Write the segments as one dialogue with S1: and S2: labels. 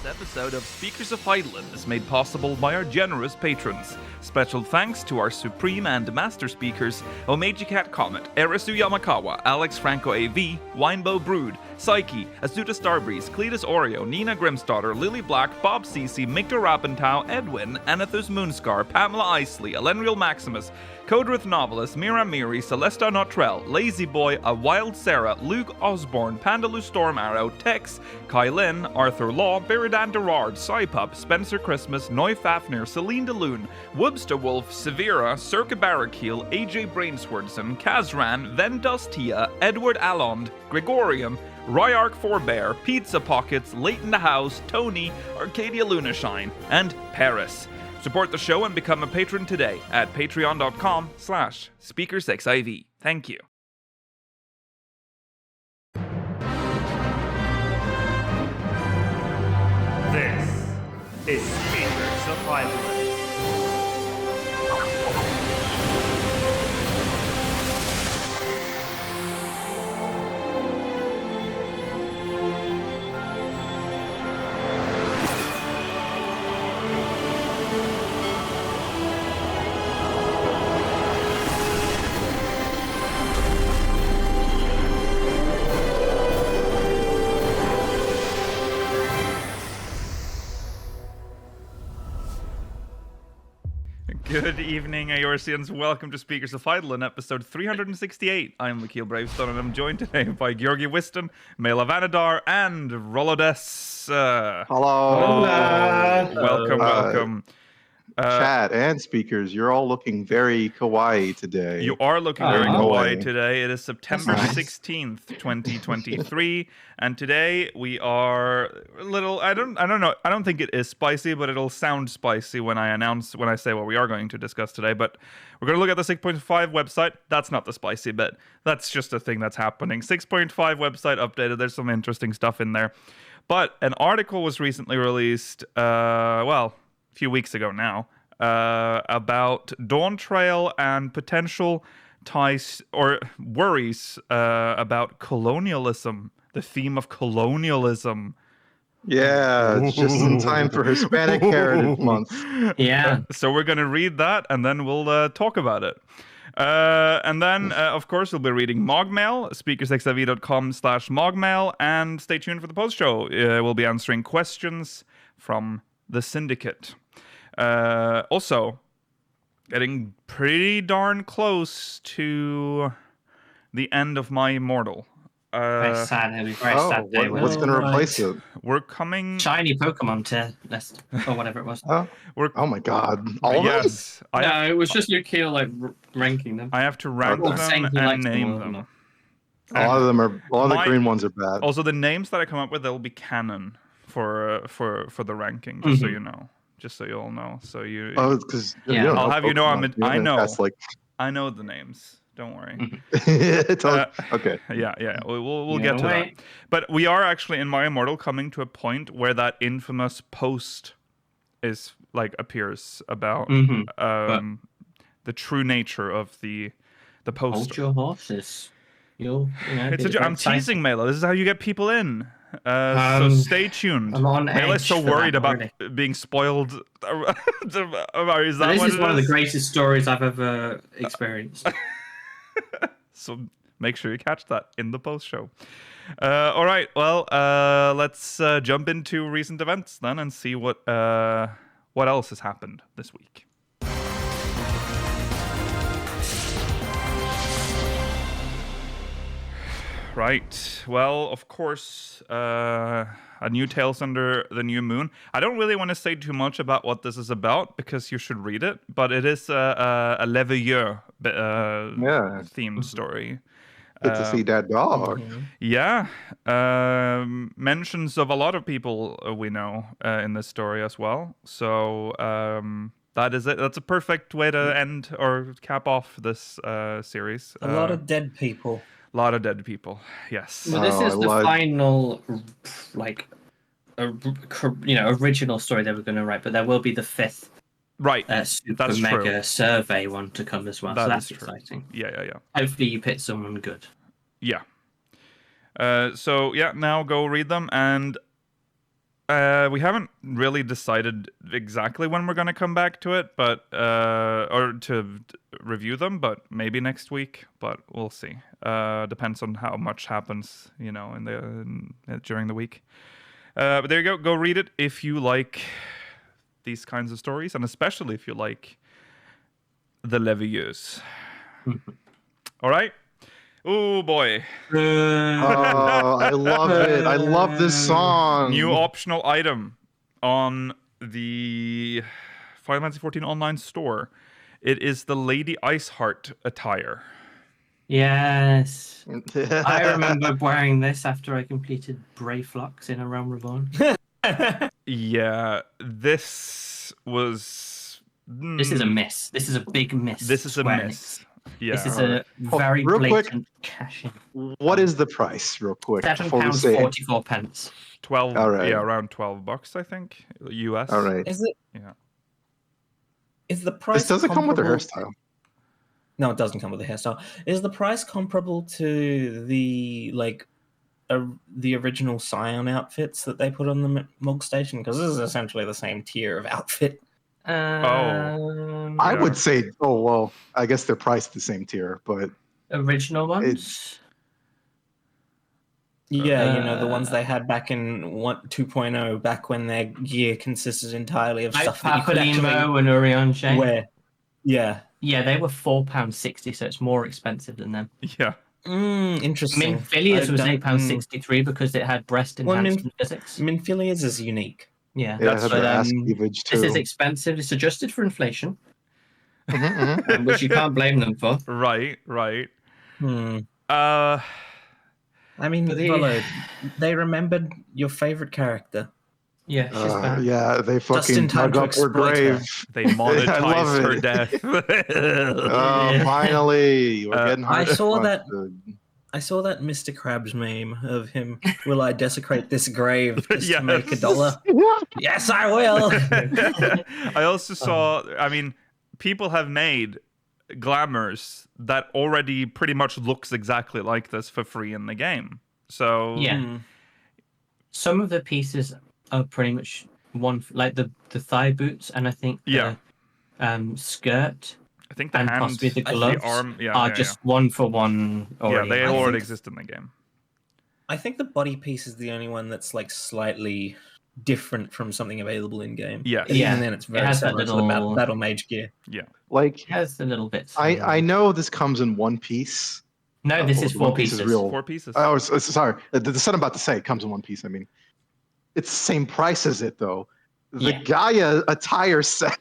S1: episode of Speakers of Heidelin is made possible by our generous patrons. Special thanks to our supreme and master speakers, Omeji Cat Comet, Erisu Yamakawa, Alex Franco AV, Winebow Brood, Psyche, Azuta Starbreeze, Cletus Oreo, Nina Grimsdaughter, Lily Black, Bob Cece, Mikto Rapentau, Edwin, Anethus Moonscar, Pamela Isley, Elenriel Maximus, Codrith Novelist, Mira Miri, Celesta Notrell, Lazy Boy, A Wild Sarah, Luke Osborne, Pandalu Storm Arrow, Tex, Kylin, Arthur Law, Beridan Derard, Psypup, Spencer Christmas, Noy Fafnir, Celine DeLune, Wubster Wolf, Severa, Circa Barrakiel, AJ Brainswordson, Kazran, Vendustia, Edward Allond, Gregorium, Ryark Forbear, Pizza Pockets, Leighton the House, Tony, Arcadia Lunashine, and Paris. Support the show and become a patron today at patreon.com/SpeakersXIV. Thank you.
S2: This is Speakers of Heidelin.
S1: Good evening, Aorcians. Welcome to Speakers of Heidelin, episode 368. I'm Mikhail Bravestone, and I'm joined today by Georgi Wiston, Mela Vanadar, and Rolodes.
S3: Hello.
S1: Welcome.
S3: Chat and speakers, you're all looking very kawaii today.
S1: You are looking very kawaii today. It is September 16th, 2023, and today we are a little. I don't know. I don't think it is spicy, but it'll sound spicy when I say what we are going to discuss today. But we're going to look at the 6.5 website. That's not the spicy bit. That's just a thing that's happening. 6.5 website updated. There's some interesting stuff in there, but an article was recently released. A few weeks ago now, about Dawntrail and potential ties or worries about colonialism, the theme of colonialism.
S3: Yeah, it's just in time for Hispanic Heritage Month.
S4: Yeah.
S1: So we're going to read that, and then we'll talk about it. And then, of course, we'll be reading MogMail, speakersxiv.com/MogMail, and stay tuned for the post-show. We'll be answering questions from the Syndicate. Also, getting pretty darn close to the end of my Immortal.
S4: Very sad. It'll be very sad day.
S3: What's going to replace it?
S1: We're coming.
S4: Shiny Pokemon to list or whatever it was.
S3: Oh my God! All of
S1: yes,
S5: No, it was just Yukio ranking them.
S1: I have to rank them and name them.
S3: A lot of them are. A lot of the green ones are bad.
S1: Also, the names that I come up with, they'll be canon for the ranking, just so you know. Just so you all know, so you.
S3: Oh, because
S1: I'll have you know I know the names. Don't worry.
S3: Okay.
S1: Yeah. We'll get to that. But we are actually in My Immortal coming to a point where that infamous post is appears about the true nature of the post.
S4: Hold your horses.
S1: I'm teasing Mela. This is how you get people in. So stay tuned.
S4: I'm on
S1: Mela's so worried about being spoiled. Is that
S4: this is one of the greatest stories I've ever experienced.
S1: So make sure you catch that in the post show. All right. Well, let's jump into recent events then and see what else has happened this week. Right. Well, of course, a new Tales Under the New Moon. I don't really want to say too much about what this is about because you should read it, but it is a Leveilleur themed story.
S3: Good to see that dog.
S1: Yeah. Mentions of a lot of people we know in this story as well. So that is it. That's a perfect way to end or cap off this series.
S5: A lot of dead people.
S1: A lot of dead people, yes.
S4: Well, this is the final, original story they were going to write, but there will be the fifth, super mega survey one to come as well. So that's exciting.
S1: Yeah.
S4: Hopefully, you pick someone good.
S1: Yeah. Now go read them, and We haven't really decided exactly when we're going to come back to it, but or to review them, but maybe next week. But we'll see. Depends on how much happens, during the week. But there you go. Go read it if you like these kinds of stories, and especially if you like the Levieux. All right. Oh boy.
S3: Oh, I love it. I love this song.
S1: New optional item on the Final Fantasy XIV online store. It is the Lady Iceheart attire.
S4: Yes. I remember wearing this after I completed Brave Flux in A Realm Reborn.
S1: Yeah, this was...
S4: This is a miss. This is a big miss.
S1: This is a miss. Yeah.
S4: This is a very blatant cash-in.
S3: What is the price, real quick?
S4: £7.44.
S1: 12.
S3: All right.
S1: Yeah, around $12, I think, US.
S3: All right.
S5: Is it?
S1: Yeah.
S5: Is the price?
S3: This doesn't come with a hairstyle.
S5: No, it doesn't come with a hairstyle. Is the price comparable to the the original Scion outfits that they put on the Mog Station? Because this is essentially the same tier of outfit.
S3: I would say, I guess they're priced the same tier, but
S4: original ones.
S5: Yeah, the ones they had back in 2.0, back when their gear consisted entirely of stuff that you could actually
S4: and Orion Chain.
S5: wear. Yeah.
S4: Yeah, they were £4.60, so it's more expensive than them.
S1: Yeah.
S5: Interesting.
S4: Minfilius was £8.63 because it had breast enhancement physics.
S5: Minfilius is unique.
S4: Yeah,
S3: that's ass cleavage too.
S4: This is expensive. It's adjusted for inflation, which you can't blame them for.
S1: Right.
S5: I mean, Volo, they remembered your favorite character.
S4: Yeah, she's bad.
S3: Yeah, they fucking dug up her grave.
S1: They monetized her death.
S3: Finally, we're getting.
S5: I saw that Mr. Krabs meme of him. Will I desecrate this grave just to make $1? Yes, I will.
S1: I also saw. I mean, people have made glamours that already pretty much looks exactly like this for free in the game. So
S4: yeah, some of the pieces are pretty much one, like the thigh boots, and I think the skirt.
S1: I think the
S4: and
S1: hand,
S4: possibly the gloves
S1: the arm,
S4: are just one for one.
S1: Yeah, they already exist in the game.
S5: I think the body piece is the only one that's like slightly different from something available in game.
S1: Yeah,
S5: and then it's very similar to the Battle Mage gear.
S1: Yeah,
S4: it has the little bits.
S3: I know this comes in one piece.
S4: No, this is 4 pieces.
S1: 4 pieces.
S3: Oh, sorry. The son I'm about to say it comes in one piece. I mean, it's the same price as it though. The Gaia attire set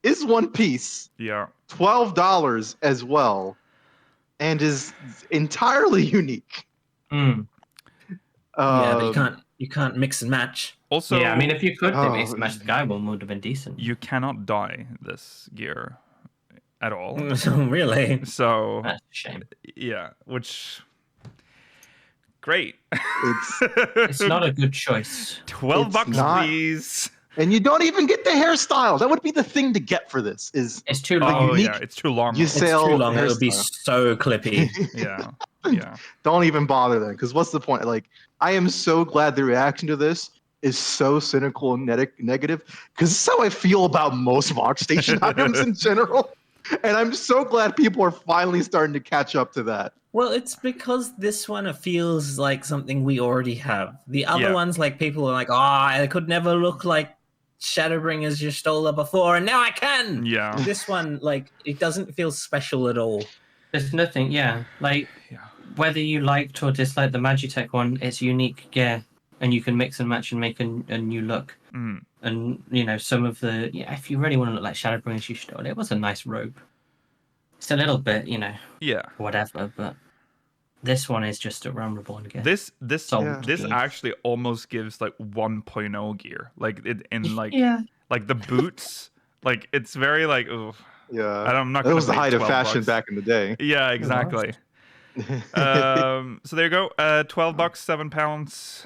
S3: is one piece.
S1: Yeah.
S3: $12 as well, and is entirely unique.
S5: Yeah, but you can't mix and match.
S1: Also,
S4: I mean, if you could mix and match, the Gaia one would have been decent.
S1: You cannot dye this gear at all.
S5: Really?
S1: So
S4: that's a shame.
S1: Yeah, which great.
S3: It's
S4: not a good choice.
S1: $12, please.
S3: And you don't even get the hairstyle. That would be the thing to get for this.
S4: It's too long.
S1: Oh yeah, it's too long.
S5: It's too long. It would be so clippy.
S1: Yeah.
S3: Don't even bother then, because what's the point? Like, I am so glad the reaction to this is so cynical and negative, because this is how I feel about most Mog Station items in general. And I'm so glad people are finally starting to catch up to that.
S5: Well, it's because this one feels like something we already have. The other ones, like, people are like, I could never look like Shadowbringers Ysayle before, and now I can.
S1: Yeah.
S5: This one, like, it doesn't feel special at all.
S4: There's nothing, whether you liked or disliked the Magitech one, it's unique gear, and you can mix and match and make a new look.
S1: Mm.
S4: And, some of the, if you really want to look like Shadowbringers Ysayle, it was a nice robe. It's a little bit, whatever, but this one is just a Realm Reborn gear.
S1: This actually almost gives like 1.0 gear, like like the boots, like it's very like I'm not.
S3: That was the height of fashion back in the day.
S1: Yeah, exactly. So there you go. $12, £7.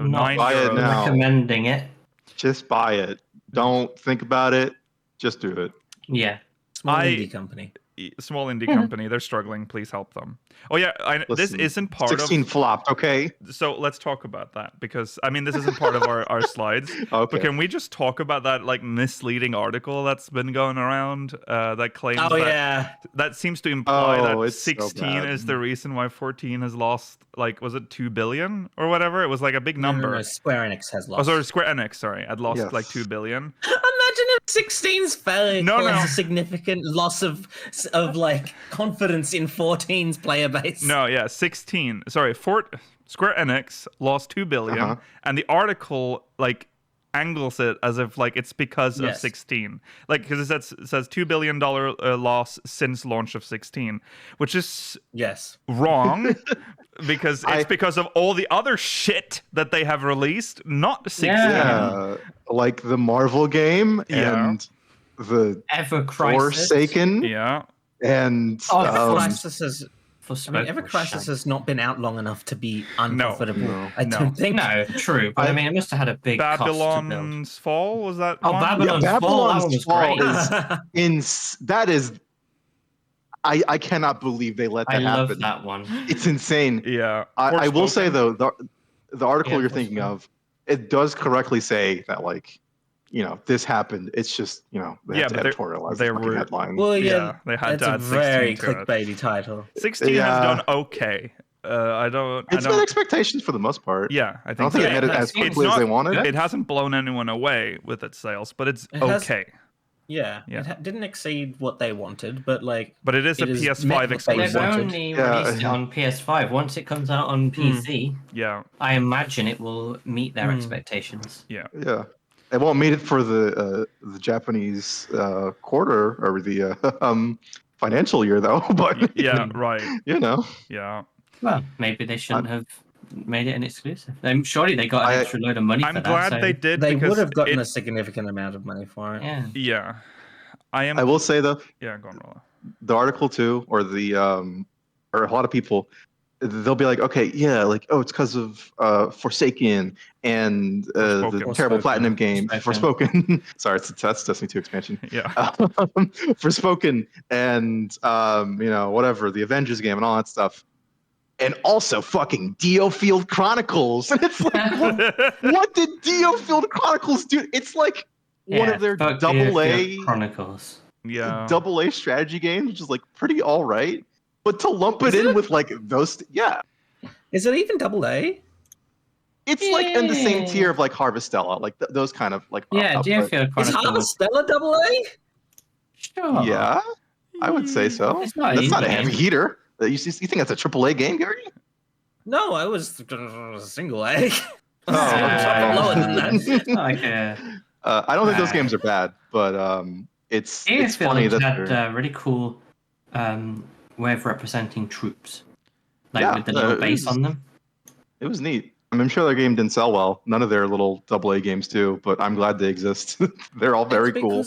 S4: Not
S3: buy it now.
S4: Recommending it.
S3: Just buy it. Don't think about it. Just do it.
S4: Yeah.
S5: Small indie company.
S1: small indie company. They're struggling. Please help them. Oh yeah, this isn't part
S3: 16
S1: of.
S3: flopped. Okay.
S1: So let's talk about that because I mean this isn't part of our slides.
S3: Okay.
S1: But can we just talk about that like misleading article that's been going around that claims that seems to imply that 16 is the reason why 14 has lost was it 2 billion or whatever? It was like a big number.
S5: No, Square Enix has lost.
S1: Oh, sorry, Square Enix. Sorry, had lost like 2 billion.
S5: Imagine if 16's failure caused a significant loss of like confidence in 14's player base.
S1: No, yeah, 16. Sorry, Square Enix lost 2 billion, and the article angles it as if it's because of 16, because it says $2 billion loss since launch of 16, which is wrong. Because it's because of all the other shit that they have released, not 16.
S3: Yeah, like the Marvel game and the
S4: Ever
S3: Forsaken.
S1: Yeah.
S3: And
S5: Ever Crisis has not been out long enough to be unprofitable.
S3: No.
S5: I don't think.
S4: No, true. But I mean, it must have had a big
S1: Babylon's Fall, was that
S4: one?
S1: Babylon's
S4: Fall. That one was great.
S3: That is I cannot believe they let that happen.
S4: I love that one.
S3: It's insane.
S1: Yeah.
S3: I will say though, the article you're thinking of, it does correctly say that this happened. It's just they have to editorialize the fucking headline.
S5: Well,
S1: they had to add 16
S5: very
S1: to
S5: clickbaity title.
S1: 16 has done okay.
S3: It's met expectations for the most part.
S1: Yeah, I
S3: don't think it made it as quickly as they wanted.
S1: It hasn't blown anyone away with its sales, but it's okay.
S5: It didn't exceed what they wanted, but
S1: But it is a PS5 exclusive.
S4: They've only released it on PS5. Once it comes out on PC, I imagine it will meet their expectations.
S1: Yeah.
S3: It won't meet it for the Japanese quarter or the financial year though. But
S1: right.
S3: Yeah.
S4: Well, maybe they shouldn't have made it an exclusive. Surely they got an extra load of money for that.
S1: I'm glad they did.
S5: They would have gotten a significant amount of money for it.
S1: Yeah.
S3: I will say though.
S1: Yeah, go on, Rolla.
S3: The article too, or the or a lot of people, they'll be like, okay, it's because of Forsaken and the terrible Platinum game, Forspoken. Sorry, that's Destiny 2 expansion.
S1: Yeah.
S3: Forspoken and whatever, the Avengers game and all that stuff. And also fucking Diofield Chronicles. And it's like, what did Diofield Chronicles do? It's like one of their double-A
S4: Chronicles.
S1: Yeah.
S3: Double-A strategy games, which is pretty all right. But to lump it in with those,
S5: Is it even double-A?
S3: It's in the same tier of Harvestella, those kind of
S4: Diofield Chronicles.
S5: Is Harvestella double-A?
S4: Sure.
S3: Yeah, I would say so.
S4: It's not
S3: That's not a heavy heater. You think that's a AAA game, Gary?
S5: No, I was single A.
S3: Lower
S5: than
S4: that.
S3: I don't think those games are bad, but it's funny that
S4: had a really cool way of representing troops, with the little base on them. It
S3: was neat. I'm sure their game didn't sell well. None of their little AA games do, but I'm glad they exist. They're all very cool.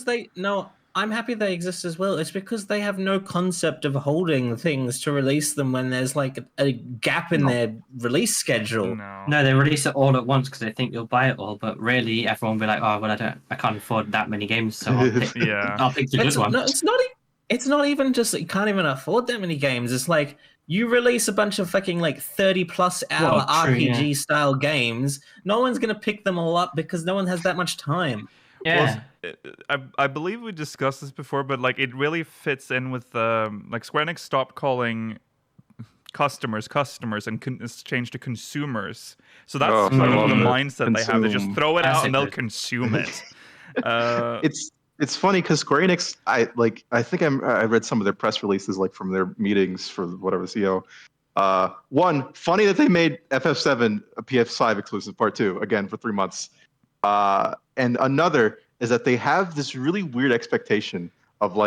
S5: I'm happy they exist as well. It's because they have no concept of holding things to release them when there's a gap in their release schedule.
S4: No, they release it all at once because they think you'll buy it all, but really everyone will be like, oh, well, I can't afford that many games, so I'll pick, I'll pick the good one.
S5: No, it's not even just that you can't even afford that many games. It's you release a bunch of fucking 30+ hour RPG style games. No one's going to pick them all up because no one has that much time.
S4: Yeah.
S1: Well, I believe we discussed this before, but it really fits in with Square Enix stopped calling customers and it's changed to consumers. So that's the mindset they have. They just throw it out and they'll consume it.
S3: It's funny because Square Enix, I think I read some of their press releases from their meetings for whatever the CEO. One, funny that they made FF7 a PS5 exclusive part 2 again for 3 months. And another is that they have this really weird expectation of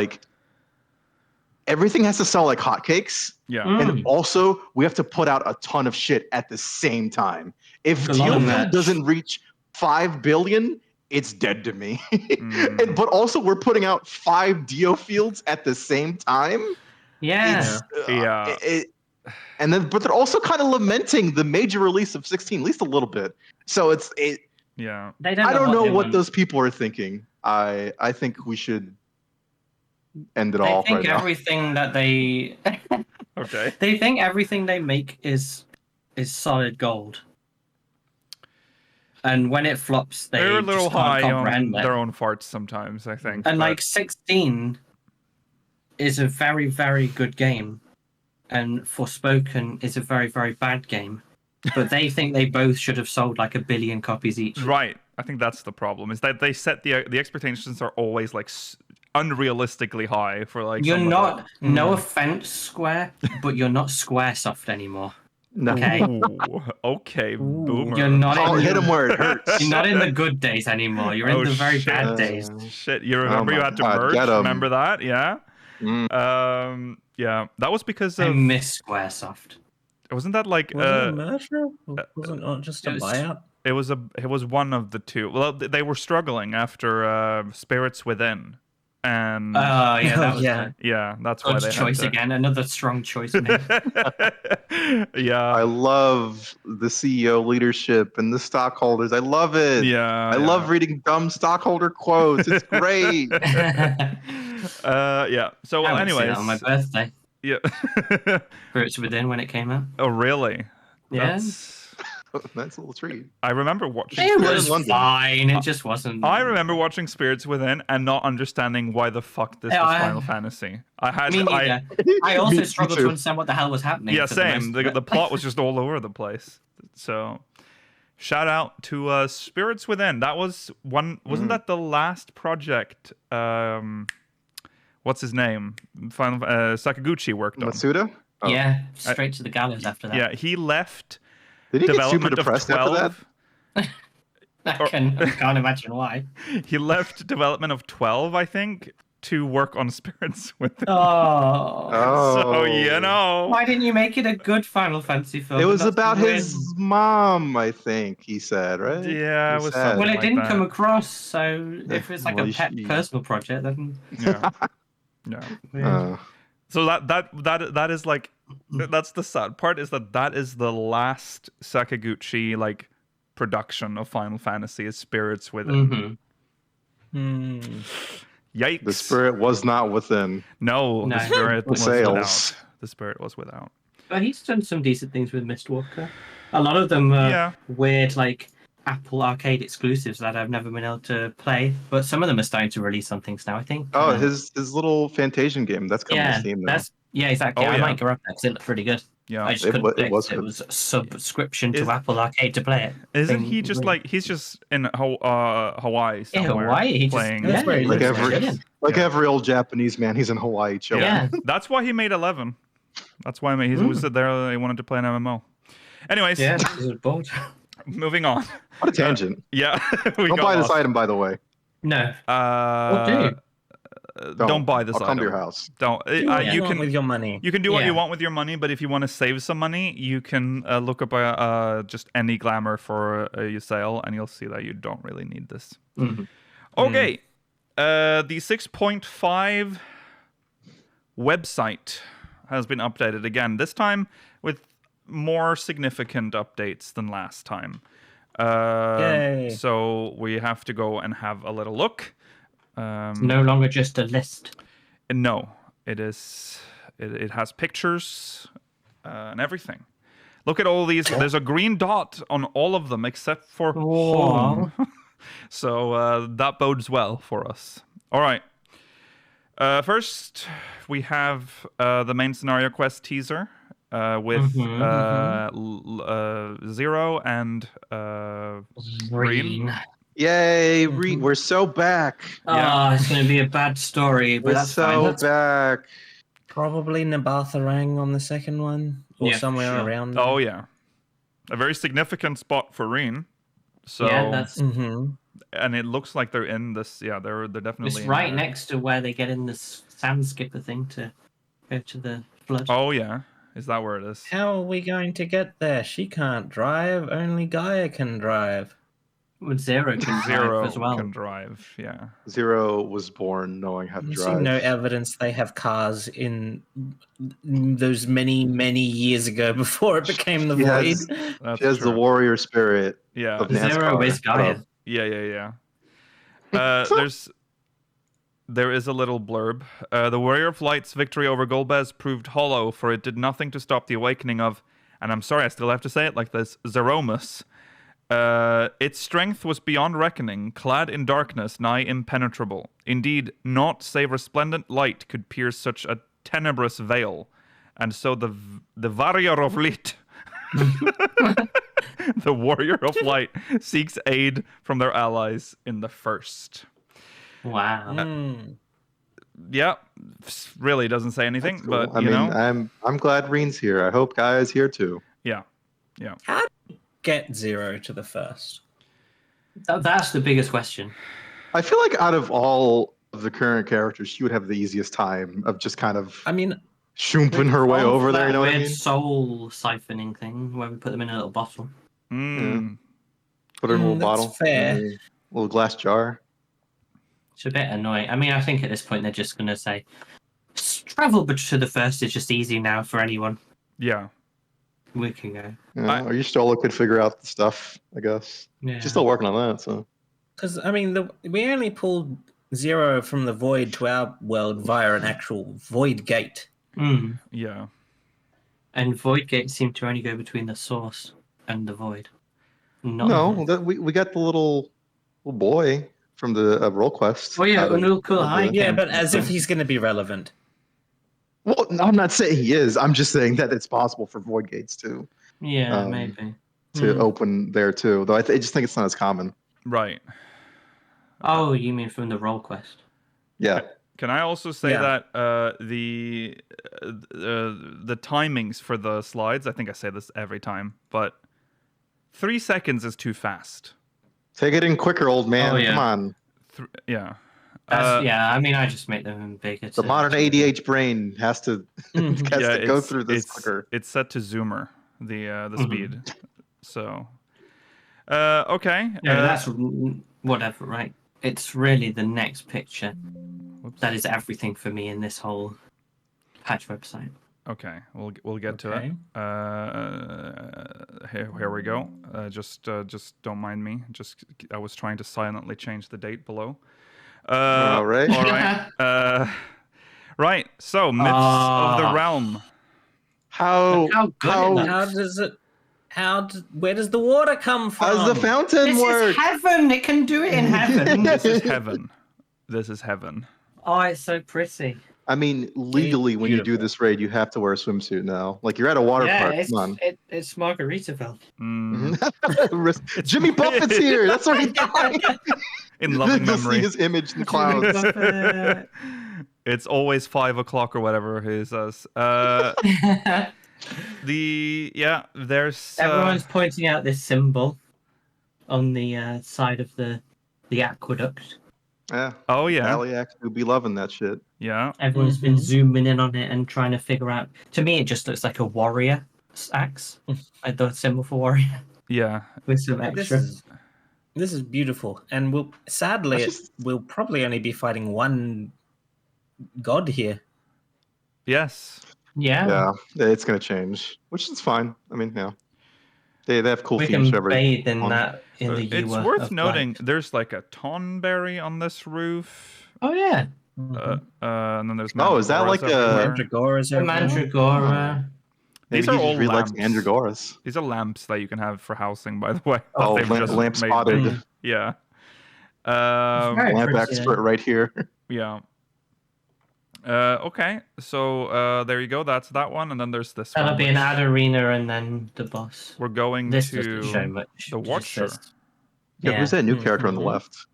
S3: everything has to sell like hotcakes.
S1: Yeah.
S3: And also we have to put out a ton of shit at the same time. If Diofield doesn't reach 5 billion, it's dead to me. But also we're putting out 5 Diofields at the same time.
S4: Yeah.
S3: But they're also kind of lamenting the major release of 16, at least a little bit. So
S1: yeah.
S3: I don't know what those people are thinking. I think we should end it
S4: They
S3: all
S4: think
S3: right now.
S4: everything that they
S1: Okay.
S4: they think everything they make is solid gold. And when it flops,
S1: They're a
S4: they
S1: little
S4: just can't
S1: high on
S4: comprehend
S1: their
S4: it.
S1: own farts sometimes, I think.
S4: And
S1: but-
S4: like 16 is a very, very good game, and Forspoken is a very, very bad game. But they think they both should have sold like 1 billion copies each.
S1: Right. I think that's the problem. Is that they set the expectations are always like unrealistically high for like.
S4: You're
S1: some of
S4: not.
S1: the-
S4: No offense, Square, but you're not SquareSoft anymore.
S3: No.
S4: Okay.
S1: Ooh, okay, boomer.
S4: You're not
S3: Oh,
S4: in
S3: hit him where it hurts.
S4: You're not in the good days anymore. You're in the very
S1: shit.
S4: bad days.
S1: Shit, you remember
S3: my
S1: you had to
S3: God,
S1: merge?
S3: get 'em.
S1: Remember that? Yeah. Yeah, that was because
S4: I
S1: of.
S4: miss SquareSoft.
S1: Wasn't that like?
S5: Was it a merger? Wasn't it just a
S4: it was-
S5: buyout?
S1: It was one of the two. Well, they were struggling after Spirits Within, and
S4: Yeah, that was
S5: Yeah.
S1: yeah, that's why
S4: good
S1: they
S4: choice
S1: had
S4: again. Another strong choice made.
S1: to... yeah,
S3: I love the CEO leadership and the stockholders. I love it.
S1: yeah.
S3: I love reading dumb stockholder quotes. It's great.
S1: Yeah. So
S4: I went to see
S1: anyways,
S4: that on my birthday.
S1: yeah.
S4: Spirits Within when it came out.
S1: Oh, really?
S4: Yeah.
S3: That's a little treat.
S1: I remember watching.
S4: It
S3: Spirits
S4: was
S3: London.
S4: fine. It just wasn't.
S1: I remember watching Spirits Within and not understanding why the fuck this
S4: Yeah,
S1: was
S4: I-
S1: Final Fantasy. I had.
S4: Me neither. I also
S3: Me
S4: struggled
S3: too.
S4: to understand what the hell was happening.
S1: Yeah,
S4: for the
S1: same.
S4: most of it.
S1: The plot was just all over the place. So, shout out to Spirits Within. That was one. Wasn't that the last project? What's his name? Final Sakaguchi worked on.
S3: Matsuda? Oh.
S4: Yeah, straight to the gallows after that.
S1: Yeah, he left
S3: Did he get super
S1: development of
S3: depressed after
S1: 12.
S3: that?
S4: I can't imagine why.
S1: He left development of 12, I think, to work on Spirits Within.
S4: Oh.
S1: So you know.
S4: Why didn't you make it a good Final Fantasy film?
S3: It was
S4: That's
S3: about
S4: weird.
S3: his mom, I think he said, right?
S1: Yeah, it
S3: He
S1: was
S3: said.
S1: something
S4: Well, it
S1: like
S4: didn't
S1: that.
S4: come across, so if it's like
S3: Well,
S4: a pet
S3: you-
S4: personal project, then
S1: Yeah. Yeah.
S4: weird.
S1: So that is like that's the sad part is that is the last Sakaguchi like production of Final Fantasy is Spirits Within.
S4: Mm-hmm.
S1: Yikes!
S3: The spirit was not within.
S1: No,
S4: No.
S1: the spirit was
S3: Sales.
S1: without. The spirit was without.
S4: But he's done some decent things with Mistwalker. A lot of them are
S1: Yeah.
S4: weird, like Apple Arcade exclusives that I've never been able to play. But some of them are starting to release on things now, I think.
S3: Oh, his little Fantasian game that's coming
S4: yeah,
S3: to Steam now.
S4: exactly.
S1: Oh,
S4: I
S1: yeah.
S4: might go up there because it looked pretty good.
S1: Yeah.
S4: I just
S3: It
S4: couldn't
S3: wa- it
S4: predict
S3: was
S4: it
S3: good.
S4: was a subscription
S1: Is-
S4: to Apple Arcade to play it.
S1: Isn't
S4: Thing-
S1: he just like he's just in Hawaii
S4: Yeah,
S1: somewhere
S4: Hawaii. He just
S1: playing?
S5: That's where he
S3: Like
S5: lives,
S3: every,
S5: right?
S3: like
S1: Yeah.
S3: every old Japanese man, he's in Hawaii chilling.
S4: Yeah.
S1: That's why he made 11. That's why he was there. He wanted to play an MMO. Anyways,
S4: Yeah, he was bored.
S1: moving on.
S3: What a tangent.
S1: Yeah, we
S3: Don't
S1: got
S3: buy this
S1: lost.
S3: item, by the way.
S4: No.
S1: Don't buy this
S3: I'll
S1: item.
S3: come to your house.
S1: Don't.
S5: Do what
S1: You
S5: you want
S1: can
S5: with your money.
S1: you can do what
S4: Yeah.
S1: you want with your money, but if you want to save some money, you can look up just any glamour for Ysayle, and you'll see that you don't really need this.
S4: Mhm.
S1: Okay, the 6.5 website has been updated again. This time with more significant updates than last time.
S5: Yay.
S1: So we have to go and have a little look.
S4: No longer just a list.
S1: No, it is. It has pictures and everything. Look at all these. There's a green dot on all of them except for home. So that bodes well for us. All right. First, we have the main scenario quest teaser with Zero and Green.
S3: Yay, we're so back.
S1: Yeah.
S4: Oh, it's going to be a bad story, but
S3: We're
S4: that's
S3: so
S4: fine.
S3: back.
S5: Probably Nabatharang on the second one, or
S4: Yeah, for
S5: somewhere
S4: sure.
S5: around.
S1: Oh yeah, a very significant spot for Reen. So
S4: Yeah, that's
S1: and it looks like they're in this. Yeah, they're definitely
S4: it's
S1: in
S4: right
S1: there.
S4: next to where they get in this sand skipper thing to go to the flood.
S1: Oh yeah, is that where it is?
S5: How are we going to get there? She can't drive. Only Gaia can drive.
S4: With Zero can drive
S1: Zero
S4: as well.
S1: can drive. Yeah.
S3: Zero was born knowing how to
S5: I see
S3: drive.
S5: no evidence they have cars in those many, many years ago before it became the
S3: She
S5: Void.
S3: has-
S1: That's
S3: She has the
S1: true.
S3: warrior spirit
S1: Yeah.
S3: of NASCAR.
S4: Zero is Gaia.
S1: Yeah. There's there is a little blurb. The Warrior of Light's victory over Golbez proved hollow, for it did nothing to stop the awakening of, and I'm sorry I still have to say it like this, Zeromus. Its strength was beyond reckoning, clad in darkness, nigh impenetrable. Indeed, naught save resplendent light could pierce such a tenebrous veil. And so the Warrior of Light, the Warrior of Light, seeks aid from their allies in the first.
S4: Wow.
S1: Yeah, really doesn't say anything,
S3: Cool.
S1: but
S3: I
S1: you
S3: mean,
S1: know.
S3: I'm glad Reen's here. I hope Gaia is here too.
S1: Yeah.
S5: How do you get 0 to the first?
S4: That's the biggest question.
S3: I feel like out of all of the current characters, she would have the easiest time of just kind of shoomping her way over there. You know what I mean?
S4: Soul siphoning thing where we put them in a little bottle.
S3: Yeah. Put her in a little bottle.
S5: Fair.
S3: A little glass jar.
S4: It's a bit annoying. I mean, I think at this point they're just going to say, travel but to the first is just easy now for anyone.
S1: Yeah.
S4: We can go.
S3: Yeah, or Ysayle could figure out the stuff, I guess.
S4: Yeah.
S3: She's still working on that, so.
S5: Because, I mean, we only pulled 0 from the void to our world via an actual void gate.
S1: Yeah.
S4: And void gates seem to only go between the source and the void.
S3: We got the little boy from the roll quest.
S4: Oh yeah, cool.
S5: Yeah, but as if he's going to be relevant.
S3: Well, no, I'm not saying he is. I'm just saying that it's possible for void gates to
S4: maybe
S3: to open there too. Though I just think it's not as common.
S1: Right.
S4: Oh, you mean from the roll quest?
S3: Yeah.
S1: Can I also say that the timings for the slides? I think I say this every time, but 3 seconds is too fast.
S3: Take it in quicker, old man.
S4: Oh, yeah.
S3: Come on.
S1: Yeah.
S4: I mean, I just make them bigger.
S3: The modern ADH brain has to go through this quicker.
S1: It's set to zoomer, the speed. So, okay.
S4: Yeah, that's whatever, right? It's really the next picture.
S1: Whoops.
S4: That is everything for me in this whole patch website.
S1: Okay, we'll get to it. Here we go. Just don't mind me. I was trying to silently change the date below.
S3: All right.
S1: Right. So myths of the realm.
S5: Where does the water come from?
S3: How does the fountain work?
S4: This is heaven. It can do it in heaven.
S1: This is heaven. This is heaven.
S4: Oh, it's so pretty.
S3: I mean, legally, when you do this raid, you have to wear a swimsuit now. Like you're at a water park. Come on.
S4: It's Margaritaville.
S3: Jimmy Buffett's here. That's what he's doing.
S1: In loving memory.
S3: See his image in the clouds.
S1: It's always 5 o'clock or whatever he says. There's
S4: everyone's pointing out this symbol on the side of the aqueduct.
S3: Yeah.
S1: Oh yeah.
S3: Aliax would be loving that shit.
S1: Yeah.
S4: Everyone's been zooming in on it and trying to figure out. To me, it just looks like a warrior axe, like the symbol for warrior.
S1: Yeah.
S4: With some extra.
S5: This is beautiful, and we'll probably only be fighting one god here.
S1: Yes.
S4: Yeah.
S3: Yeah, it's gonna change, which is fine. I mean, yeah, they have cool
S4: we
S3: themes
S4: can
S3: for
S4: bathe in that in the
S1: It's worth noting there's like a tonberry on this roof.
S4: Oh yeah.
S1: And then there's
S3: is that like
S5: Mandragoras?
S4: Mandragora.
S1: These are all lamps.
S3: Mandragoras.
S1: These are lamps that you can have for housing, by the way.
S3: Oh, lamp spotted.
S1: Yeah.
S3: Lamp expert right here.
S1: Yeah. Okay, so there you go. That's that one, and then there's this one.
S4: That'll be an ad arena, and then the boss.
S1: We're going
S4: this
S1: to
S4: doesn't show much.
S1: the Watcher.
S3: Yeah, who's that new character on the left?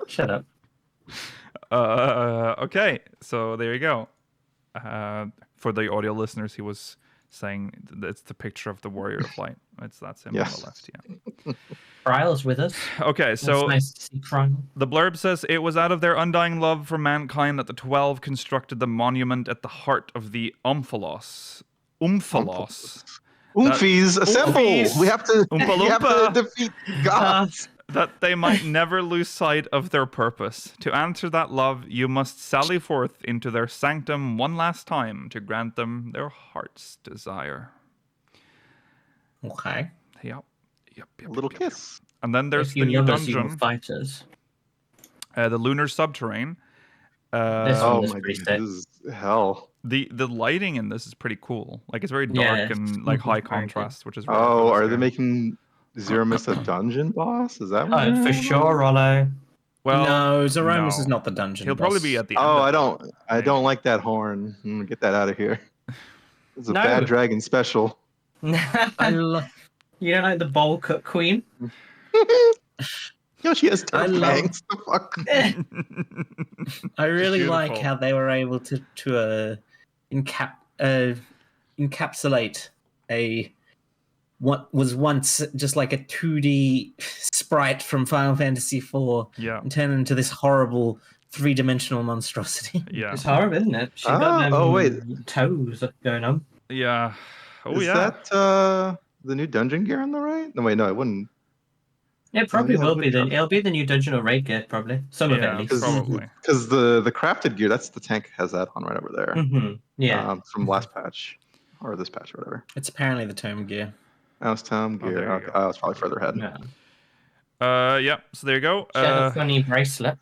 S4: Shut up.
S1: Okay, so there you go. For the audio listeners, he was saying it's the picture of the Warrior of Light. It's that symbol on the left, yeah.
S4: Trial's with us.
S1: Okay, so
S4: nice to see Trial.
S1: The blurb says, it was out of their undying love for mankind that the 12 constructed the monument at the heart of the Umphalos.
S3: Oomfies, assemble!
S1: Oomfies.
S3: We have to
S1: Oompa
S3: defeat gods.
S1: That they might never lose sight of their purpose. To answer that love, you must sally forth into their sanctum one last time to grant them their heart's desire.
S5: Okay.
S1: Yep.
S3: A little kiss.
S1: And then there's
S4: If
S1: the
S4: you
S1: new
S4: love us, you will
S1: dungeon.
S4: fight us.
S1: The lunar subterrane.
S3: Oh my goodness, this is hell.
S1: The lighting in this is pretty cool. Like, it's very dark and like high contrast, which is really
S3: Oh,
S1: cool.
S3: are they making Zeromus a dungeon boss? Is that what
S4: for sure, Rollo.
S1: Well,
S5: no, Zeromus is not the dungeon.
S1: He'll
S5: boss.
S1: probably be at the end.
S3: Oh, I don't like that horn. Get that out of here. It's a bad dragon special.
S4: You don't like the bowl cut queen?
S3: Yo, she has turf bangs. The fuck?
S5: I really like how they were able to encapsulate what was once just like a 2D sprite from Final Fantasy IV and turn it into this horrible 3-dimensional monstrosity.
S1: Yeah,
S4: it's horrible, isn't it? She's got them toes going on.
S1: Yeah. Oh,
S3: Is that the new dungeon gear on the right? No, wait, no, it wouldn't.
S4: It probably will be. It'll be the new dungeon or raid gear, probably. Some of it, at least.
S1: Probably.
S3: Because the crafted gear, that's the tank has that on right over there.
S4: Mm-hmm. Yeah.
S3: From last patch. Or this patch or whatever.
S5: It's apparently the tome gear.
S3: That was tome gear. It's probably further ahead.
S1: Yeah. So there you go.
S4: She had a funny bracelet.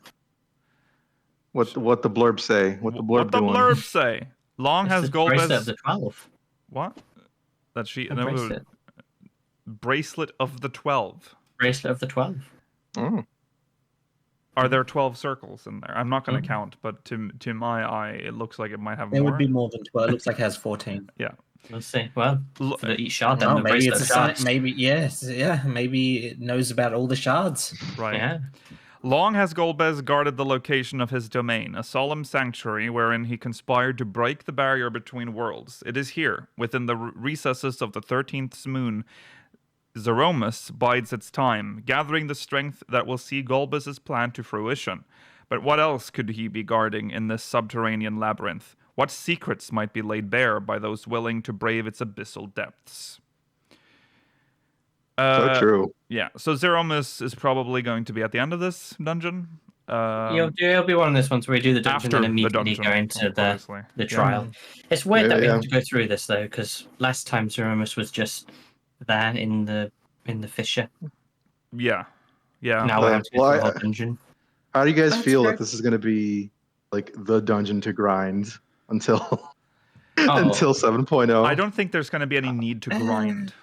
S3: What the blurb say? What the blurb
S1: say? Long has Golbez.
S4: Bracelet of the 12.
S1: What? That she
S4: bracelet
S1: of the 12.
S4: Bracelet of the 12.
S3: Oh.
S1: Are there 12 circles in there? I'm not going to count, but to my eye, it looks like it might have more.
S5: There would be more than 12. It looks like it has 14.
S1: Yeah.
S4: Let's see. Well, for each shard, then the
S5: maybe
S4: bracelet
S5: it's
S4: shards.
S5: maybe maybe it knows about all the shards.
S1: Right.
S4: Yeah.
S1: Long has Golbez guarded the location of his domain, a solemn sanctuary wherein he conspired to break the barrier between worlds. It is here, within the recesses of the 13th moon, Zeromus bides its time, gathering the strength that will see Golbez's plan to fruition. But what else could he be guarding in this subterranean labyrinth? What secrets might be laid bare by those willing to brave its abyssal depths?
S3: So true.
S1: Yeah, so Zeromus is probably going to be at the end of this dungeon.
S4: It'll be one of those ones where we do the dungeon and immediately go into the trial. It's weird that we have to go through this, though, because last time Zeromus was just there in the fissure.
S1: Yeah.
S4: Now we're going to go through the whole dungeon.
S3: How do you guys feel that this is going to be like the dungeon to grind until until 7.0?
S1: I don't think there's going to be any need to grind.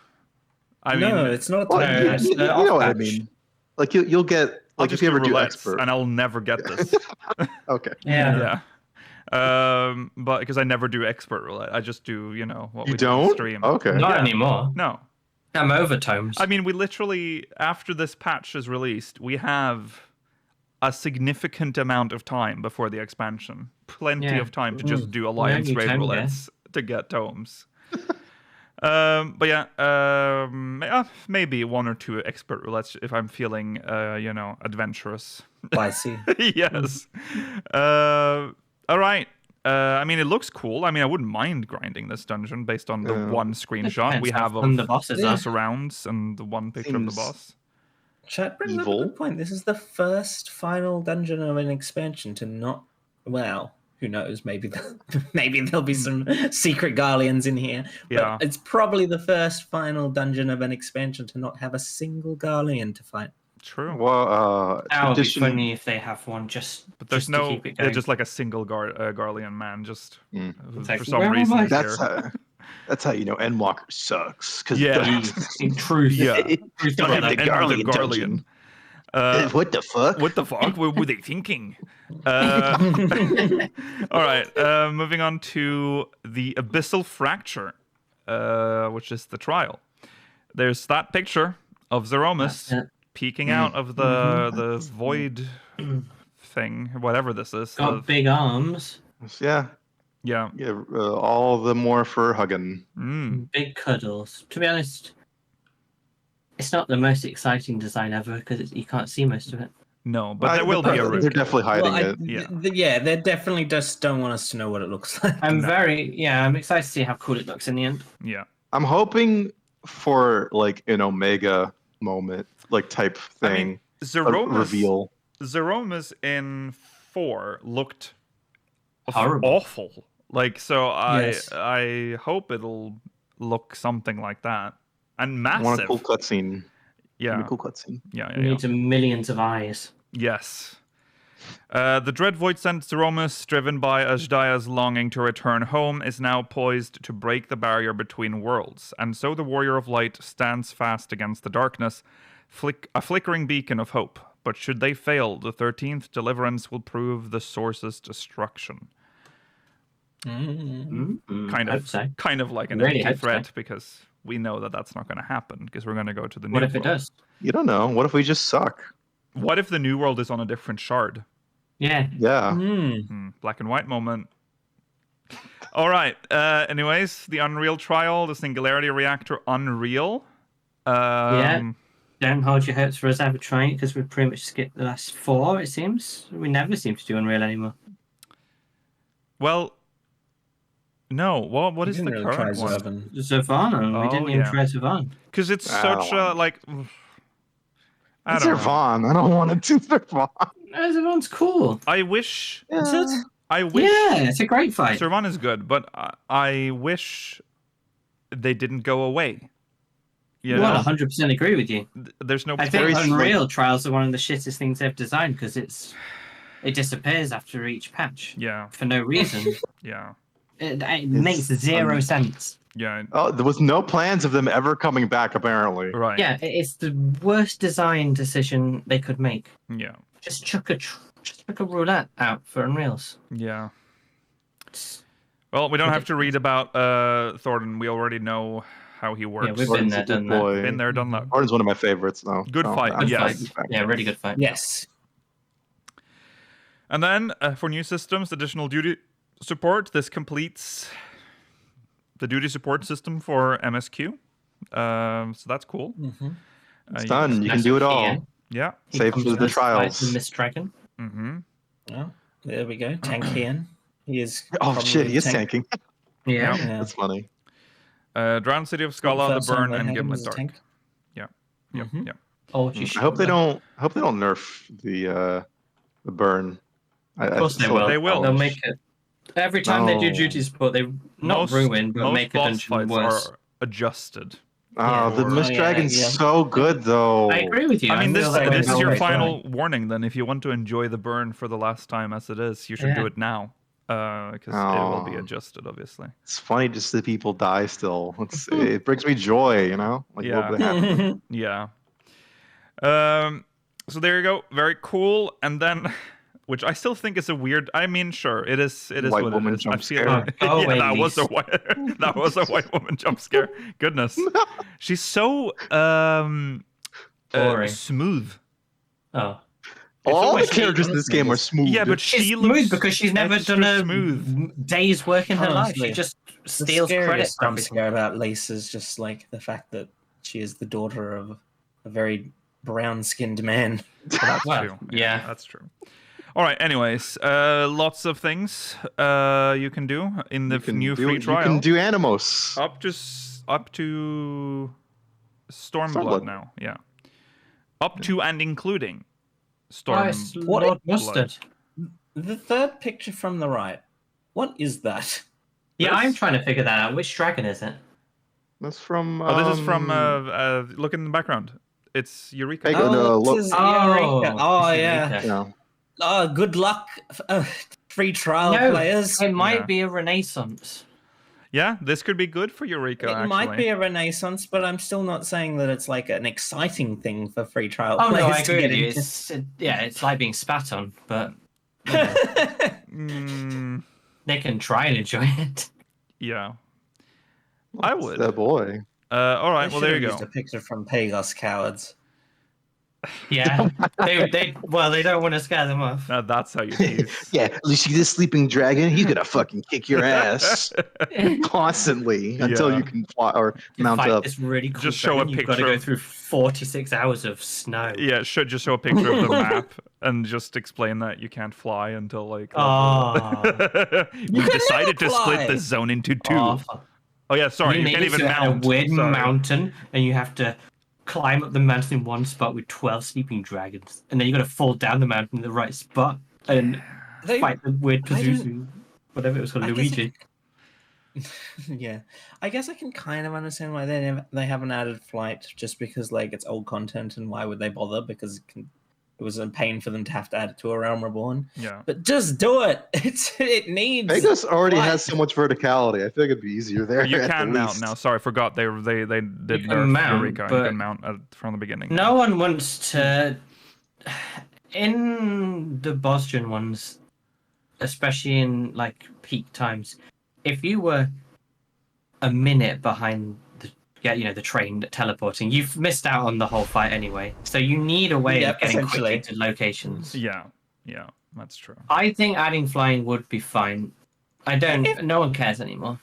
S1: I mean,
S5: it's not.
S3: You know what I mean? Like you'll get like if you ever do expert,
S1: and I'll never get this.
S3: Okay.
S1: Yeah. But because I never do expert roulette, I just do what we do on stream.
S3: Okay.
S4: Not anymore.
S1: No.
S4: I'm over tomes.
S1: I mean, we literally, after this patch is released, we have a significant amount of time before the expansion. Plenty of time to just do alliance raid roulettes to get tomes. But maybe 1 or 2 expert roulettes if I'm feeling, adventurous.
S5: Spicy.
S1: Yes. All right. I mean, it looks cool. I mean, I wouldn't mind grinding this dungeon based on the one screenshot we have of the surrounds and the one picture of the boss.
S5: Chat brings up a good point. This is the first final dungeon of an expansion to not. Well, who knows? Maybe there'll be some secret Garleans in here. But it's probably the first final dungeon of an expansion to not have a single Garlean to fight.
S1: True.
S3: Well,
S4: that would be funny if they have one but
S1: there's
S4: to keep it going.
S1: Just like a single Garlean man, just for some
S4: where
S1: reason.
S3: That's how you know Endwalker sucks.
S4: In truth,
S3: the Garlean. What the fuck?
S1: What the fuck? What were they thinking? All right. Moving on to the Abyssal Fracture, which is the trial. There's that picture of Zeromus peeking out of the void thing, whatever this is.
S4: Got big arms.
S3: Yeah. All the more for hugging.
S4: Big cuddles. To be honest, it's not the most exciting design ever because you can't see most of it.
S1: No, but there will be a rook.
S3: They're definitely hiding it.
S5: They definitely just don't want us to know what it looks like.
S4: I'm excited to see how cool it looks in the end.
S1: Yeah.
S3: I'm hoping for like an Omega moment, like type thing. Reveal.
S1: Zeromus in 4 looked
S4: horrible.
S1: Awful. Like, so I hope it'll look something like that. And massive.
S3: I want a cool cutscene.
S1: Yeah.
S3: Cool cutscene.
S1: Yeah.
S4: It needs millions of eyes.
S1: Yes. The dread void sent Zeromus, driven by Ajdaya's longing to return home, is now poised to break the barrier between worlds, and so the Warrior of Light stands fast against the darkness, a flickering beacon of hope. But should they fail, the 13th deliverance will prove the Source's destruction. Kind of like an empty threat, because we know that that's not going to happen, because we're going to go to the new world.
S4: What if it does?
S3: You don't know. What if we just suck?
S1: What if the new world is on a different shard?
S4: Yeah.
S1: Black and white moment. All right. Anyways, the Unreal trial, the Singularity Reactor Unreal.
S4: Don't hold your hopes for us ever trying it, because we've pretty much skipped the last 4, it seems. We never seem to do Unreal anymore.
S1: Well, no. What is the current one?
S4: Zavana. We didn't even try Zavana.
S1: Because it's such a, like...
S3: It's Zervan. I don't want to do Zervan.
S4: Zervan's cool.
S1: I wish...
S3: Yeah.
S1: I wish...
S4: Yeah, it's a great fight.
S1: Zervan is good, but I wish they didn't go away.
S4: Well, 100% agree with you.
S1: There's no...
S4: I think Unreal trials are one of the shittest things they've designed, because it disappears after each patch.
S1: Yeah.
S4: For no reason.
S1: Yeah.
S4: It makes zero sense.
S1: Yeah.
S3: Oh, there was no plans of them ever coming back, apparently.
S1: Right.
S4: Yeah, it's the worst design decision they could make.
S1: Yeah.
S4: Just chuck a roulette out for Unreals.
S1: Yeah. Well, we don't have to read about Thornton. We already know how he works.
S4: Yeah, we've been there, done that.
S1: Been there, done that.
S3: Thornton's one of my favorites, though.
S1: Good fight. Yes.
S4: Yeah, really good fight.
S5: Yes.
S1: And then for new systems, additional duty support. This completes the duty support system for MSQ. So that's cool.
S3: It's done. You can do it all.
S1: Yeah.
S3: Save for the trials.
S4: The Mist Dragon.
S5: Oh, there we go. Tankian. He is.
S3: Oh shit! He is tanking.
S4: Yeah.
S3: That's funny.
S1: Drowned City of Scala, the Burn, and Gimlet Dark. Yeah. Yeah.
S4: Oh,
S3: I hope they don't. I hope they don't nerf the Burn.
S4: Of course they will.
S1: They will.
S4: They'll make it. Every time they do duty support, they not ruin, but make a dungeon worse.
S1: Are adjusted.
S3: Oh, the Mist Dragon's so good, though.
S4: I agree with you.
S1: I mean, this is your final warning, then. If you want to enjoy the Burn for the last time as it is, you should do it now. Because it will be adjusted, obviously.
S3: It's funny to see people die still. It brings me joy, you know? Like,
S1: yeah. So there you go. Very cool. And then... Which I still think is a weird. I mean, sure, it is. It is
S3: white
S1: what
S3: woman
S1: it is.
S3: jump scare.
S1: That was a white woman jump scare. Goodness, she's so smooth.
S4: Oh,
S3: all the characters in this game are smooth.
S1: Yeah, but
S4: she's
S1: looks
S4: smooth because she's never done a
S1: smooth
S4: day's work in her life. She just steals credit.
S5: Jump scare about Lisa is just like the fact that she is the daughter of a very brown-skinned man.
S1: That's true. Yeah, that's true. All right. Anyways, lots of things you can do in the new free trial.
S3: You can do Animos
S1: up to Stormblood now. Yeah, up to and including Stormblood.
S4: Lord Mustard.
S5: The third picture from the right. What is that?
S4: Yeah, I'm trying to figure that out. Which dragon is it?
S3: That's from.
S1: This is from. Look in the background. It's Eureka.
S5: Eureka. Oh, yeah.
S3: Yeah.
S5: Oh, good luck, free trial players.
S4: It might be a Renaissance.
S1: Yeah, this could be good for Eureka.
S5: It might be a Renaissance, but I'm still not saying that it's like an exciting thing for free trial
S4: players.
S5: No,
S4: I agree with you. It's like being spat on, but they can try and enjoy it.
S1: Yeah, I would.
S3: That boy.
S1: All right, well there you go.
S5: Just a picture from Pagos cowards.
S4: Yeah, they don't want to scare them off.
S1: That's how you tease.
S3: Yeah, you see this sleeping dragon? He's gonna fucking kick your ass constantly until you can fly or mount up.
S4: It's really cool.
S1: Just show a picture.
S4: You've got to go through 46 hours of snow.
S1: Yeah, just show a picture of the map and just explain that you can't fly until like. We decided to split this zone into 2. Oh yeah, sorry, you can't even mount.
S4: A weird mountain, and you have to climb up the mountain in one spot with 12 sleeping dragons, and then you got to fall down the mountain in the right spot and fight the weird Pazuzu, whatever it was called, Luigi.
S5: Yeah, I guess I can kind of understand why they haven't added flight, just because like it's old content, and why would they bother? Because it was a pain for them to have to add it to a Realm Reborn.
S1: Yeah.
S5: But just do it. It needs.
S3: Vegas already
S5: life.
S3: has so much verticality. I feel like it'd be easier there.
S1: You
S3: at
S1: can
S3: the
S1: mount
S3: least.
S1: now. Sorry, I forgot they did
S4: You can
S1: nerf
S4: mount,
S1: Eureka. You
S4: but
S1: can mount from the beginning.
S4: No one wants to. In the Boston ones, especially in like peak times, if you were a minute behind the train teleporting, you've missed out on the whole fight anyway. So you need a way of getting quickly to locations.
S1: Yeah, that's true.
S4: I think adding flying would be fine. No one cares anymore.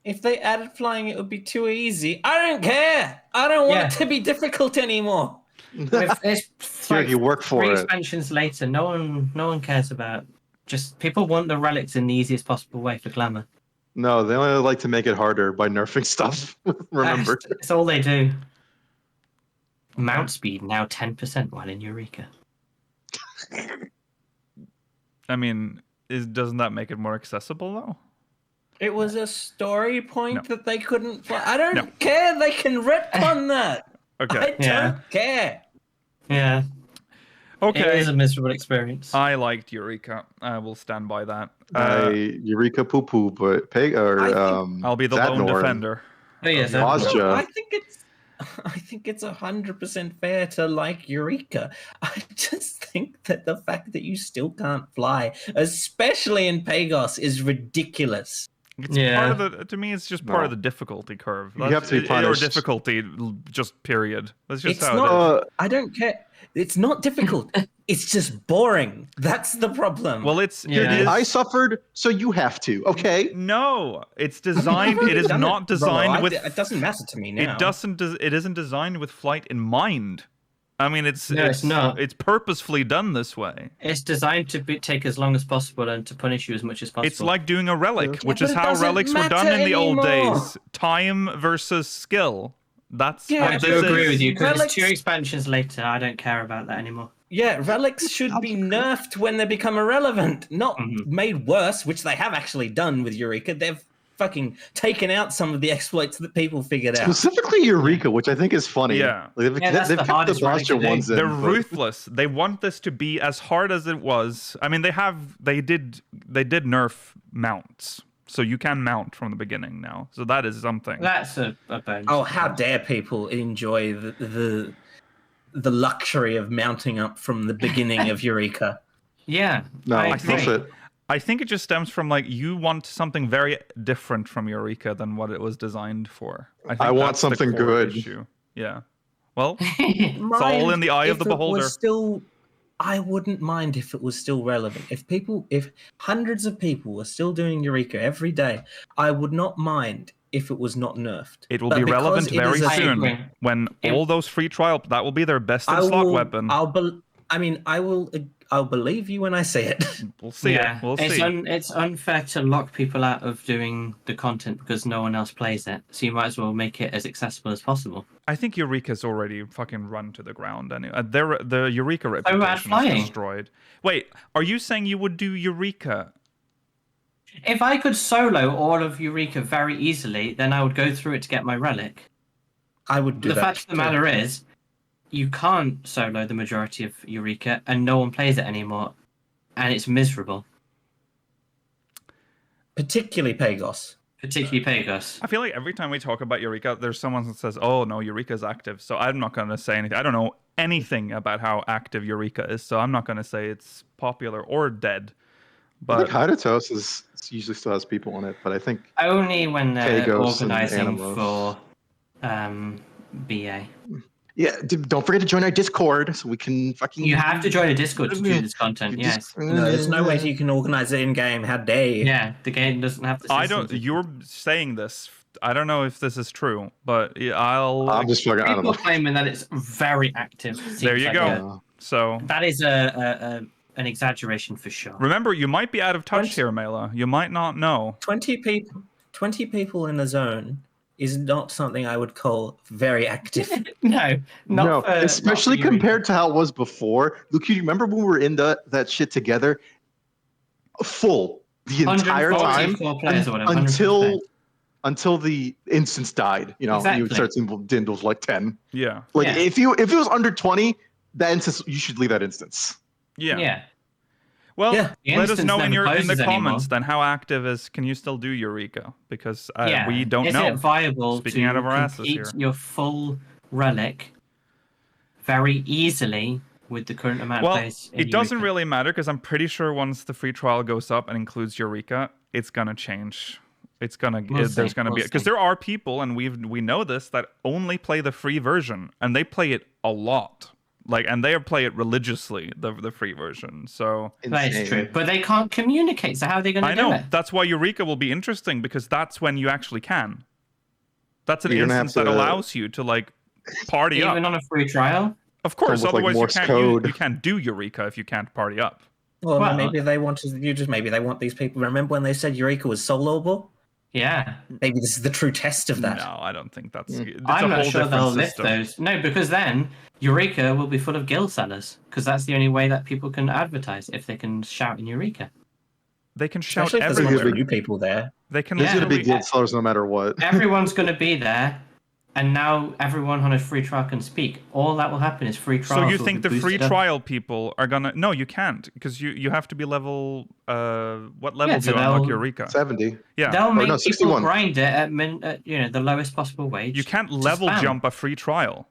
S5: If they added flying, it would be too easy. I don't care. I don't want it to be difficult anymore.
S4: It's
S3: Here, you work for
S4: 3
S3: it.
S4: expansions later. No one cares about. Just people want the relics in the easiest possible way for glamour.
S3: No, they only like to make it harder by nerfing stuff. Remember,
S4: It's all they do. Mount speed now 10% while in Eureka.
S1: I mean, doesn't that make it more accessible though?
S5: It was a story point that they couldn't fly. I don't care. They can retcon that.
S1: Okay.
S5: I don't care.
S4: Yeah.
S1: Okay.
S4: It is a miserable experience.
S1: I liked Eureka. I will stand by that.
S3: Eureka poo poo, but
S1: I'll be the lone defender.
S4: Oh yes,
S3: Ozja.
S5: I think it's 100% fair to like Eureka. I just think that the fact that you still can't fly, especially in Pagos, is ridiculous.
S1: It's part of the. To me, it's just part of the difficulty curve.
S3: You have to be punished.
S1: Or difficulty, just period. That's just
S5: It's
S1: how
S5: not.
S1: it is.
S5: I don't care. It's not difficult. It's just boring. That's the problem.
S1: Well, it is.
S3: I suffered, so you have to. Okay.
S1: No, it's designed. It is not designed with.
S5: It doesn't matter to me now.
S1: It doesn't. It isn't designed with flight in mind. I mean, it's
S4: not.
S1: It's purposefully done this way.
S4: It's designed to take as long as possible and to punish you as much as possible.
S1: It's like doing a relic, which
S5: but
S1: is
S5: it
S1: how
S5: doesn't
S1: relics were done in the old
S5: anymore.
S1: days. Time versus skill. That's
S5: Yeah,
S1: what
S4: I
S1: this
S4: do agree
S1: is.
S4: with you because
S5: Relics-
S4: it's 2 expansions later. I don't care about that anymore.
S5: Yeah, relics should be nerfed when they become irrelevant, not made worse, which they have actually done with Eureka. They've fucking taken out some of the exploits that people figured out.
S3: Specifically Eureka, which I think is funny.
S1: Yeah.
S3: They've
S4: that's the
S3: kept
S4: hardest
S3: the
S4: relic to
S3: Boston
S4: do.
S3: ones in.
S1: They're
S3: but-
S1: ruthless. They want this to be as hard as it was. I mean, they did nerf mounts, so you can mount from the beginning now. So that is something.
S4: That's a bonus.
S5: Oh, how dare people enjoy the luxury of mounting up from the beginning of Eureka.
S4: Yeah.
S3: No,
S4: I
S3: no
S4: agree.
S3: shit.
S1: I think it just stems from like you want something very different from Eureka than what it was designed for. think
S3: I want
S1: that's the
S3: something
S1: core
S3: good.
S1: issue. Yeah. Well, it's all in the eye of the beholder.
S5: I wouldn't mind if it was still relevant. If hundreds of people were still doing Eureka every day, I would not mind if it was not nerfed.
S1: It will
S5: But
S1: be
S5: because
S1: relevant
S5: it
S1: very
S5: is a-
S1: soon when all those free trial that will be their best in
S5: I
S1: slot
S5: will-
S1: weapon.
S5: I'll believe you when I say it.
S1: We'll see it. We'll see.
S4: It's unfair to lock people out of doing the content because no one else plays it. So you might as well make it as accessible as possible.
S1: I think Eureka's already fucking run to the ground anyway. The Eureka reputation is
S4: flying.
S1: destroyed. Wait, are you saying you would do Eureka?
S4: If I could solo all of Eureka very easily, then I would go through it to get my relic.
S5: I would do
S4: The
S5: that.
S4: fact of the matter is, you can't solo the majority of Eureka, and no one plays it anymore, and it's miserable.
S5: Particularly Pagos.
S4: Particularly Pagos.
S1: I feel like every time we talk about Eureka, there's someone that says, "Oh no, Eureka's active." So I'm not going to say anything. I don't know anything about how active Eureka is, so I'm not going to say it's popular or dead.
S3: I
S1: But
S3: think Hydatos usually still has people on it, but I think
S4: Only when they're
S3: Pagos and
S4: organizing
S3: Animos.
S4: for BA.
S3: don't forget to join our Discord so we can fucking.
S4: You have to join a Discord to do this content, yes.
S5: No, there's no way you can organize it in game. How dare you?
S4: Yeah, the game doesn't have the
S1: I don't. You're saying this. I don't know if this is true, but
S3: I'm just fucking. I don't
S4: People
S3: know.
S4: claiming that it's very active.
S1: There you
S4: Seems
S1: go.
S4: like
S1: So
S4: that is an exaggeration for sure.
S1: remember, you might be out of touch here, Mela. You might not know.
S5: 20 people in a zone is not something I would call very active.
S4: No, not for,
S3: especially
S4: not for
S3: compared to how it was before. Luke, you remember when we were in that shit together? Full the entire time
S4: 144 players or whatever, 100%.
S3: until the instance died. You know, you would
S4: Exactly.
S3: start seeing Dindles like 10.
S1: Yeah.
S3: Like
S4: Yeah.
S3: if it was under 20, that instance, you should leave that instance.
S4: Yeah.
S1: Well,
S5: Yeah.
S1: let us know in the comments
S4: anymore.
S1: then how active can you still do Eureka? Because we don't
S4: Is
S1: know.
S4: it viable
S1: Speaking
S4: to
S1: out of our asses
S4: complete
S1: here.
S4: your full relic very easily with the current amount of players in
S1: it doesn't
S4: Eureka?
S1: really matter because I'm pretty sure once the free trial goes up and includes Eureka, it's gonna change. There's gonna be because there are people, and we know this, that only play the free version, and they play it a lot. And they play it religiously, the free version. So
S4: that is true, but they can't communicate. So how are they going to do it? I know.
S1: That's why Eureka will be interesting, because that's when you actually can. That's an instance that allows you to party up,
S4: even on a free trial.
S1: Of course, otherwise you can't do Eureka if you can't party up.
S5: Well, maybe they want these people. Remember when they said Eureka was soloable?
S4: Yeah.
S5: Maybe this is the true test of that.
S1: No, I don't think that's.
S4: I'm not sure they'll lift those. No, because then Eureka will be full of guild sellers, because that's the only way that people can advertise, if they can shout in Eureka.
S1: They can shout
S5: everywhere.
S1: There's
S5: going to be people there.
S1: They can.
S3: There's going to be guild sellers no matter what.
S4: Everyone's going to be there, and now everyone on a free trial can speak. All that will happen is free trials.
S1: So you think the free trial people are gonna? No, you can't, because you have to be level. What level do you unlock Eureka?
S3: 70.
S4: Yeah. They'll make people grind it at the lowest possible wage.
S1: You can't level jump a free trial.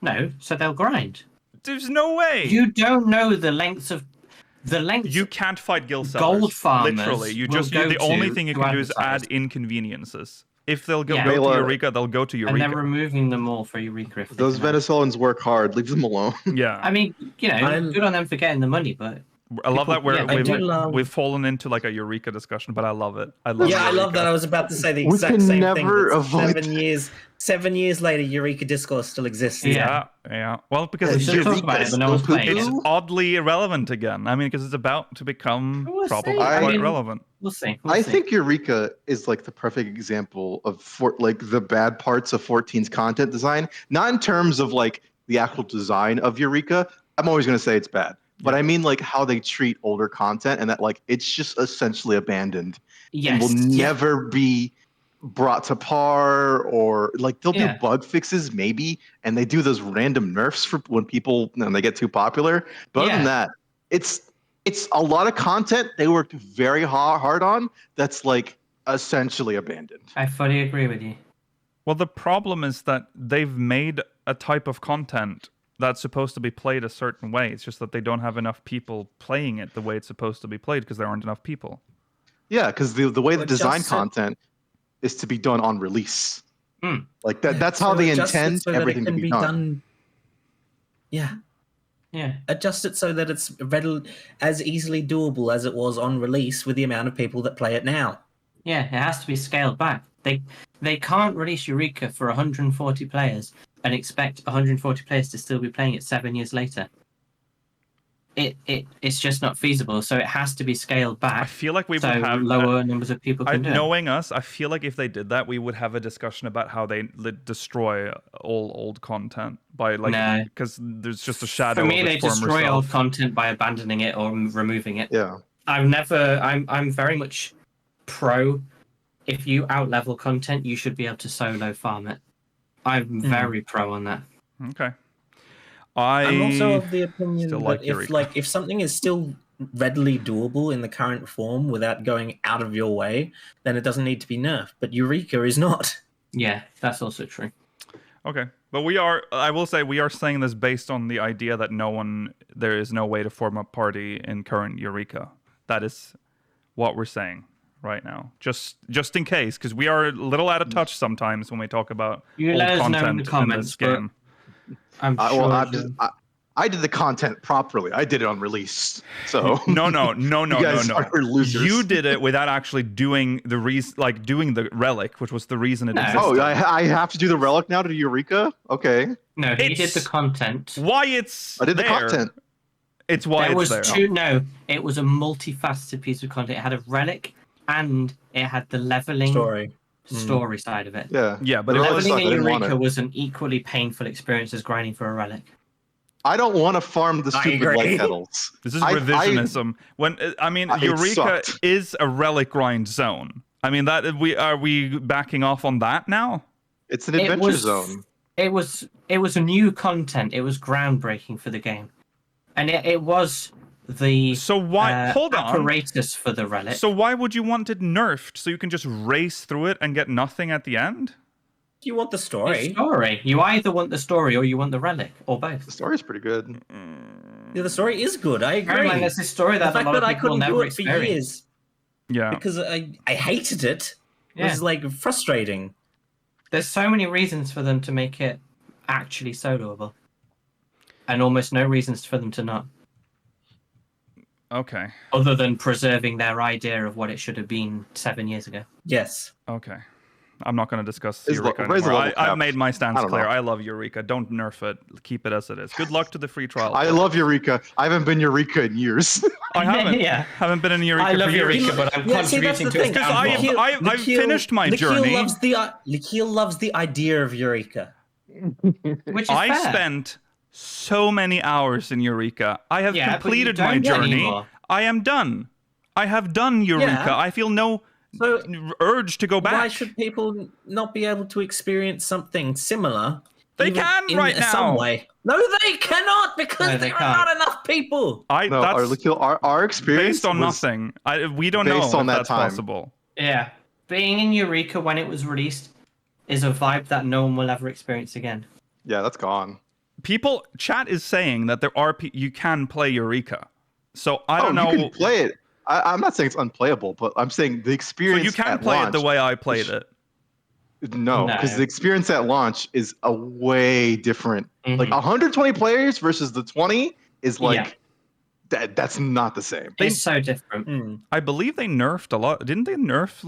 S4: No, so they'll grind.
S1: There's no way.
S4: You don't know the length. You
S1: can't fight guild sellers.
S4: Gold farmers.
S1: Literally, the only thing you can do is add inconveniences. If they'll go to Eureka, they'll go to Eureka.
S4: And they're removing them all for Eureka.
S3: Those Venezuelans work hard. Leave them alone.
S1: Yeah.
S4: I mean, good on them for getting the money, but
S1: I love that we've fallen into a Eureka discussion, but I love it. I
S5: love that. I was about to say the exact same thing.
S3: Avoid
S5: 7 years later, Eureka discourse still exists.
S1: Yeah. Well, because it's oddly irrelevant again. I mean, because it's about to become probably quite relevant.
S4: We'll see.
S3: I think Eureka is the perfect example of the bad parts of 14's content design. Not in terms of the actual design of Eureka. I'm always going to say it's bad. But I mean how they treat older content, and that it's just essentially abandoned.
S4: Yes.
S3: And will never be brought to par, or they'll do bug fixes maybe, and they do those random nerfs for when people they get too popular. But other than that, it's a lot of content they worked very hard on that's essentially abandoned.
S4: I fully agree with you.
S1: Well, the problem is that they've made a type of content that's supposed to be played a certain way. It's just that they don't have enough people playing it the way it's supposed to be played because there aren't enough people.
S3: Yeah, because the way they design content is to be done on release. That's how they intend everything to be done.
S5: Yeah.
S4: Yeah.
S5: Adjust it so that it's as easily doable as it was on release with the amount of people that play it now.
S4: Yeah, it has to be scaled back. They can't release Eureka for 140 players and expect 140 players to still be playing it 7 years later. It's just not feasible, so it has to be scaled back.
S1: I feel like we would have
S4: lower numbers of people can do it.
S1: Knowing us, I feel like if they did that, we would have a discussion about how they destroy all old content by because there's just a shadow.
S4: For me,
S1: of
S4: they destroy old content by abandoning it or removing it.
S3: Yeah,
S4: I'm very much pro. If you outlevel content, you should be able to solo farm it. I'm very pro on that.
S1: Okay.
S5: I'm also of the opinion that if something is still readily doable in the current form without going out of your way, then it doesn't need to be nerfed. But Eureka is not.
S4: Yeah, that's also true.
S1: Okay. But I will say we are saying this based on the idea that there is no way to form a party in current Eureka. That is what we're saying right now. Just in case, because we are a little out of touch sometimes when we talk about old content in the comments, in this game.
S4: I'm sure.
S3: I did the content properly. I did it on release. So
S1: no.
S3: You guys are losers.
S1: You did it without actually doing doing the relic, which was the reason it existed.
S3: Oh, I have to do the relic now to do Eureka? Okay.
S4: No, he did the content.
S1: I did
S3: the content.
S1: It's why it's there.
S4: No, it was a multifaceted piece of content. It had a relic and it had the leveling story side of it.
S3: Yeah,
S1: but
S4: leveling in Eureka was an equally painful experience as grinding for a relic.
S3: I don't want to farm the stupid light petals.
S1: This is revisionism. Eureka is a relic grind zone. I mean, are we backing off on that now?
S3: It's an adventure zone.
S4: it was a new content. It was groundbreaking for the game, and it was the apparatus for the relic.
S1: So why would you want it nerfed so you can just race through it and get nothing at the end?
S5: You want the story.
S4: The story. You either want the story or you want the relic, or both.
S3: The story's pretty good.
S5: Yeah, the story is good. I agree.
S4: There's this story that
S5: the fact that I couldn't do it for years.
S1: Yeah.
S5: Because I hated it. It was like frustrating.
S4: There's so many reasons for them to make it actually soloable, and almost no reasons for them to not.
S1: Okay.
S4: Other than preserving their idea of what it should have been 7 years ago.
S5: Yes.
S1: Okay. I'm not going to discuss Eureka anymore. I've made my stance clear. I love Eureka. Don't nerf it. Keep it as it is. Good luck to the free trial.
S3: I love Eureka. I haven't been Eureka in years.
S1: I haven't. Haven't been in Eureka.
S4: I love
S1: for years.
S4: Eureka, but I'm contributing to it.
S1: Because I've finished my journey.
S5: Nikhil loves the idea of Eureka.
S4: Which is
S1: I
S4: fair.
S1: spent so many hours in Eureka. I have completed my journey.
S4: Anymore.
S1: I am done. I have done Eureka.
S5: Yeah.
S1: I feel no urge to go back.
S5: Why should people not be able to experience something similar?
S1: They can right now.
S5: Some way. No, they cannot because there are not enough people.
S3: Our experience
S1: based on nothing. We don't know if that's possible.
S4: Yeah, being in Eureka when it was released is a vibe that no one will ever experience again.
S3: Yeah, that's gone.
S1: Chat is saying that you can play Eureka. So I don't know.
S3: You can play it. I'm not saying it's unplayable, but I'm saying the experience.
S1: So you can play it the way I played it.
S3: No, because the experience at launch is a way different. Like 120 players versus the 20 is like that's not the same.
S4: It's so different.
S1: I believe they nerfed a lot. Didn't they nerf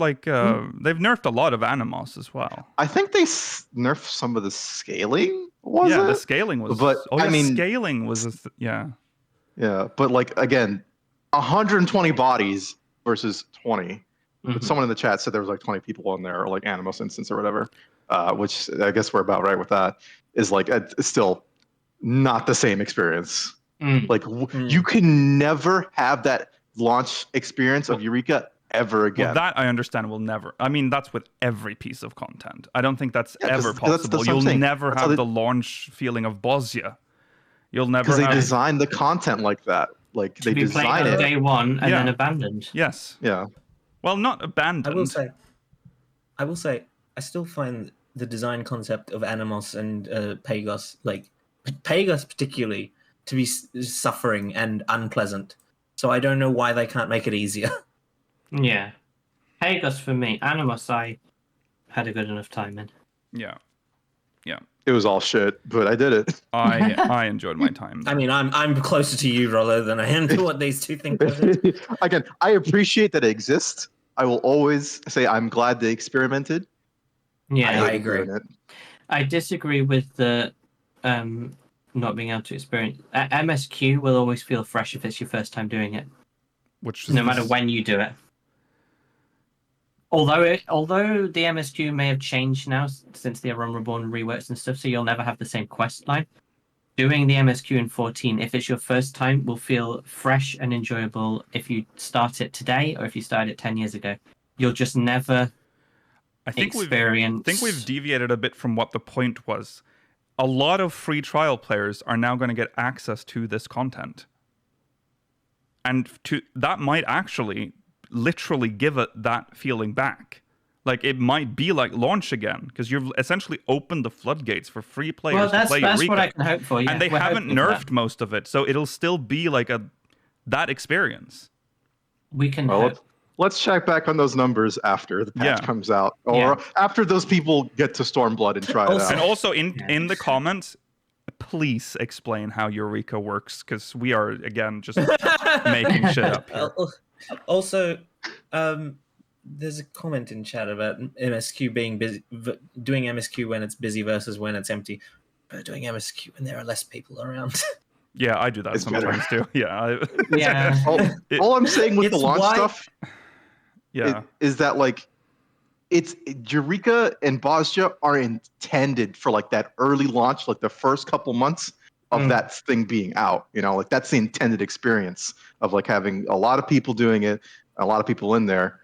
S1: they've nerfed a lot of Animos as well.
S3: I think they nerfed some of the scaling.
S1: The scaling was.
S3: But
S1: scaling was Yeah,
S3: but like again, 120 bodies versus 20. But someone in the chat said there was like 20 people in there, or like Animos instance or whatever, which I guess we're about right with that. Is like it's still not the same experience. Like you can never have that launch experience of Eureka ever again.
S1: Well, that I understand will never. I mean, that's with every piece of content. I don't think that's ever possible.
S3: That's
S1: You'll never have the launch feeling of Bosnia. You'll never
S3: because they designed the content like that. Like they designed it
S4: day one and then abandoned.
S1: Yes.
S3: Yeah.
S1: Well, not abandoned.
S5: I will say, I still find the design concept of Animos and Pagos, like Pagos particularly, to be suffering and unpleasant. So I don't know why they can't make it easier.
S4: Yeah. Pagos for me. Animos I had a good enough time in.
S1: Yeah.
S3: It was all shit, but I did it.
S1: I enjoyed my time.
S5: I mean, I'm closer to you, Rollo, than I am to what these two think.
S3: Again, I appreciate that it exists. I will always say I'm glad they experimented.
S4: Yeah,
S5: I agree.
S4: I disagree with the not being able to experience. MSQ will always feel fresh if it's your first time doing it. No matter when you do it. Although the MSQ may have changed now since the Iran Reborn reworks and stuff, so you'll never have the same quest line. Doing the MSQ in 14, if it's your first time, will feel fresh and enjoyable if you start it today or if you started it 10 years ago. You'll just never experience...
S1: I think we've deviated a bit from what the point was. A lot of free trial players are now going to get access to this content. And that might actually literally give it that feeling back. Like it might be like launch again because you've essentially opened the floodgates for free players to play Eureka.
S4: That's what I can hope for. Yeah,
S1: and they haven't nerfed most of it, so it'll still be like that experience.
S4: We can hope.
S3: Let's check back on those numbers after the patch comes out, or after those people get to Stormblood and try it out.
S1: And also in the comments, please explain how Eureka works because we are again just making shit up here.
S5: Also, there's a comment in chat about MSQ being busy, doing MSQ when it's busy versus when it's empty. But doing MSQ when there are less people around.
S1: Yeah, I do that sometimes too. Yeah.
S3: All I'm saying with the launch stuff is that like it's Eureka and Bosnia are intended for like that early launch, like the first couple months of that thing being out, like that's the intended experience of like having a lot of people doing it, a lot of people in there.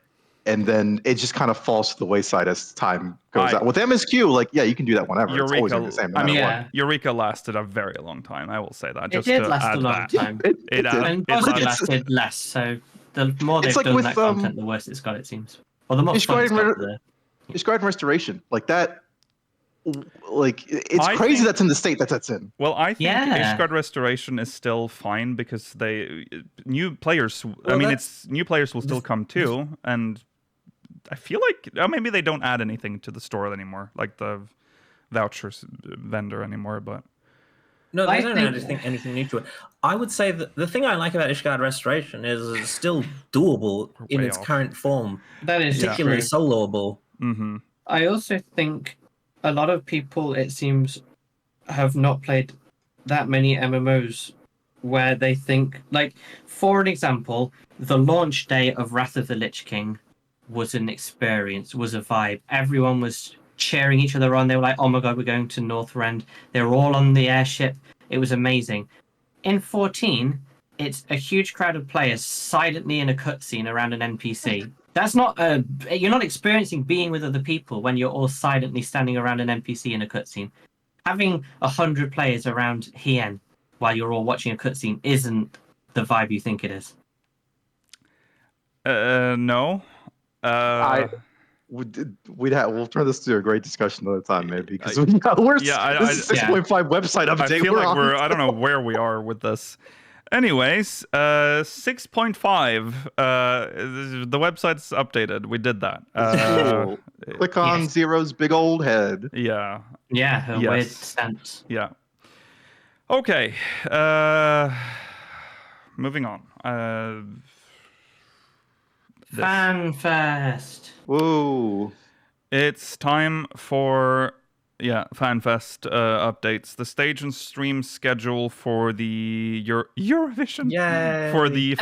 S3: and then it just kind of falls to the wayside as time goes on. With MSQ, like, yeah, you can do that whenever.
S1: Eureka,
S3: it's always gonna be the same. No matter what.
S1: Eureka lasted a very long time. I will say that.
S4: It did last a long time.
S3: It
S4: and possibly lasted less. So the more they've done that content, the worse it's got. It seems. Or the more fun it's got.
S3: Discard and Restoration, like that. Like it's crazy that's in the state that's in.
S1: Well, I think Ishgard Restoration is still fine because new players. Well, new players will still come too, and I feel like maybe they don't add anything to the store anymore, like the vouchers vendor anymore. But
S5: no, they don't add anything new to it. I would say that the thing I like about Ishgard Restoration is it's still doable in its current form.
S4: That is
S5: particularly soloable.
S1: Mm-hmm.
S4: I also think a lot of people, it seems, have not played that many MMOs where they think, like, for an example, the launch day of Wrath of the Lich King was an experience, was a vibe. Everyone was cheering each other on. They were like, oh my god, we're going to Northrend. They were all on the airship. It was amazing. In 14, it's a huge crowd of players silently in a cutscene around an NPC. That's not you're not experiencing being with other people when you're all silently standing around an NPC in a cutscene. Having 100 players around Hien while you're all watching a cutscene isn't the vibe you think it is.
S1: No.
S3: We'll turn this to a great discussion another time, maybe, because this is a 6.5 website update.
S1: I feel like I don't know where we are with this. Anyways, 6.5. The website's updated. We did that.
S3: Click on Zero's big old head.
S1: Yeah.
S4: Yeah, her weird stance.
S1: Yeah. Okay. Moving on.
S4: FanFest.
S3: Whoa.
S1: It's time for FanFest updates. The stage and stream schedule for the Eurovision.
S5: Yay.
S1: For the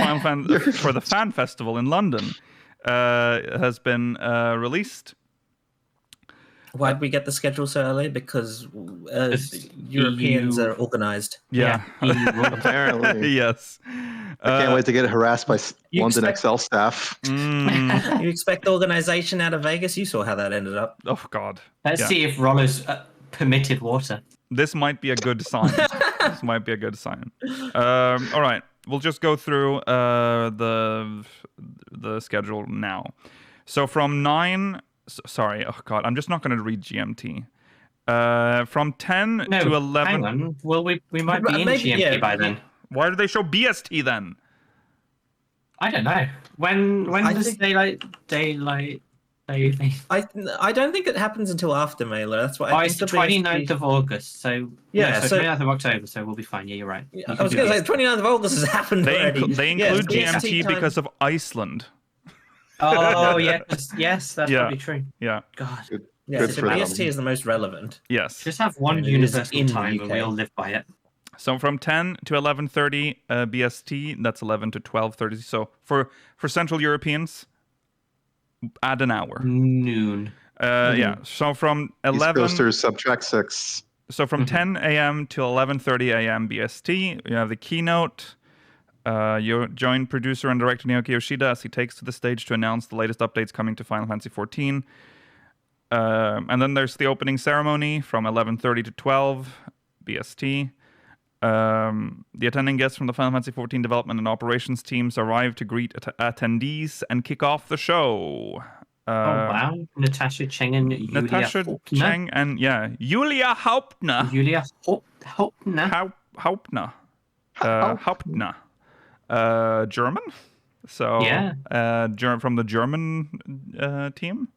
S1: for the Fan Festival in London has been released.
S5: Why did we get the schedule so early? Because Europeans are organized.
S1: Yeah.
S3: Apparently.
S1: Yes.
S3: I can't wait to get harassed by London Excel staff.
S5: You expect organization out of Vegas? You saw how that ended up.
S1: Oh, God.
S4: Let's see if Rollo's permitted water.
S1: This might be a good sign. All right. We'll just go through the schedule now. So from 9... Sorry, oh God, I'm just not going to read GMT. From 10 to 11...
S4: hang on. Well, we might be in GMT by then.
S1: Why do they show BST then?
S4: I don't know. When does daylight?
S5: I don't think it happens until after Mailer. That's what I think.
S4: It's the 29th of August. So 29th of October. So we'll be fine. Yeah, you're right.
S5: I was going to say 29th of August has happened already.
S1: They include GMT because of Iceland.
S4: Oh yes, that's probably true.
S1: Yeah.
S4: God.
S5: Yeah, so BST is the most relevant.
S1: Yes.
S4: Just have one universal time and we all live by it.
S1: So from 10 to 11:30 BST, that's 11 to 12:30. So for Central Europeans, add an hour.
S4: Noon.
S1: Yeah. So from 11.
S3: East Coasters subtract 6.
S1: So from 10 a.m. to 11:30 a.m. BST, you have the keynote. You join producer and director Naoki Yoshida as he takes to the stage to announce the latest updates coming to Final Fantasy XIV. And then there's the opening ceremony from 11:30 to 12 BST. The attending guests from the Final Fantasy XIV development and operations teams arrive to greet attendees and kick off the show.
S4: Wow. Natasha Cheng and Julia Hauptner.
S1: Julia Hauptner.
S4: Julia Hauptner.
S1: Hauptner. German. So from the German team.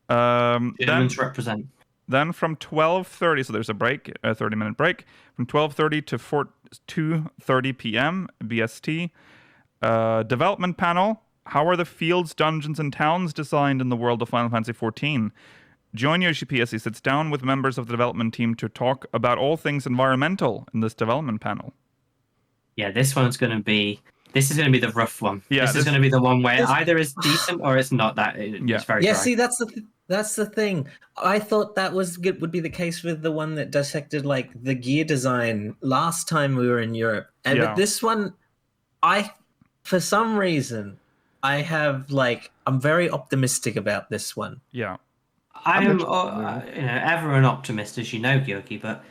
S4: Germans represent.
S1: Then from 12:30, so there's a break, a 30-minute break, from 12:30 to 2:30 p.m. BST. Development panel. How are the fields, dungeons, and towns designed in the world of Final Fantasy XIV? Join Yoshi as he sits down with members of the development team to talk about all things environmental in this development panel.
S4: Yeah, this is going to be the rough one.
S1: Yeah,
S4: this is going to be the one where either it's decent or it's not that. It's very dry.
S5: See, that's the thing. I thought that would be the case with the one that dissected like the gear design last time we were in Europe. And with this one, for some reason, I'm very optimistic about this one.
S1: Yeah.
S4: I am, ever an optimist, as you know, Georgi, but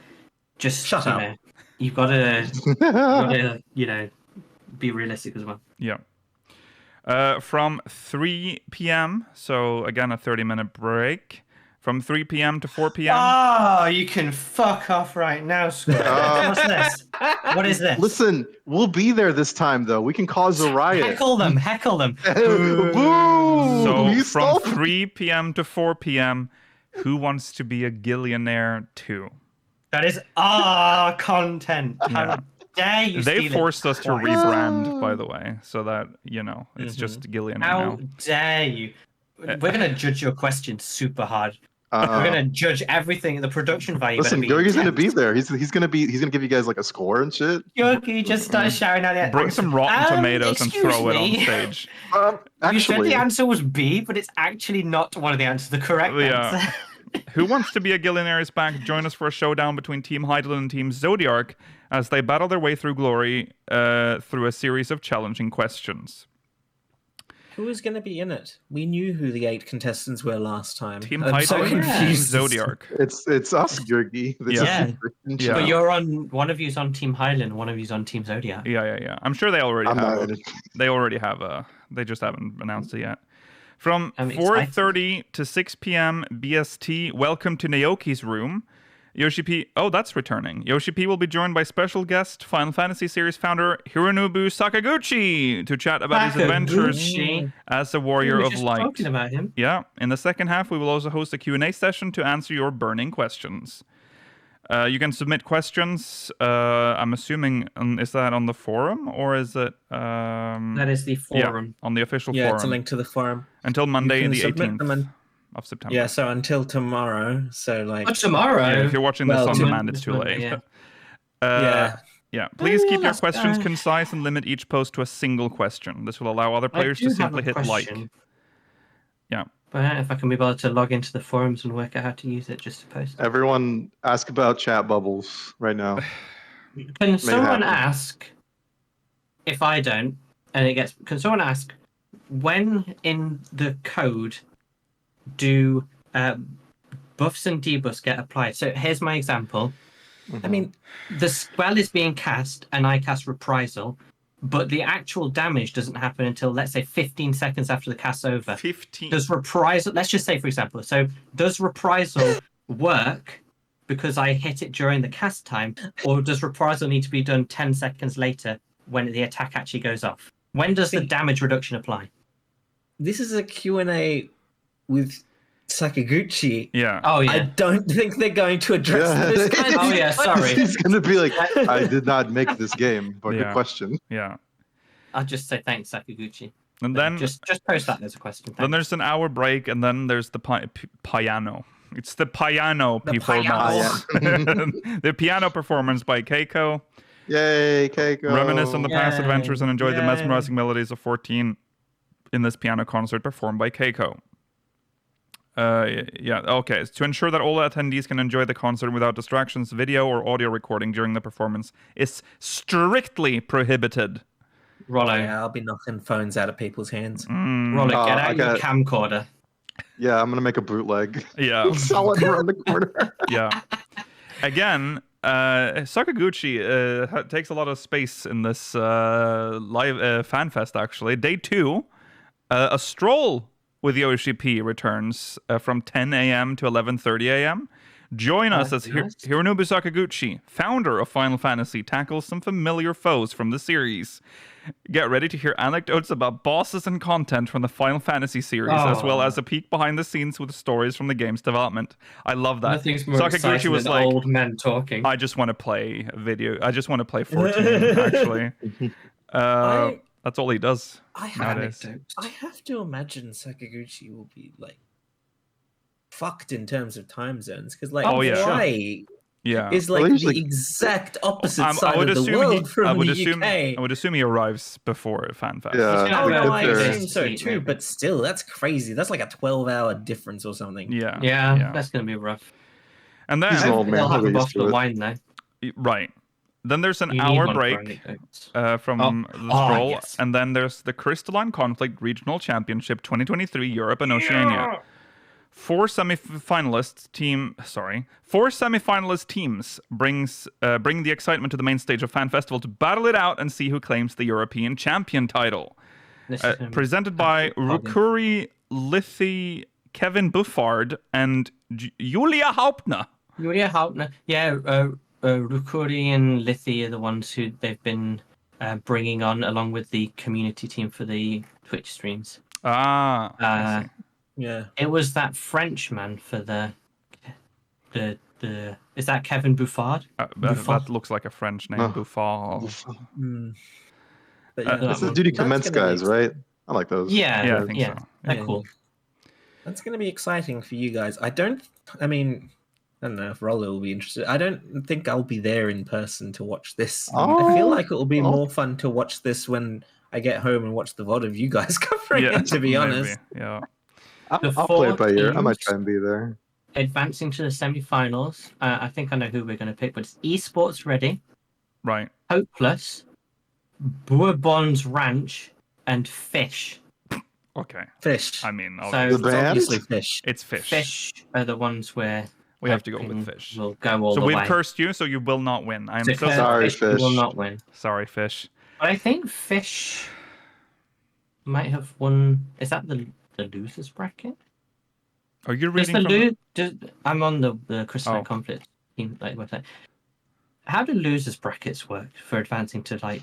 S4: just
S5: shut up.
S4: You've got to, be realistic as well.
S1: Yeah. From 3 p.m., so again, a 30-minute break. From 3 p.m. to 4 p.m.
S4: Oh, you can fuck off right now, Square. What's this? What is this?
S3: Listen, we'll be there this time, though. We can cause a riot.
S4: Heckle them.
S3: Boo!
S1: So from 3 p.m. to 4 p.m., who wants to be a Gillionaire 2?
S4: That is content. How dare you
S1: They
S4: steal
S1: forced us to rebrand, by the way, so that, it's just Gillionaire now.
S4: How dare you? We're going to judge your questions super hard. We're going to judge everything. The production value.
S3: Listen, Georgi's going to be there. He's going to give you guys like a score and shit.
S4: Georgi just started shouting out.
S1: Bring some rotten tomatoes and throw it on stage.
S4: You said the answer was B, but it's actually not one of the answers. The correct answer.
S1: Who Wants to Be a Gillionaire is back. Join us for a showdown between Team Hydaelyn and Team Zodiark as they battle their way through glory through a series of challenging questions.
S5: Who is going to be in it? We knew who the 8 contestants were last time.
S1: Team Hydaelyn and Team Zodiark.
S3: It's us, Georgi.
S4: But you're on. One of you's on Team Hydaelyn, one of you's on Team Zodiark.
S1: Yeah. I'm sure they already have. They already have. They just haven't announced it yet. From 4:30 to 6 p.m. BST, welcome to Naoki's room. Yoshi P. Oh, that's returning. Yoshi P will be joined by special guest Final Fantasy series founder Hironobu Sakaguchi to chat about his adventures as a warrior of light.
S4: Talking about him.
S1: Yeah. In the second half, we will also host a Q&A session to answer your burning questions. You can submit questions. I'm assuming, is that on the forum or is it?
S4: That is the forum.
S1: Yeah, on the official forum.
S5: Yeah, it's a link to the forum.
S1: Until Monday, the 18th of September.
S5: Yeah, so until tomorrow. So
S4: tomorrow.
S1: Yeah, if you're watching this on demand, it's too late.
S5: Yeah.
S1: Yeah. Please keep your questions concise and limit each post to a single question. This will allow other players to simply hit like. Yeah.
S4: But if I can be bothered to log into the forums and work out how to use it just to post.
S3: Everyone ask about chat bubbles right now.
S4: Can someone ask, if I don't, and can someone ask, when in the code do buffs and debuffs get applied? So here's my example. I mean, the spell is being cast and I cast Reprisal, but the actual damage doesn't happen until, let's say, 15 seconds after the cast's over.
S1: 15.
S4: Does Reprisal, let's just say, for example, so does Reprisal work because I hit it during the cast time, or does Reprisal need to be done 10 seconds later when the attack actually goes off? When does the damage reduction apply?
S5: This is a Q&A with Sakaguchi.
S1: Yeah.
S4: Oh, yeah.
S5: I don't think they're going to address this kind of
S4: sorry.
S3: He's going to be like, I did not make this game, but good question.
S1: Yeah.
S4: I'll just say thanks, Sakaguchi.
S1: And then
S4: just post that as a question. Thanks.
S1: Then there's an hour break, and then there's the piano. It's the piano performance. The piano performance by Keiko.
S3: Yay, Keiko.
S1: Reminisce on the past adventures and enjoy the mesmerizing melodies of 14 in this piano concert performed by Keiko. Okay. To ensure that all attendees can enjoy the concert without distractions, video or audio recording during the performance is strictly prohibited.
S4: Rollo.
S5: Yeah, I'll be knocking phones out of people's hands.
S4: Rollo, get out your camcorder.
S3: Yeah, I'm going to make a bootleg.
S1: Yeah.
S3: Solid around the corner.
S1: Yeah. Again, Sakaguchi takes a lot of space in this live fan fest, actually. Day 2, a stroll with Yoshi P returns from 10 a.m. to 11:30 a.m. Join us as Hironobu Sakaguchi, founder of Final Fantasy, tackles some familiar foes from the series. Get ready to hear anecdotes about bosses and content from the Final Fantasy series, as well as a peek behind the scenes with stories from the game's development. I love that.
S4: Nothing's more Sakaguchi was like, old men talking.
S1: I just want to play a video. I just want to play 14, actually. That's all he does.
S5: I have to imagine Sakaguchi will be like fucked in terms of time zones, because like Hawaii is like the exact opposite side of the world from the UK.
S1: I would assume he arrives before FanFest.
S3: Yeah,
S5: I assume so too, but still, that's crazy. That's like a 12-hour difference or something.
S1: Yeah,
S4: that's gonna be rough.
S1: And then
S4: they'll have a bottle of wine though.
S1: Right. Then there's an
S4: You need
S1: hour
S4: one for
S1: break
S4: anecdotes.
S1: from the stroll,
S4: yes.
S1: and then there's the Crystalline Conflict Regional Championship 2023 Europe and Oceania. Four semi-finalist teams bring the excitement to the main stage of Fan Festival to battle it out and see who claims the European champion title. Presented by Rukuri Lithi, Kevin Buffard, and Julia Hauptner.
S4: Yeah, Rukuri and Lithi are the ones who they've been bringing on along with the community team for the Twitch streams.
S1: I see.
S5: Yeah.
S4: It was that Frenchman for the is that Kevin Buffard?
S1: That looks like a French name, Buffard.
S5: But yeah,
S3: It's the Duty Commence guys, right? I like those.
S1: Yeah, I think so.
S4: They're cool.
S5: That's going to be exciting for you guys. I don't know if Rollo will be interested. I don't think I'll be there in person to watch this. I feel like it will be more fun to watch this when I get home and watch the VOD of you guys covering it, to be honest.
S1: Yeah.
S3: I'll play it by ear. I might try and be there.
S4: Advancing to the semi-finals. I think I know who we're going to pick, but it's Esports Ready,
S1: Right.
S4: Hopeless, Bourbon's Ranch, and Fish.
S1: Okay.
S5: Fish.
S1: I mean,
S4: So
S3: The band?
S5: obviously Fish.
S1: it's Fish.
S4: Fish are the ones where
S1: We have to go with Fish.
S4: We'll go all
S1: So
S4: the
S1: we've
S4: way.
S1: cursed you, so you will not win. I'm
S4: So
S1: so
S4: curse
S1: sorry.
S3: Fish.
S4: will not win.
S1: Sorry, Fish.
S4: But I think Fish might have won. Is that the losers bracket?
S1: Are you
S4: Does
S1: reading from...
S4: I'm on the Crystalline
S1: Oh.
S4: Conflict team website. How do losers brackets work for advancing to I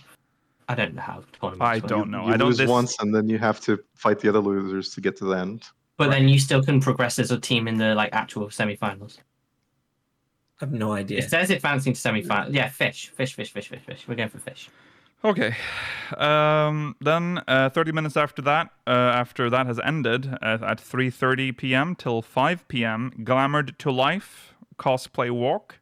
S4: don't know how tournaments
S1: I
S4: work.
S1: don't know.
S3: You
S1: I don't.
S3: lose once, and then you have to fight the other losers to get to the end.
S4: But then you still can progress as a team in the actual semi-finals.
S5: I have no idea.
S4: It says advancing to semi-finals. Yeah, Fish. We're going for Fish.
S1: Okay. Then 30 minutes after that has ended, at 3:30 p.m. till 5 p.m., Glamored to Life cosplay walk.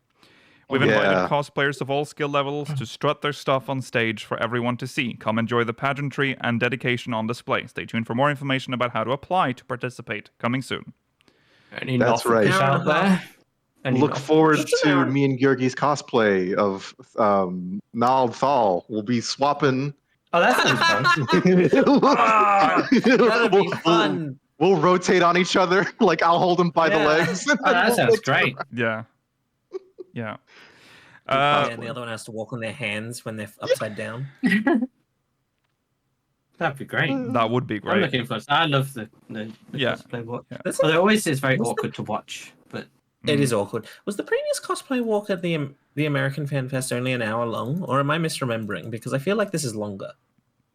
S1: We've invited cosplayers of all skill levels to strut their stuff on stage for everyone to see. Come enjoy the pageantry and dedication on display. Stay tuned for more information about how to apply to participate. Coming soon.
S3: That's right.
S4: Out there.
S3: Look forward to me and Georgi's cosplay of Nald Thal. We'll be swapping.
S4: Oh, that sounds fun.
S5: That'll be fun.
S3: We'll rotate on each other. Like I'll hold him by the legs.
S4: Oh, that sounds great.
S1: Yeah.
S5: And the other one has to walk on their hands when they're upside down.
S4: That'd be great.
S1: That would be great.
S4: I'm looking for. I love the cosplay watch.
S1: Yeah.
S4: Although it always is very awkward to watch, but
S5: It is awkward. Was the previous cosplay walk at the American Fan Fest only an hour long, or am I misremembering? Because I feel like this is longer.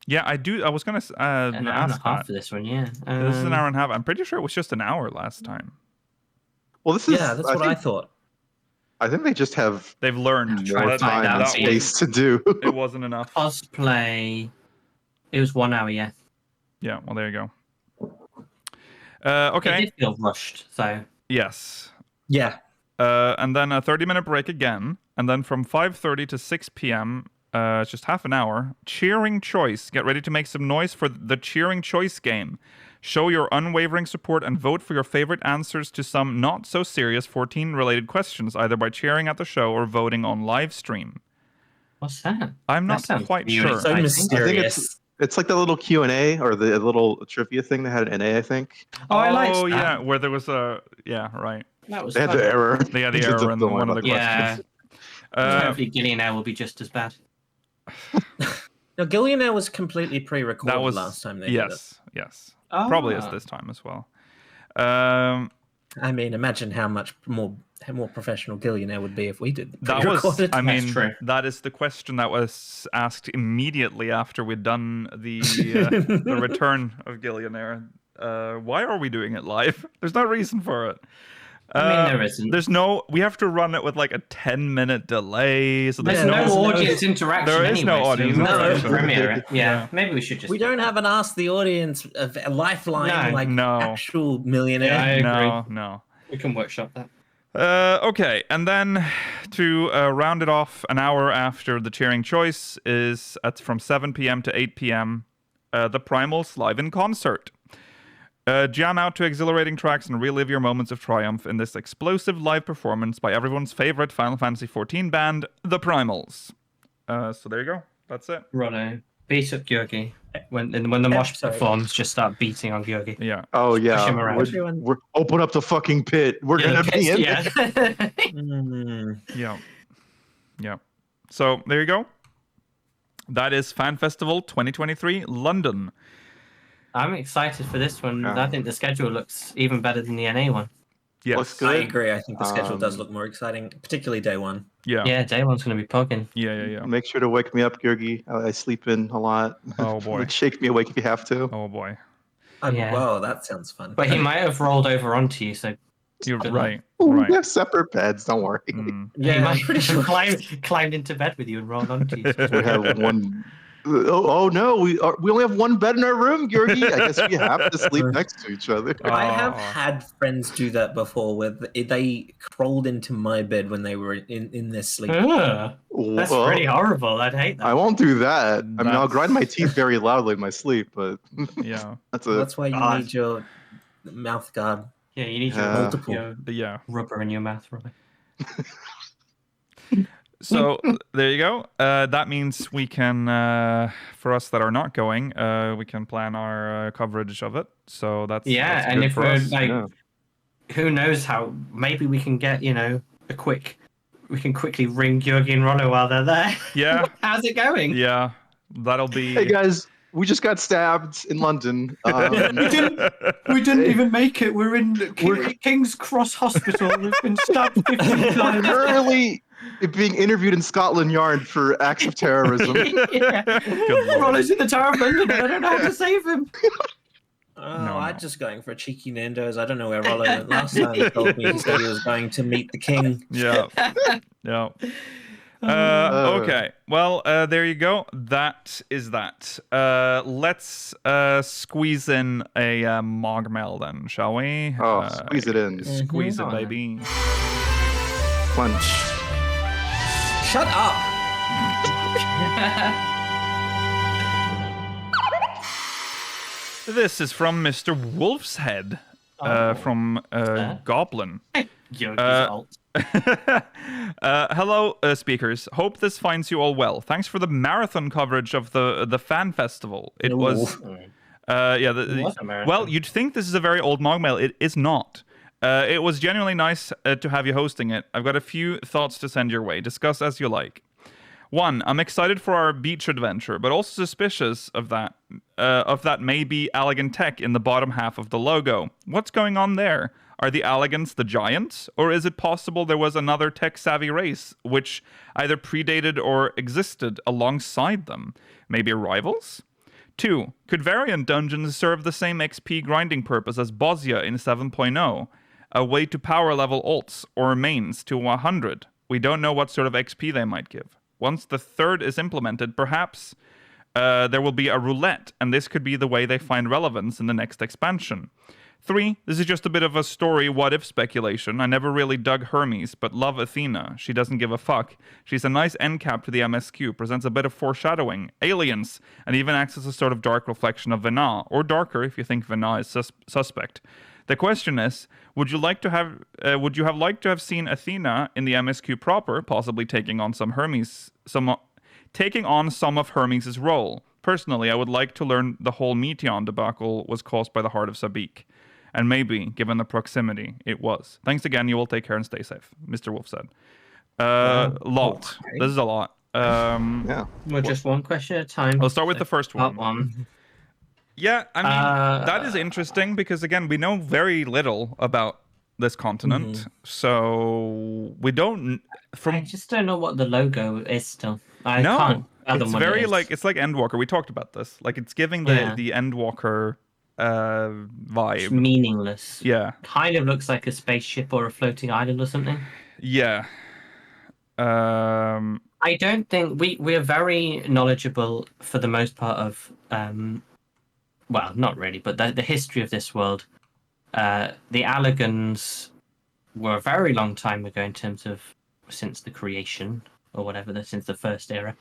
S1: Yeah, I do. I was gonna
S4: an hour and a
S1: ask
S4: half
S1: that.
S4: for this one. Yeah,
S1: This is an hour and a half. I'm pretty sure it was just an hour last time.
S3: Well, this is.
S5: Yeah, that's what I thought.
S3: I think they just have
S1: They've learned.
S4: Try
S3: more
S4: to find
S3: time
S4: out.
S3: and space to do.
S1: It wasn't enough.
S4: cosplay. It was 1 hour. Yeah.
S1: Yeah. Well, there you go.
S4: It
S1: Okay.
S4: did feel rushed. So
S1: Yes.
S5: Yeah.
S1: And then a 30-minute break again, and then from 5:30 to 6 p.m. It's just half an hour. Cheering choice. Get ready to make some noise for the cheering choice game. Show your unwavering support and vote for your favorite answers to some not so serious 14-related questions, either by cheering at the show or voting on live stream.
S4: what's that?
S1: I'm
S4: That
S1: not
S4: sounds
S1: quite
S4: weird.
S1: sure.
S5: So
S4: I think
S5: mysterious.
S3: It's like the little Q&A or the little trivia thing that had an NA, I think.
S4: Oh, I liked that.
S1: yeah, where there was a right.
S4: That was
S3: They had
S4: fun.
S3: the error.
S1: They had the error in
S3: Don't worry
S1: one of the
S3: about
S4: Yeah.
S1: questions.
S4: Hopefully, Gillionaire will be just as bad.
S5: Now, Gillionaire was completely pre-recorded
S1: That was
S5: last time they did it.
S1: yes.
S4: Oh.
S1: Probably is this time as well.
S5: I mean, imagine how much more professional Gillionaire would be if we did the
S1: That was,
S5: pre-recorded.
S1: I mean,
S4: true.
S1: that is the question that was asked immediately after we'd done the the return of Gillionaire. Why are we doing it live? There's no reason for it.
S4: I mean, there isn't.
S1: We have to run it with like a 10-minute delay. So
S4: There's no audience interaction.
S1: There is no
S4: anyway, so
S1: audience
S4: you might as well
S1: interaction.
S4: premiere it. Yeah, maybe we should just.
S5: We don't have an Ask the Audience a lifeline like
S1: No.
S5: actual Millionaire.
S4: Yeah, I agree.
S1: No.
S4: We can workshop that.
S1: Okay, and then to round it off, an hour after the cheering choice is from 7 p.m. to 8 p.m. The Primals live in concert. Jam out to exhilarating tracks and relive your moments of triumph in this explosive live performance by everyone's favorite Final Fantasy XIV band, the Primals. So there you go. That's it.
S4: Rollo, beat up Georgi. When the mosh pit forms, just start beating on Georgi.
S1: Yeah.
S3: Oh yeah.
S4: Push him around.
S3: We're open up the fucking pit. We're gonna be in.
S4: Yeah.
S1: Yeah. Yeah. So there you go. That is Fan Festival 2023 London.
S4: I'm excited for this one. I think the schedule looks even better than the NA one.
S1: Yes.
S5: I agree. I think the schedule does look more exciting, particularly day one.
S1: Yeah.
S4: Yeah, day one's going to be pogging.
S1: Yeah.
S3: Make sure to wake me up, Georgi. I sleep in a lot.
S1: Oh boy.
S3: Shake me awake if you have to.
S1: Oh boy.
S5: Wow, that sounds fun.
S4: But he might have rolled over onto you, so
S1: You're right.
S3: Ooh,
S1: Right.
S3: We have separate beds. Don't worry.
S4: yeah, he might have climbed into bed with you and rolled onto you.
S3: We have one. Oh no, we only have one bed in our room, Georgi. I guess we have to sleep next to each other.
S5: I have had friends do that before, where they crawled into my bed when they were in their sleep.
S4: That's pretty horrible. I'd hate that.
S3: I won't do that. I mean, I'll grind my teeth very loudly in my sleep, but
S1: yeah,
S3: that's
S5: why you need your mouth guard.
S4: Yeah, you need your multiple rubber in your mouth, really.
S1: So there you go. That means we can, for us that are not going, we can plan our coverage of it. So that's
S4: that's and if we're who knows how? Maybe we can get we can quickly ring Georgi and Rollo while they're there.
S1: Yeah.
S4: How's it going?
S1: Yeah, that'll be.
S3: Hey guys, we just got stabbed in London.
S4: We didn't even make it. We're in King's Cross Hospital. We've been stabbed 15 times.
S3: Currently being interviewed in Scotland Yard for acts of terrorism.
S4: Rollo's in the Tower of London. I don't know how to save him.
S5: I'm just going for a cheeky Nando's. I don't know where Rollo went last time. He told me he said he was going to meet the king.
S1: Yeah. Okay. Well, there you go. That is that. Let's squeeze in a MogMail then, shall we?
S3: Squeeze it in.
S1: Squeeze it, baby.
S3: Punch.
S5: Shut up!
S1: This is from Mr. Wolf's Head, from Goblin. Hello, speakers. Hope this finds you all well. Thanks for the marathon coverage of the fan festival. It was, well, you'd think this is a very old MogMail. It is not. It was genuinely nice to have you hosting it. I've got a few thoughts to send your way. Discuss as you like. 1, I'm excited for our beach adventure, but also suspicious of that may be Allegan tech in the bottom half of the logo. What's going on there? Are the Allegans the giants? Or is it possible there was another tech-savvy race which either predated or existed alongside them? Maybe rivals? 2, could variant dungeons serve the same XP grinding purpose as Bosnia in 7.0? A way to power level alts or mains to 100? We don't know what sort of XP they might give. Once the third is implemented, perhaps there will be a roulette, and this could be the way they find relevance in the next expansion. 3, this is just a bit of a story what-if speculation. I never really dug Hermes, but love Athena. She doesn't give a fuck. She's a nice end cap to the MSQ, presents a bit of foreshadowing, aliens, and even acts as a sort of dark reflection of Vena, or darker if you think Vena is suspect. The question is, would you have liked to have seen Athena in the MSQ proper, possibly taking on some of Hermes' role? Personally, I would like to learn the whole Meteon debacle was caused by the heart of Sabik. And maybe, given the proximity, it was. Thanks again, you all take care and stay safe, Mr. Wolf said. Lot. Okay. This is a lot.
S4: Well, just one question at a time.
S1: I'll start with the first one.
S4: One.
S1: Yeah, I mean, that is interesting because, again, we know very little about this continent. So we don't...
S4: I just don't know what the logo is still.
S1: It's very it's like Endwalker. We talked about this. Like, it's giving the Endwalker vibe.
S4: It's meaningless.
S1: Yeah.
S4: Kind of looks like a spaceship or a floating island or something.
S1: Yeah.
S4: I don't think... We're very knowledgeable for the most part of... well, not really, but the history of this world. The Allegans were a very long time ago in terms of since the creation or whatever, since the first era.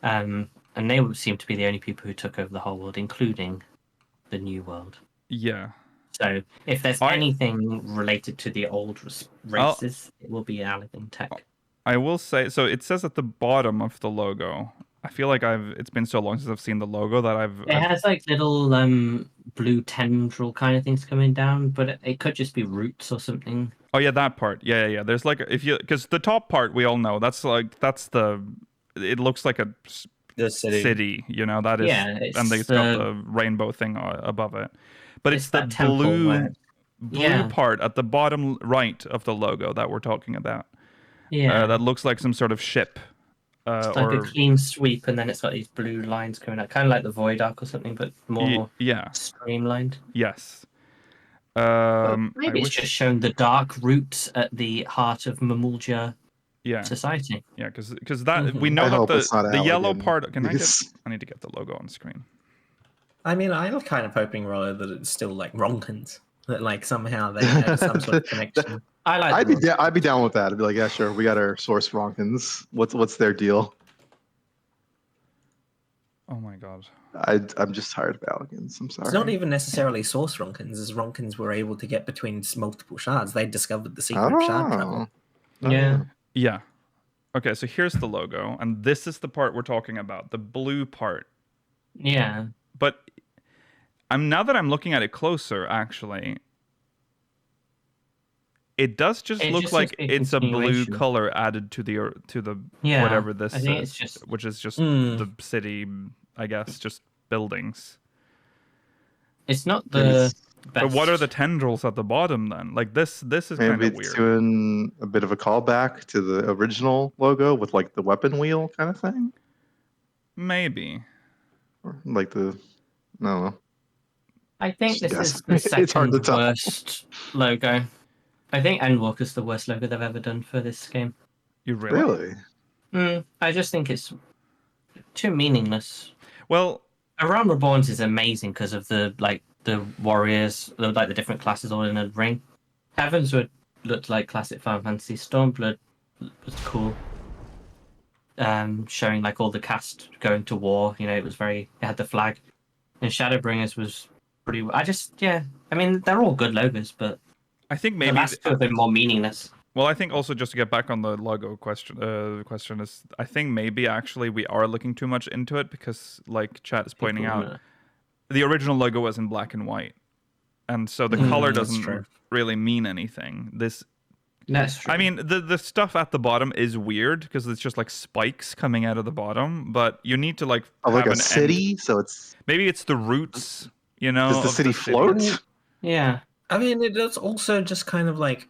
S4: And they seem to be the only people who took over the whole world, including the New World.
S1: Yeah.
S4: So if there's anything related to the old races, it will be Allegan tech.
S1: I will say, so it says at the bottom of the logo. I feel like it's been so long since I've seen the logo that
S4: It has like little blue tendril kind of things coming down, but it could just be roots or something.
S1: Oh yeah, that part. Yeah. There's like because the top part we all know that's the. It looks like
S5: the city.
S1: You know that is.
S4: Yeah,
S1: and it's got the rainbow thing above it, but it's the blue part at the bottom right of the logo that we're talking about.
S4: Yeah,
S1: that looks like some sort of ship.
S4: It's like a clean sweep, and then it's got these blue lines coming out, kind of like the Void Arc or something, but more streamlined.
S1: Yes.
S4: Maybe it's just showing the dark roots at the heart of Mamulja society.
S1: Yeah, because that we know that the yellow part. I need to get the logo on screen.
S5: I mean, I'm kind of hoping, Rollo, that it's still like Ronkins. That like somehow they have some sort of connection.
S3: I'd be down with that. I'd be like, yeah, sure. We got our source Ronkins. What's their deal?
S1: Oh my god.
S3: I'm just tired of Elegans. I'm sorry.
S5: It's not even necessarily source Ronkins, as Ronkins were able to get between multiple shards. They discovered the secret shard travel.
S1: Yeah. Okay, so here's the logo, and this is the part we're talking about, the blue part.
S4: Yeah.
S1: But now that I'm looking at it closer, actually, it does just look like it's a blue color added to the whatever this is, which is just the city, I guess, just buildings.
S4: It's not the best.
S1: But what are the tendrils at the bottom then? Like this is kind of weird.
S3: Maybe it's doing a bit of a callback to the original logo with like the weapon wheel kind of thing.
S1: Maybe.
S3: Or like I don't know.
S4: I think this is the second worst logo. I think Endwalker's the worst logo they've ever done for this game.
S1: You really?
S4: I just think it's too meaningless.
S1: Well,
S4: A Realm Reborn's is amazing because of the warriors, like the different classes all in a ring. Heavens looked like classic Final Fantasy. Stormblood was cool. Showing like all the cast going to war. You know, it had the flag. And Shadowbringers was pretty. I mean, they're all good logos, but
S1: I think maybe
S4: the last two have been more meaningless.
S1: Well, I think also just to get back on the logo question, is I think maybe actually we are looking too much into it because, like Chat is pointing out, the original logo was in black and white, and so the color doesn't really mean anything.
S4: That's true.
S1: I mean, the stuff at the bottom is weird because it's just like spikes coming out of the bottom, but you need to like
S3: have a city, so it's
S1: maybe it's the roots. You know,
S3: does the city float?
S4: Yeah,
S5: I mean, it's also just kind of like.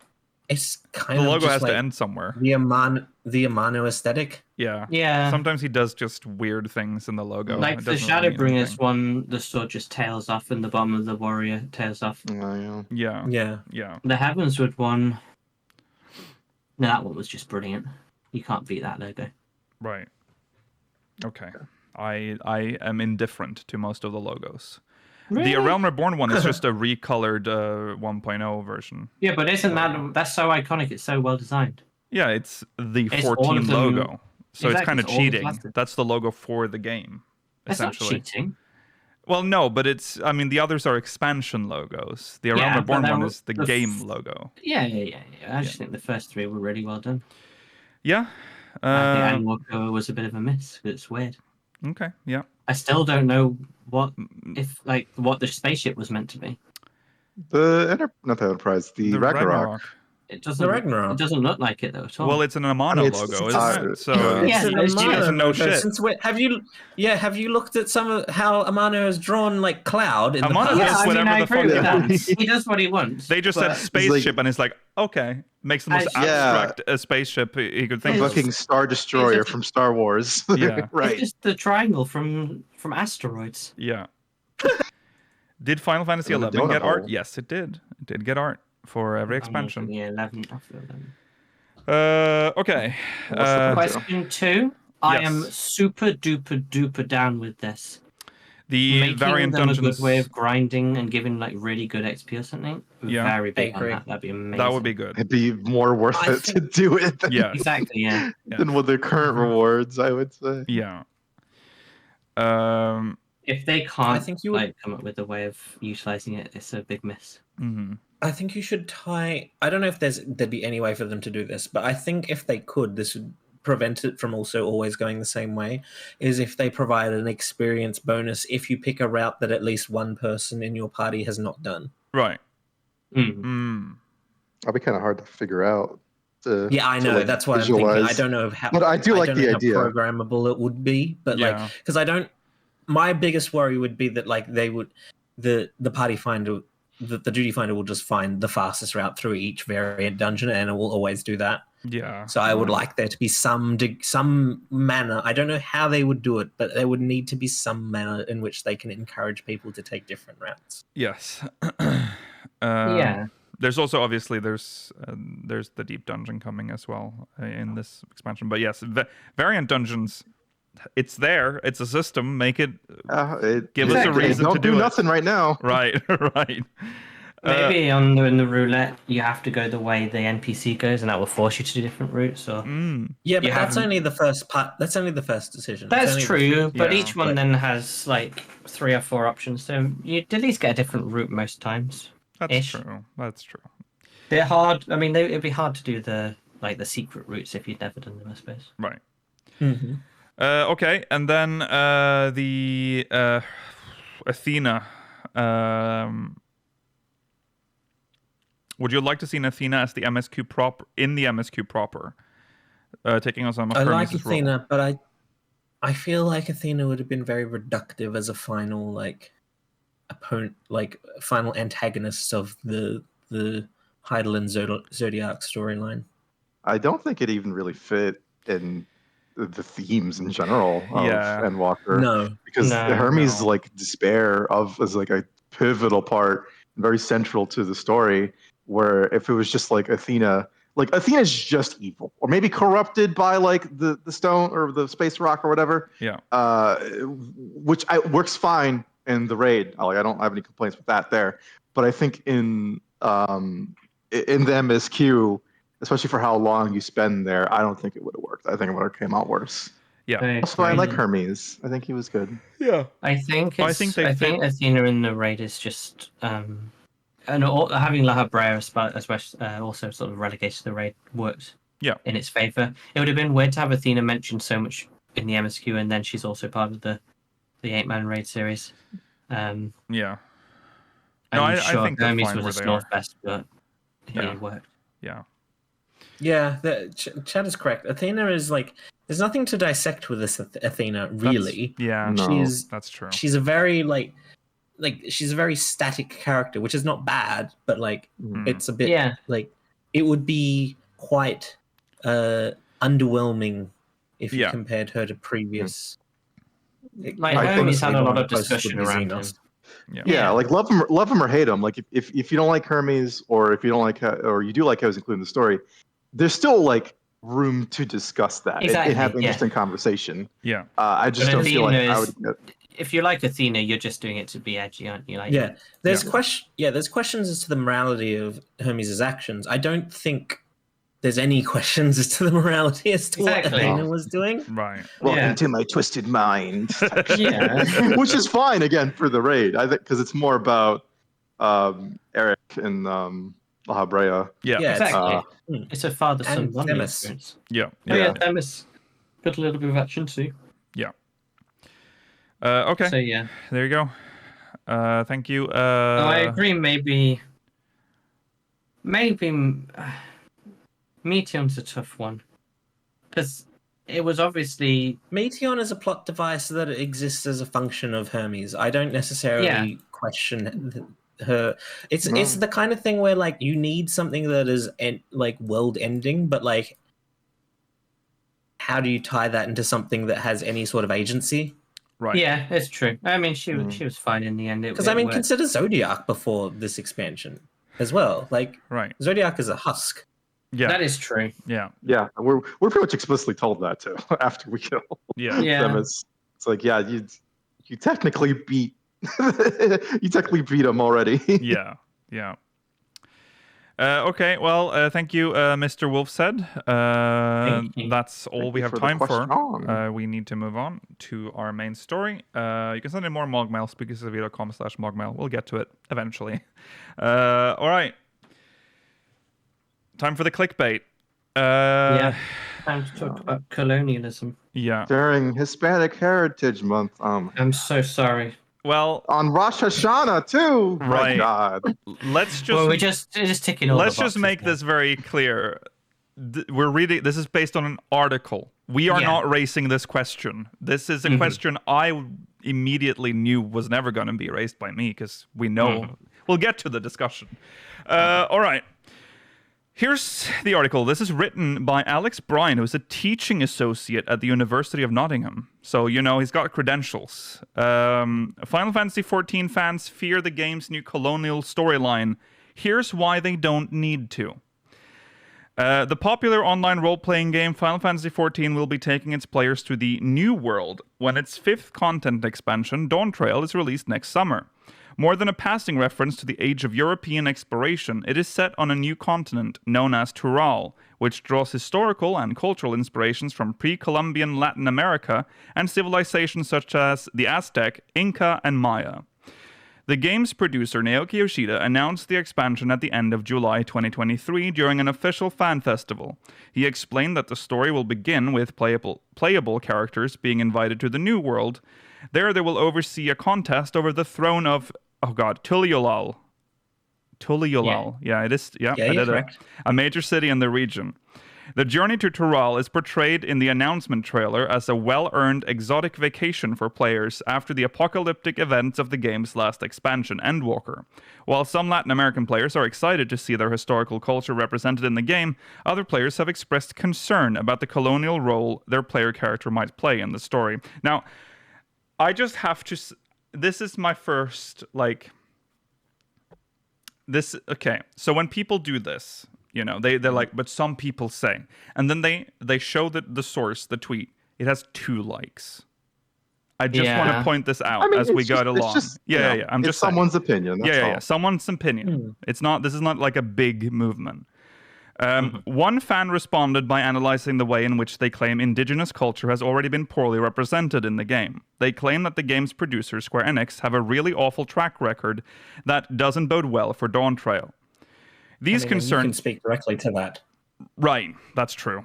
S5: It's kind
S1: of
S5: the
S1: logo
S5: just
S1: has
S5: like
S1: to end somewhere.
S5: The Amano aesthetic.
S1: Yeah. Sometimes he does just weird things in the logo.
S4: Like the Shadowbringers one, the sword just tails off, and the bottom of the warrior tails off.
S1: Yeah.
S4: The Heavenswood one. No, that one was just brilliant. You can't beat that logo.
S1: Right. Okay. I am indifferent to most of the logos. Really? The Realm Reborn one is just a recolored 1.0 version.
S4: Yeah, but that's so iconic? It's so well designed.
S1: Yeah, it's the 14 logo. So it's kind of cheating. That's the logo for the game, essentially.
S4: That's not cheating.
S1: Well, no, but I mean, the others are expansion logos. The Realm Reborn one is the game logo.
S4: Yeah. I just think the first three were really well done.
S1: Yeah.
S4: I think Endwalker was a bit of a miss. It's weird.
S1: Okay, yeah.
S4: I still don't know what the spaceship was meant to be.
S3: Not the Enterprise, the Ragnarok.
S4: It doesn't look like it though at all.
S1: Well, it's an Amano logo, isn't it? So he doesn't know shit.
S5: Have you looked at some of how Amano has drawn like Cloud?
S1: Amano does whatever the fuck he wants.
S4: He does what he wants.
S1: They just said spaceship, and it's like, okay, makes the most abstract spaceship he could think of.
S3: Fucking Star Destroyer from Star Wars.
S1: Yeah,
S3: right.
S4: It's just the triangle from Asteroids.
S1: Yeah. Did Final Fantasy XI get art? Yes, it did. It did get art for every expansion.
S4: Yeah, 11. I feel 11.
S1: Okay.
S4: Question 2. I am super duper down with this.
S1: The
S4: Making
S1: variant
S4: them
S1: dungeons.
S4: a good way of grinding and giving like really good XP or something. Very big on that. That'd be amazing.
S1: That would be good.
S3: It'd be more worth it to do it.
S4: Exactly. Yeah.
S3: Than with the current rewards, I would say.
S1: Yeah.
S4: If they can't come up with a way of utilizing it, it's a big miss.
S5: I think you should tie. I don't know if there'd be any way for them to do this, but I think if they could, this would prevent it from also always going the same way. Is if they provide an experience bonus if you pick a route that at least one person in your party has not done.
S1: Right.
S3: That'd be kind of hard to figure out.
S5: Yeah, I know. That's why
S3: visualize.
S5: I'm thinking. I don't know how.
S3: But I do like the idea.
S5: How programmable it would be, but because I don't. My biggest worry would be that they would the party finder. The duty finder will just find the fastest route through each variant dungeon, and it will always do that.
S1: Yeah.
S5: So I would like there to be some manner. I don't know how they would do it, but there would need to be some manner in which they can encourage people to take different routes.
S1: Yes.
S4: Yeah.
S1: There's also obviously there's the deep dungeon coming as well in this expansion. But yes, variant dungeons. It's there. It's a system. Make it. Give us a reason to do
S3: nothing right now.
S1: Right. Right.
S4: Maybe in the roulette, you have to go the way the NPC goes, and that will force you to do different routes. Or
S5: yeah, but that's only the first part. That's only the first decision.
S4: That's true, but each one then has 3 or 4 options, so you'd at least get a different route most times.
S1: That's true. That's true.
S4: They're hard. I mean, it'd be hard to do the secret routes if you'd never done them, I suppose.
S1: Right.
S5: Mm-hmm.
S1: Okay, and then the Athena. Would you like to see an Athena as the MSQ proper in the MSQ proper, taking on some of
S5: Hermes'
S1: Hermes'
S5: Athena,
S1: role?
S5: but I feel like Athena would have been very reductive as a final opponent, final antagonist of the Heidelin Zodiac storyline.
S3: I don't think it even really fit in the themes in general of Endwalker.
S5: No,
S3: because Hermes' despair is a pivotal part, very central to the story. Where if it was just Athena, Athena's just evil, or maybe corrupted by the stone or the space rock or whatever.
S1: Yeah.
S3: Which works fine in the raid. I don't have any complaints with that there. But I think in the MSQ, especially for how long you spend there, I don't think it would have worked. I think it would have came out worse.
S1: Yeah.
S3: Also, I like Hermes. I think he was good.
S1: Yeah.
S4: I think Athena in the raid is just and having La Habrea especially also sort of relegated to the raid works.
S1: Yeah.
S4: In its favor. It would have been weird to have Athena mentioned so much in the MSQ, and then she's also part of the 8-man raid series.
S1: Yeah.
S4: No,
S1: I
S4: think
S1: Hermes
S4: was a snort fest, but it worked.
S1: Yeah.
S5: Yeah, Chad is correct. Athena is there's nothing to dissect with this Athena, really.
S1: That's true.
S5: She's a very she's a very static character, which is not bad, but it's a bit it would be quite underwhelming if you compared her to previous.
S4: Hermes had a lot of discussion around him.
S3: Yeah, love him or hate him. If you don't like Hermes, or if you don't like or you do like how he's included in the story, there's still room to discuss that and have an interesting conversation.
S1: Yeah.
S3: I just don't feel like I would.
S4: If you like Athena, you're just doing it to be edgy, aren't you?
S5: There's questions as to the morality of Hermes' actions. I don't think there's any questions as to the morality as to what Athena was doing.
S1: Right.
S3: Welcome to my twisted mind.
S4: Yeah.
S3: Which is fine again for the raid. I think because it's more about Eric and La Habrea.
S1: Yeah.
S4: Exactly. It's a father-son bonding experience.
S1: Yeah.
S4: Themis got a little bit of action too.
S1: Yeah. Okay.
S4: So
S1: there you go. Thank you.
S4: I agree. Maybe Meteon's a tough one because it was obviously
S5: Meteon is a plot device that exists as a function of Hermes. I don't necessarily question her. It's the kind of thing where you need something that is world ending, but how do you tie that into something that has any sort of agency?
S1: Right.
S4: Yeah, it's true. I mean, she was fine in the end.
S5: Because consider Zodiac before this expansion as well.
S1: Right.
S5: Zodiac is a husk.
S1: Yeah,
S4: that is true.
S1: Yeah.
S3: Yeah, we're pretty much explicitly told that too after we kill.
S4: Yeah.
S3: It's you technically beat him already.
S1: Yeah. Okay, well, thank you, Mr. Wolfsaid. That's all we have time for. We need to move on to our main story. You can send in more MogMail, speakersofvita.com/MogMail. We'll get to it eventually. All right. Time for the clickbait.
S4: Time to talk about colonialism.
S1: Yeah.
S3: During Hispanic Heritage Month.
S4: I'm so sorry.
S1: Well,
S3: on Rosh Hashanah too.
S1: Right.
S3: My God.
S1: Let's just.
S4: Well, we're just ticking all.
S1: Let's just make this very clear. We're reading. This is based on an article. We are not raising this question. This is a question I immediately knew was never going to be raised by me because we know. We'll get to the discussion. All right. Here's the article. This is written by Alex Bryan, who's a teaching associate at the University of Nottingham. So, he's got credentials. Final Fantasy XIV fans fear the game's new colonial storyline. Here's why they don't need to. The popular online role-playing game Final Fantasy XIV will be taking its players to the New World when its 5th content expansion, Dawntrail, is released next summer. More than a passing reference to the age of European exploration, it is set on a new continent known as Tural, which draws historical and cultural inspirations from pre-Columbian Latin America and civilizations such as the Aztec, Inca, and Maya. The game's producer, Naoki Yoshida, announced the expansion at the end of July 2023 during an official fan festival. He explained that the story will begin with playable characters being invited to the New World. There they will oversee a contest over the throne of, Tuliolal. Yeah, it is. Yeah, I did it. A major city in the region. The journey to Tural is portrayed in the announcement trailer as a well-earned exotic vacation for players after the apocalyptic events of the game's last expansion, Endwalker. While some Latin American players are excited to see their historical culture represented in the game, other players have expressed concern about the colonial role their player character might play in the story. Now, I just have to... This is my first, okay, so when people do this, they're like, but some people say, and then they show the source, the tweet, it has 2 likes. I just want to point this out as we go along. I'm just
S3: someone's
S1: saying.
S3: opinion. That's all.
S1: Someone's opinion. This is not like a big movement. One fan responded by analyzing the way in which they claim indigenous culture has already been poorly represented in the game. They claim that the game's producer, Square Enix, have a really awful track record that doesn't bode well for Dawntrail. These concerns...
S5: You can speak directly to that.
S1: Right, that's true.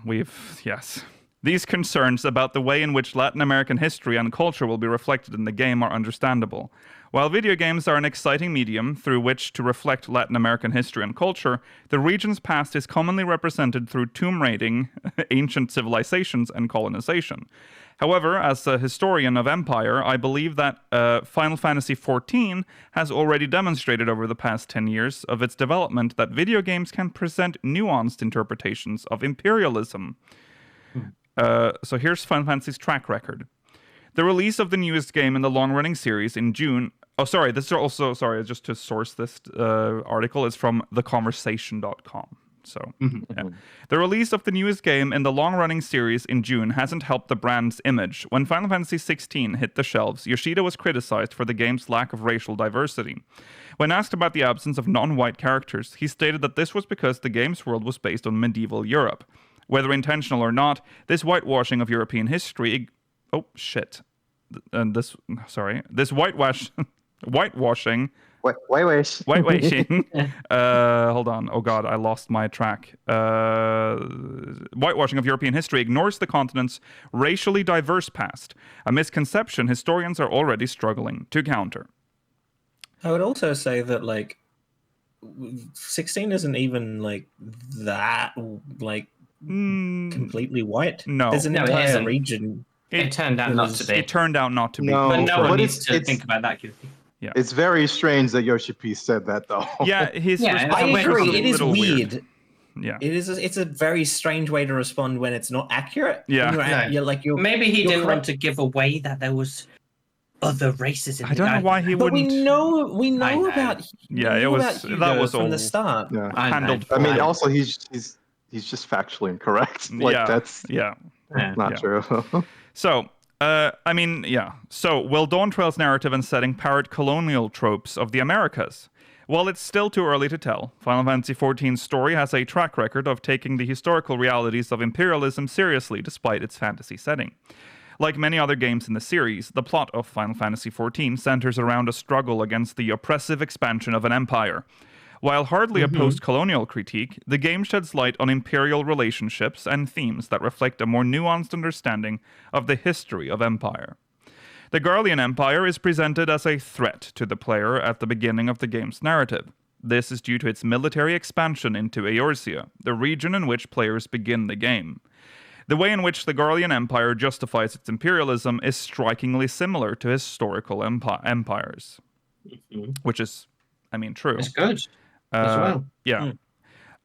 S1: Yes. These concerns about the way in which Latin American history and culture will be reflected in the game are understandable. While video games are an exciting medium through which to reflect Latin American history and culture, the region's past is commonly represented through tomb raiding, ancient civilizations, and colonization. However, as a historian of Empire, I believe that Final Fantasy XIV has already demonstrated over the past 10 years of its development that video games can present nuanced interpretations of imperialism. So here's Final Fantasy's track record. The release of the newest game in the long-running series in June... just to source this article is from theconversation.com. So, The release of the newest game in the long-running series in June hasn't helped the brand's image. When Final Fantasy XVI hit the shelves, Yoshida was criticized for the game's lack of racial diversity. When asked about the absence of non-white characters, he stated that this was because the game's world was based on medieval Europe. Whether intentional or not, this whitewashing of European history... This whitewashing... Whitewashing. Hold on. Oh God, I lost my track. Whitewashing of European history ignores the continent's racially diverse past, a misconception historians are already struggling to counter.
S5: I would also say that 16 isn't even that completely white.
S1: No,
S5: there's an entire region.
S4: It turned out not to be.
S1: It turned out not to be.
S3: No,
S4: but no one needs to think about that.
S1: Yeah.
S3: It's very strange that Yoshi P said that, though.
S1: Yeah,
S5: I agree. It is weird.
S1: Yeah,
S5: it's a very strange way to respond when it's not accurate.
S1: Yeah,
S4: maybe he didn't want to give away that there was other races.
S1: I don't know why he wouldn't.
S5: But we know about. That was from the start.
S3: Yeah.
S1: Handled.
S3: I mean, also he's just factually incorrect. That's not true.
S1: So. So, will Dawntrail's narrative and setting parrot colonial tropes of the Americas? While it's still too early to tell, Final Fantasy XIV's story has a track record of taking the historical realities of imperialism seriously despite its fantasy setting. Like many other games in the series, the plot of Final Fantasy XIV centers around a struggle against the oppressive expansion of an empire. While hardly a post-colonial critique, the game sheds light on imperial relationships and themes that reflect a more nuanced understanding of the history of empire. The Garlean Empire is presented as a threat to the player at the beginning of the game's narrative. This is due to its military expansion into Eorzea, the region in which players begin the game. The way in which the Garlean Empire justifies its imperialism is strikingly similar to historical empires. Which is, true.
S4: It's good as well.
S1: Yeah.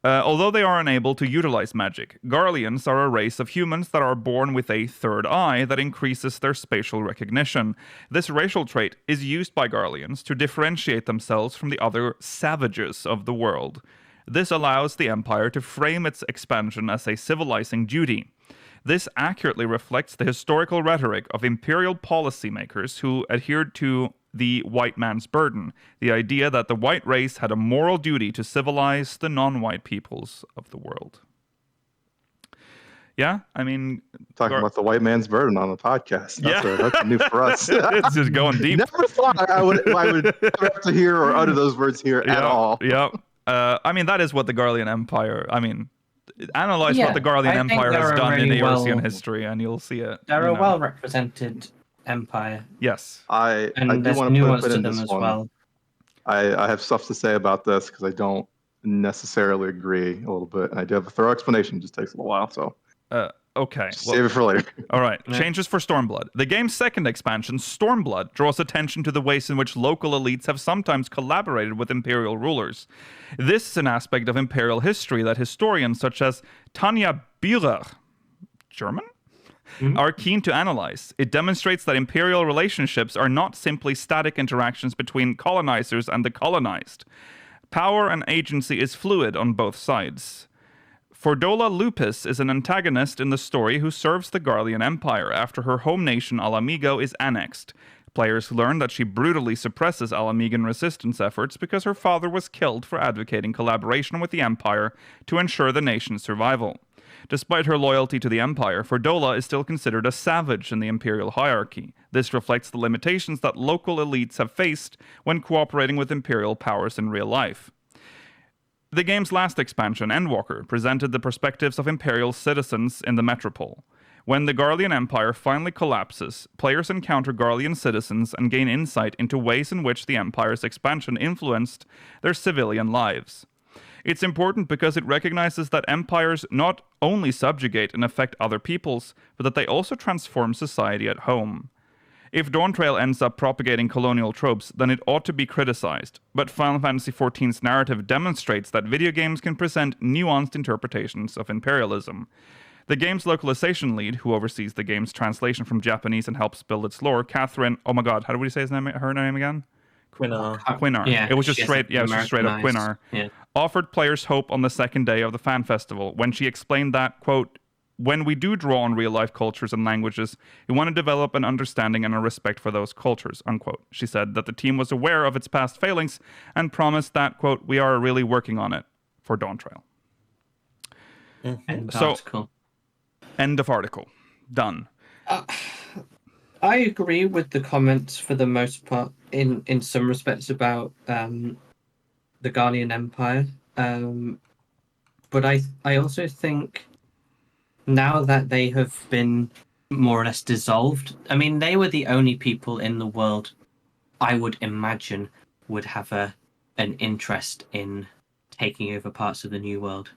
S1: Although they are unable to utilize magic, Garleans are a race of humans that are born with a third eye that increases their spatial recognition. This racial trait is used by Garleans to differentiate themselves from the other savages of the world. This allows the Empire to frame its expansion as a civilizing duty. This accurately reflects the historical rhetoric of imperial policymakers who adhered to the white man's burden, the idea that the white race had a moral duty to civilize the non-white peoples of the world. Yeah,
S3: talking about the white man's burden on the podcast. That's new for us.
S1: It's just going deep.
S3: Never thought I would have to hear or utter those words here at all.
S1: Yeah. That is what the Garlean Empire. Analyze what the Garlean Empire has done in Eorzean history, and you'll see it.
S4: They're a well-represented empire.
S1: Yes.
S3: I do
S4: and there's
S3: want to
S4: nuance
S3: put
S4: to
S3: in
S4: them
S3: this
S4: as
S3: one.
S4: well.
S3: I have stuff to say about this because I don't necessarily agree a little bit. And I do have a thorough explanation. It just takes a little while, so.
S1: Okay.
S3: Save it for later.
S1: All right. Yeah. Changes for Stormblood. The game's second expansion, Stormblood, draws attention to the ways in which local elites have sometimes collaborated with imperial rulers. This is an aspect of imperial history that historians such as Tanja Bührer, German, are keen to analyze. It demonstrates that imperial relationships are not simply static interactions between colonizers and the colonized. Power and agency is fluid on both sides. Fordola Lupus is an antagonist in the story who serves the Garlean Empire after her home nation Alamigo is annexed. Players learn that she brutally suppresses Alamigan resistance efforts because her father was killed for advocating collaboration with the Empire to ensure the nation's survival. Despite her loyalty to the Empire, Fordola is still considered a savage in the imperial hierarchy. This reflects the limitations that local elites have faced when cooperating with imperial powers in real life. The game's last expansion, Endwalker, presented the perspectives of imperial citizens in the metropole. When the Garlean Empire finally collapses, players encounter Garlean citizens and gain insight into ways in which the Empire's expansion influenced their civilian lives. It's important because it recognizes that empires not only subjugate and affect other peoples, but that they also transform society at home. If Dawntrail ends up propagating colonial tropes, then it ought to be criticized, but Final Fantasy XIV's narrative demonstrates that video games can present nuanced interpretations of imperialism. The game's localization lead, who oversees the game's translation from Japanese and helps build its lore, Catherine, oh my god, how do we say her name again? Quinar.
S4: Yeah,
S1: it was just straight up Quinar.
S4: Yeah.
S1: Offered players hope on the second day of the fan festival when she explained that, quote, when we do draw on real-life cultures and languages, we want to develop an understanding and a respect for those cultures, unquote. She said that the team was aware of its past failings and promised that, quote, we are really working on it for Dawntrail.
S4: End of article.
S1: Done.
S4: I agree with the comments for the most part in some respects about the Garlean Empire. But I also think now that they have been more or less dissolved, they were the only people in the world I would imagine would have an interest in taking over parts of the New World.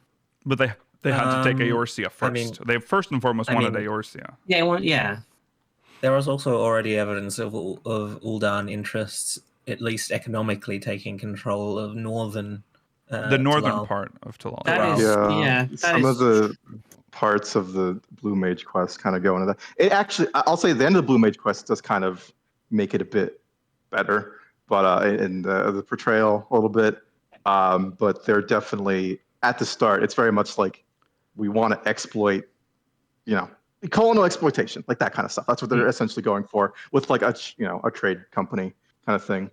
S1: But they had to take Eorzea first. They first and foremost wanted Eorzea.
S4: Yeah.
S5: There was also already evidence of Ul'dan interests, at least economically, taking control of northern
S1: the northern
S5: Talal.
S1: Part of Talal.
S3: Some of the parts of the Blue Mage quest kind of go into that. It actually, I'll say the end of the Blue Mage quest does kind of make it a bit better, but in the portrayal a little bit. But they're definitely at the start. It's very much like we want to exploit, colonial exploitation, like that kind of stuff. That's what they're essentially going for with like a trade company kind of thing.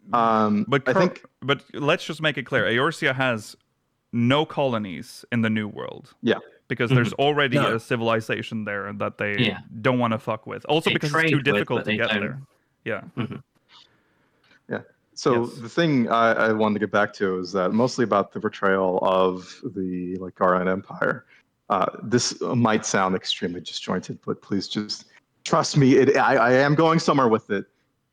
S1: But
S3: I think,
S1: but let's just make it clear: Eorzea has no colonies in the New World.
S3: yeah,
S1: because there's already
S5: No.
S1: a civilization there that they don't want to fuck with. Also,
S4: They
S1: because it's too
S4: trade with,
S1: difficult
S4: but
S1: to
S4: they
S1: get
S4: don't.
S1: there. Yeah.
S3: yeah. So
S1: Yes.
S3: the thing I wanted to get back to is that mostly about the portrayal of the like Garland Empire. This might sound extremely disjointed, but please just trust me. I am going somewhere with it,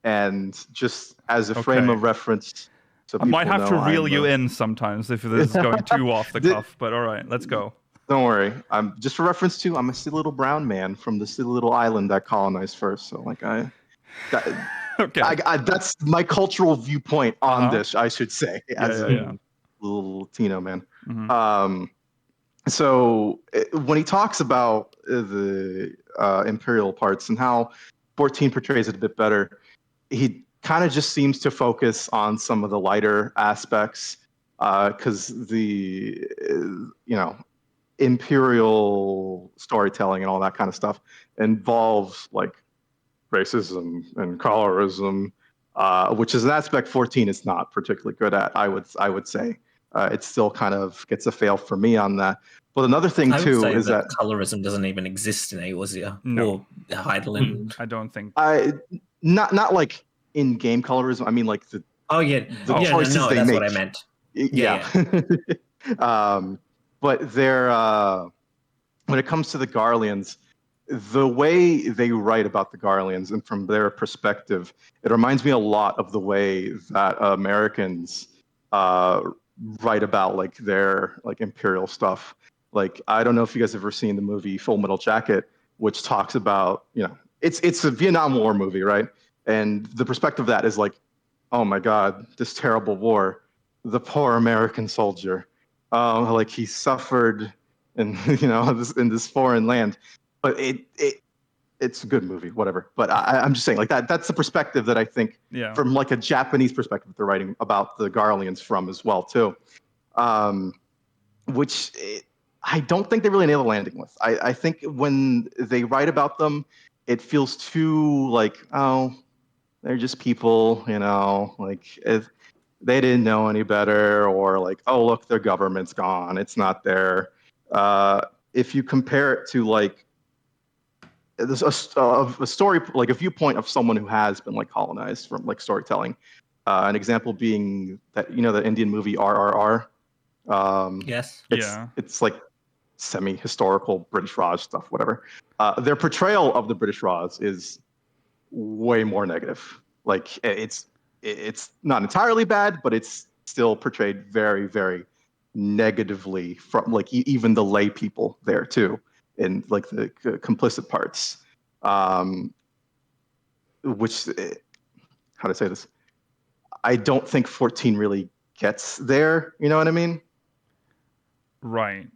S3: and just as a frame of reference, so
S1: I might
S3: people
S1: have to
S3: know
S1: reel you
S3: I'm,
S1: in sometimes if this is going too off the cuff. But all right, let's go.
S3: Don't worry. I'm just for reference to. I'm a silly little brown man from the silly little island that colonized first. So like
S1: Okay.
S3: that's my cultural viewpoint on this. I should say as a little Latino man. So when he talks about the imperial parts and how 14 portrays it a bit better, he kind of just seems to focus on some of the lighter aspects because the imperial storytelling and all that kind of stuff involves like racism and colorism, which is an aspect 14 is not particularly good at. I would say it still kind of gets a fail for me on that. But another thing too is that
S5: colorism doesn't even exist in Eorzea
S1: or
S5: Heideland.
S1: I don't think.
S3: Not like in game colorism. I mean like the choices they
S5: that's
S3: make.
S5: what I meant.
S3: Yeah. But they're when it comes to the Garleans, the way they write about the Garleans and from their perspective, it reminds me a lot of the way that Americans write about like their like imperial stuff. Like I don't know if you guys have ever seen the movie Full Metal Jacket, which talks about it's a Vietnam War movie, right? And the perspective of that is like, oh my God, this terrible war, the poor American soldier. Like he suffered in in this foreign land, but it's a good movie, whatever. But I'm just saying like that's the perspective that I think from like a Japanese perspective they're writing about the Garleans from as well too, which I don't think they really nail the landing with. I think when they write about them, it feels too like, oh, they're just people, like if they didn't know any better, or like, oh, look, their government's gone. It's not there. If you compare it to like a story, like a viewpoint of someone who has been like colonized from like storytelling, an example being that, the Indian movie RRR.
S5: Yes.
S3: It's like semi-historical British Raj stuff, whatever. Their portrayal of the British Raj is way more negative. Like it's not entirely bad, but it's still portrayed very, very negatively from like even the lay people there too, in like the complicit parts. Which, how to say this? I don't think 14 really gets there. You know what I mean?
S1: Right.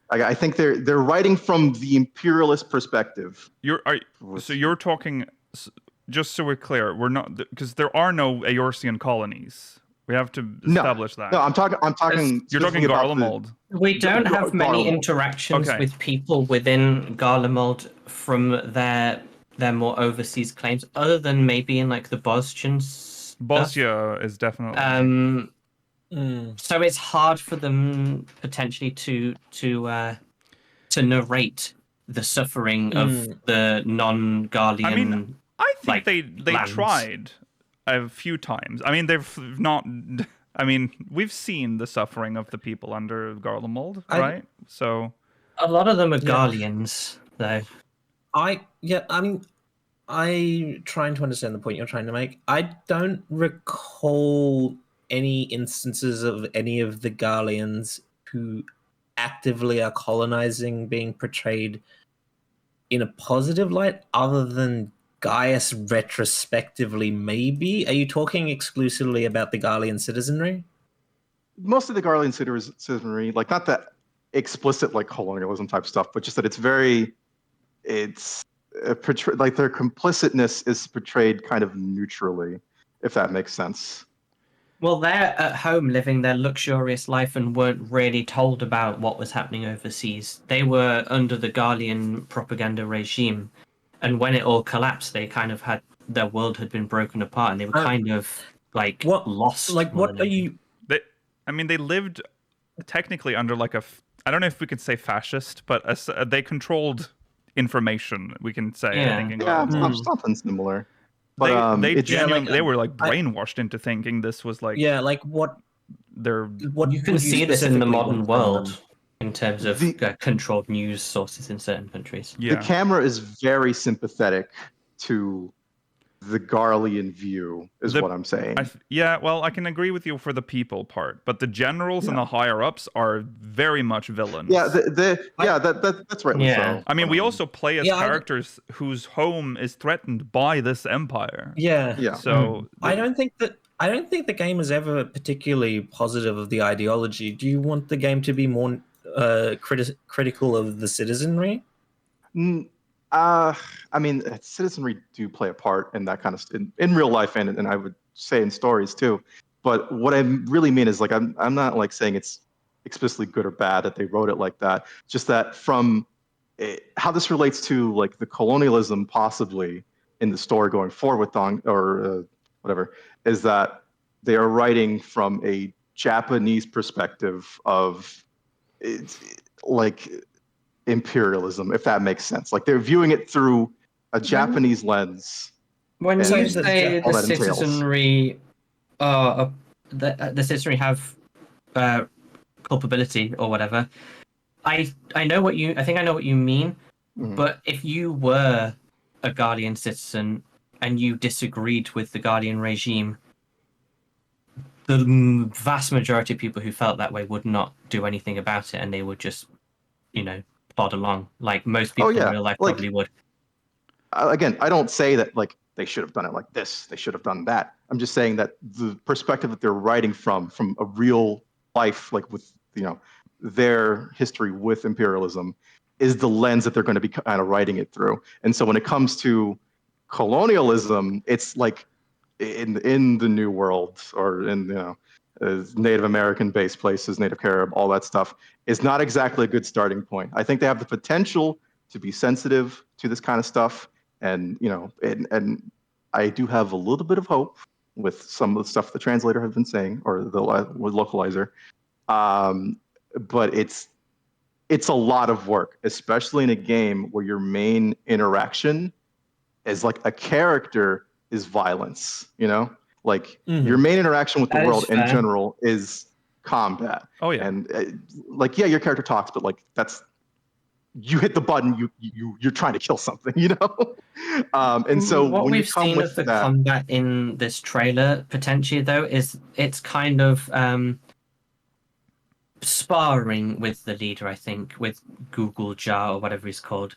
S3: I think they're writing from the imperialist perspective.
S1: So you're talking. Just so we're clear, we're not because there are no Eorzean colonies. We have to establish that.
S3: No, I'm talking.
S1: You're talking Garlemald.
S4: We don't have many interactions with people within Garlemald from their more overseas claims, other than maybe in like the Bosnian stuff.
S1: Bosnia is definitely.
S4: So it's hard for them potentially to narrate the suffering of the non-Garlean.
S1: I mean, I think they
S4: lands.
S1: tried a few times. I mean, they've not. I mean, we've seen the suffering of the people under Garlemald, right? So
S4: a lot of them are Garleans, though.
S5: I'm trying to understand the point you're trying to make. I don't recall any instances of any of the Garleans who actively are colonizing being portrayed in a positive light, other than Gaius retrospectively, maybe? Are you talking exclusively about the Garlean citizenry?
S3: Most of the Garlean citizenry, like not that explicit like colonialism type stuff, but just that like their complicitness is portrayed kind of neutrally, if that makes sense.
S4: Well, they're at home living their luxurious life and weren't really told about what was happening overseas. They were under the Garlean propaganda regime. And when it all collapsed, they kind of their world had been broken apart, and they were kind of lost.
S5: What are you?
S1: They lived technically under like I don't know if we could say fascist, but they controlled information. We can say,
S4: Yeah.
S1: I think,
S3: something similar. But
S1: they were like brainwashed into thinking this was like
S5: what
S4: you can see this in the modern world in terms of controlled news sources in certain countries.
S3: The camera is very sympathetic to the Garlean view, is what I'm saying.
S1: I can agree with you for the people part, but the generals and the higher ups are very much villains.
S3: Yeah, that's right.
S4: Yeah.
S3: So,
S1: I mean, we also play as characters whose home is threatened by this empire.
S5: Yeah.
S1: So
S5: I don't think the game is ever particularly positive of the ideology. Do you want the game to be more critical of the citizenry?
S3: I mean, citizenry do play a part in that kind of in real life, and I would say in stories too. But what I really mean is, like, I'm not like saying it's explicitly good or bad that they wrote it like that. Just that from how this relates to like the colonialism possibly in the story going forward with Dawn or whatever, is that they are writing from a Japanese perspective of like imperialism, if that makes sense. Like they're viewing it through a Japanese lens.
S4: When you say the citizenry, the citizenry have culpability or whatever, I think I know what you mean.
S3: Mm-hmm.
S4: But if you were a Guardian citizen and you disagreed with the Guardian regime, the vast majority of people who felt that way would not do anything about it, and they would just, plod along like most people in real life probably would.
S3: Again, I don't say that like they should have done it like this, they should have done that. I'm just saying that the perspective that they're writing from a real life, like with their history with imperialism, is the lens that they're going to be kind of writing it through. And so when it comes to colonialism, it's like in the New World or in Native American based places, Native Carib, all that stuff is not exactly a good starting point. I think they have the potential to be sensitive to this kind of stuff, and and I do have a little bit of hope with some of the stuff the translator has been saying, or the localizer. But it's a lot of work, especially in a game where your main interaction is like a character is violence, like your main interaction with the world in general is combat.
S1: Oh yeah.
S3: And your character talks, but like you hit the button, you're trying to kill something, and so
S4: what
S3: when
S4: we've
S3: you come
S4: seen
S3: with
S4: of the
S3: that,
S4: combat in this trailer potentially though is it's kind of sparring with the leader, I think, with Google Jar or whatever he's called,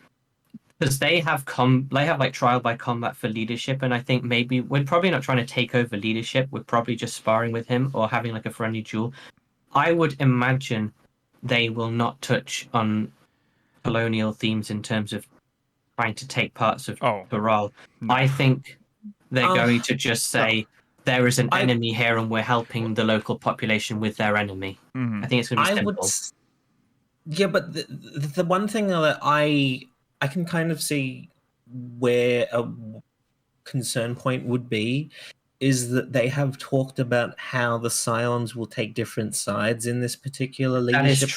S4: because they have like trial by combat for leadership, and I think maybe we're probably not trying to take over leadership, we're probably just sparring with him or having like a friendly duel. I would imagine they will not touch on colonial themes in terms of trying to take parts of Baral.
S1: No.
S4: I think they're going to just say there is an enemy here and we're helping the local population with their enemy.
S1: Mm-hmm.
S4: I think it's going to be simple.
S5: Yeah, but the one thing that I can kind of see where a concern point would be is that they have talked about how the Scions will take different sides in this particular leadership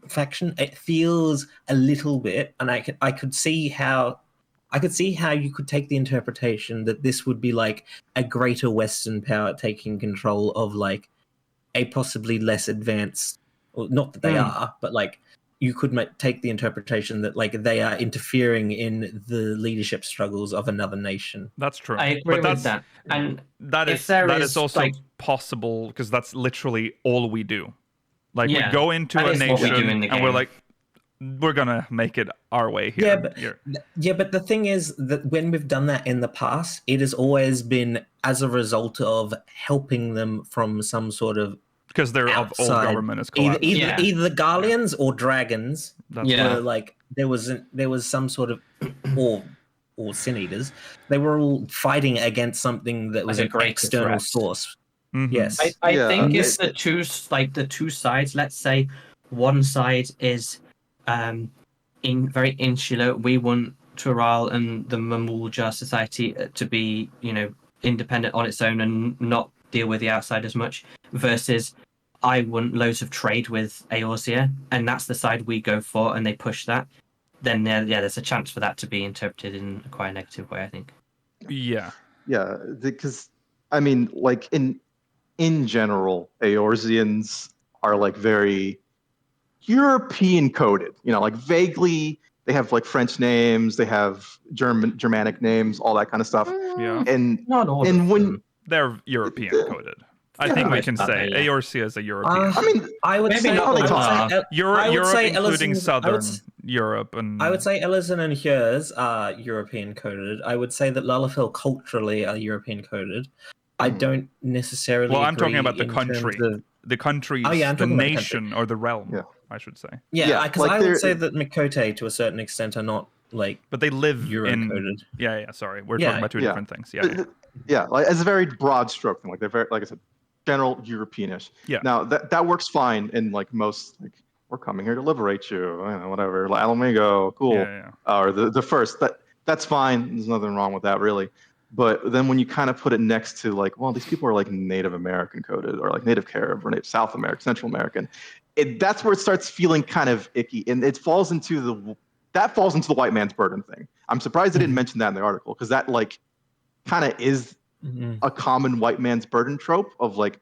S5: faction. It feels a little bit, and I could see how you could take the interpretation that this would be like a greater Western power taking control of like a possibly less advanced, well, not that they are, but like you could take the interpretation that like they are interfering in the leadership struggles of another nation.
S1: That's true.
S4: I agree with that. And
S1: that is also like, possible because that's literally all we do. Like we go into a nation and we're like, we're gonna make it our way here.
S5: But the thing is that when we've done that in the past, it has always been as a result of helping them from some sort of
S1: because their old government is collapsed.
S5: Either the Garleans or dragons. Were like there was some sort of or Sin Eaters. They were all fighting against something that was like an external source.
S1: Mm-hmm.
S5: Yes,
S4: I think it's the two sides. Let's say one side is very insular. We want Tural and the Mamulja society to be, independent on its own and not deal with the outside as much, versus I want loads of trade with Eorzea, and that's the side we go for, and they push that, then there's a chance for that to be interpreted in quite a negative way, I think.
S1: Yeah.
S3: Yeah, because I mean, like in general, Eorzeans are like very European coded. You know, like vaguely they have like French names, they have Germanic names, all that kind of stuff.
S1: Yeah.
S3: And
S4: Not all
S3: and
S4: of
S3: when
S4: them.
S1: They're European coded. I think we can say Eorzea is a European.
S3: I mean,
S5: I would
S4: Maybe
S5: say
S4: not
S5: I
S4: all.
S5: would say
S1: Europe, including
S5: Ellison-
S1: southern Europe, and
S5: I would say Ellison and Hers are European coded. I would say that Lalafell culturally are European coded. I don't necessarily.
S1: Well, I'm talking
S5: agree
S1: about the
S5: in
S1: country,
S5: terms of-
S1: the countries,
S5: I'm
S1: the
S5: talking about the
S1: nation, or the realm.
S3: Yeah.
S1: I should say.
S5: Yeah, because
S3: like
S5: I
S3: they're-
S5: would say that Mikote to a certain extent are not like
S1: But they live
S5: Euro
S1: in.
S5: coded.
S1: Yeah. Sorry, we're
S5: Yeah.
S1: talking about two different things. Yeah.
S3: Yeah, like as a very broad stroke thing, like they're very, like I said, general Europeanish.
S1: Yeah.
S3: Now that works fine in like most, like we're coming here to liberate you, you know, whatever, like Alamigo, cool,
S1: Yeah.
S3: or the first. That's fine. There's nothing wrong with that really. But then when you kind of put it next to like, well, these people are like Native American coded, or like Native Carib, or Native South American, Central American, that's where it starts feeling kind of icky, and it falls into the white man's burden thing. I'm surprised they didn't mention that in the article, because that like kind of is a common white man's burden trope of like,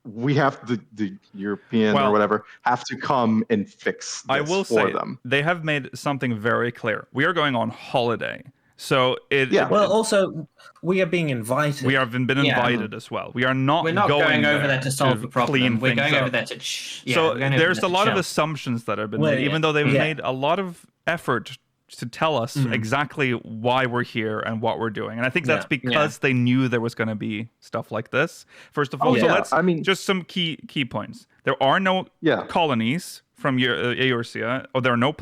S3: we have the European or whatever have to come and fix this
S1: I will
S3: for
S1: say
S3: them.
S1: they have made something very clear. We are going on holiday, so
S5: Well, also we are being invited.
S1: we have been invited as well. We are not.
S4: We're not going over there to solve the problem. We're going over there to.
S1: So there's a lot of assumptions that have been made, even though they've made a lot of effort to tell us exactly why we're here and what we're doing. And I think that's because they knew there was going to be stuff like this. First of all, so let's just some key points. There are no colonies from Eorzea, or there are no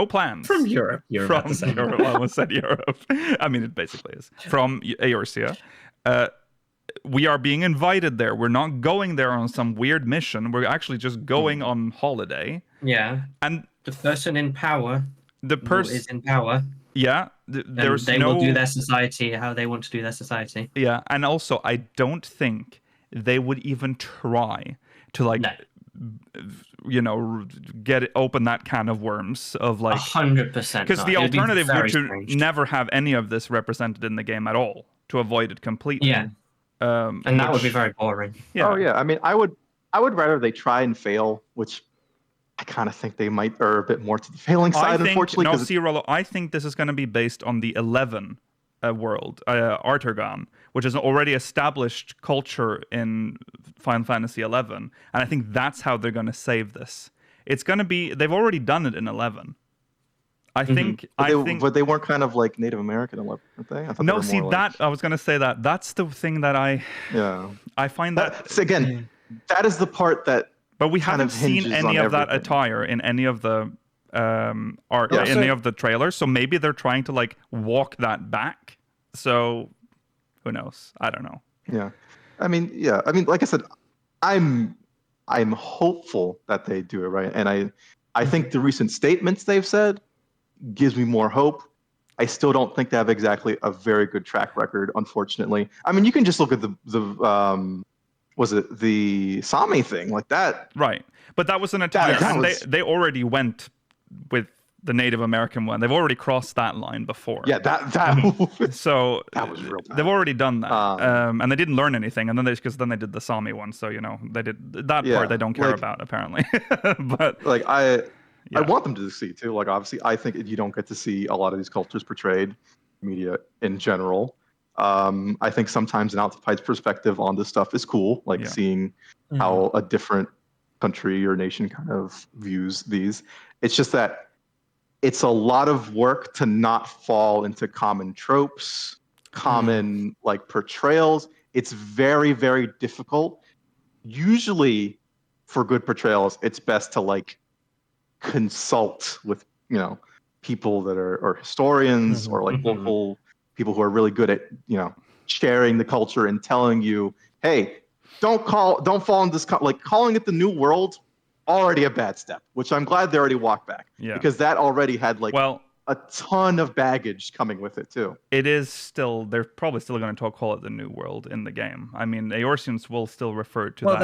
S1: plans
S5: from Europe.
S1: From Europe, I almost said Europe. I mean, it basically is from Eorzea. We are being invited there. We're not going there on some weird mission. We're actually just going on holiday.
S4: Yeah, and the person in power. The person is in power.
S1: Yeah,
S4: they will do their society how they want to do their society.
S1: Yeah, and also I don't think they would even try to like, open that can of worms of like
S4: 100%.
S1: Because the alternative would to never have any of this represented in the game at all, to avoid it completely.
S4: Yeah, and that would be very boring.
S3: Yeah. Oh yeah, I mean, I would rather they try and fail, which I kind of think they might err a bit more to the failing side, unfortunately.
S1: I think this is going to be based on the 11 world, Artergon, which is an already established culture in Final Fantasy 11, and I think that's how they're going to save this. It's going to be, they've already done it in 11. I think,
S3: but they weren't kind of like Native American, weren't they?
S1: No, see that I was going to say that's the thing that I find that
S3: again, that is the part that.
S1: But we haven't seen any of that attire in any of the any of the trailers, so maybe they're trying to like walk that back. So who knows? I don't know.
S3: Yeah, I mean, like I said, I'm hopeful that they do it right, and I think the recent statements they've said gives me more hope. I still don't think they have exactly a very good track record, unfortunately. I mean, you can just look at the was it the Sami thing like that?
S1: Right, but that was an attire. They already went with the Native American one. They've already crossed that line before.
S3: Yeah, that
S1: so
S3: that was real bad.
S1: They've already done that, and they didn't learn anything. And then they did the Sami one, so they did that part. They don't care about apparently. But
S3: like I want them to succeed too. Like obviously, I think you don't get to see a lot of these cultures portrayed in media in general. I think sometimes an outside perspective on this stuff is cool, like seeing how a different country or nation kind of views these. It's just that it's a lot of work to not fall into common tropes, common like portrayals. It's very, very difficult. Usually for good portrayals, it's best to like consult with, people that are historians or like local people who are really good at, sharing the culture and telling you, hey, don't fall in this, like calling it the New World, already a bad step, which I'm glad they already walked back.
S1: Yeah.
S3: Because that already had like a ton of baggage coming with it too.
S1: It is still, they're probably still going to call it the New World in the game. I mean, Eorzeans will still refer to that.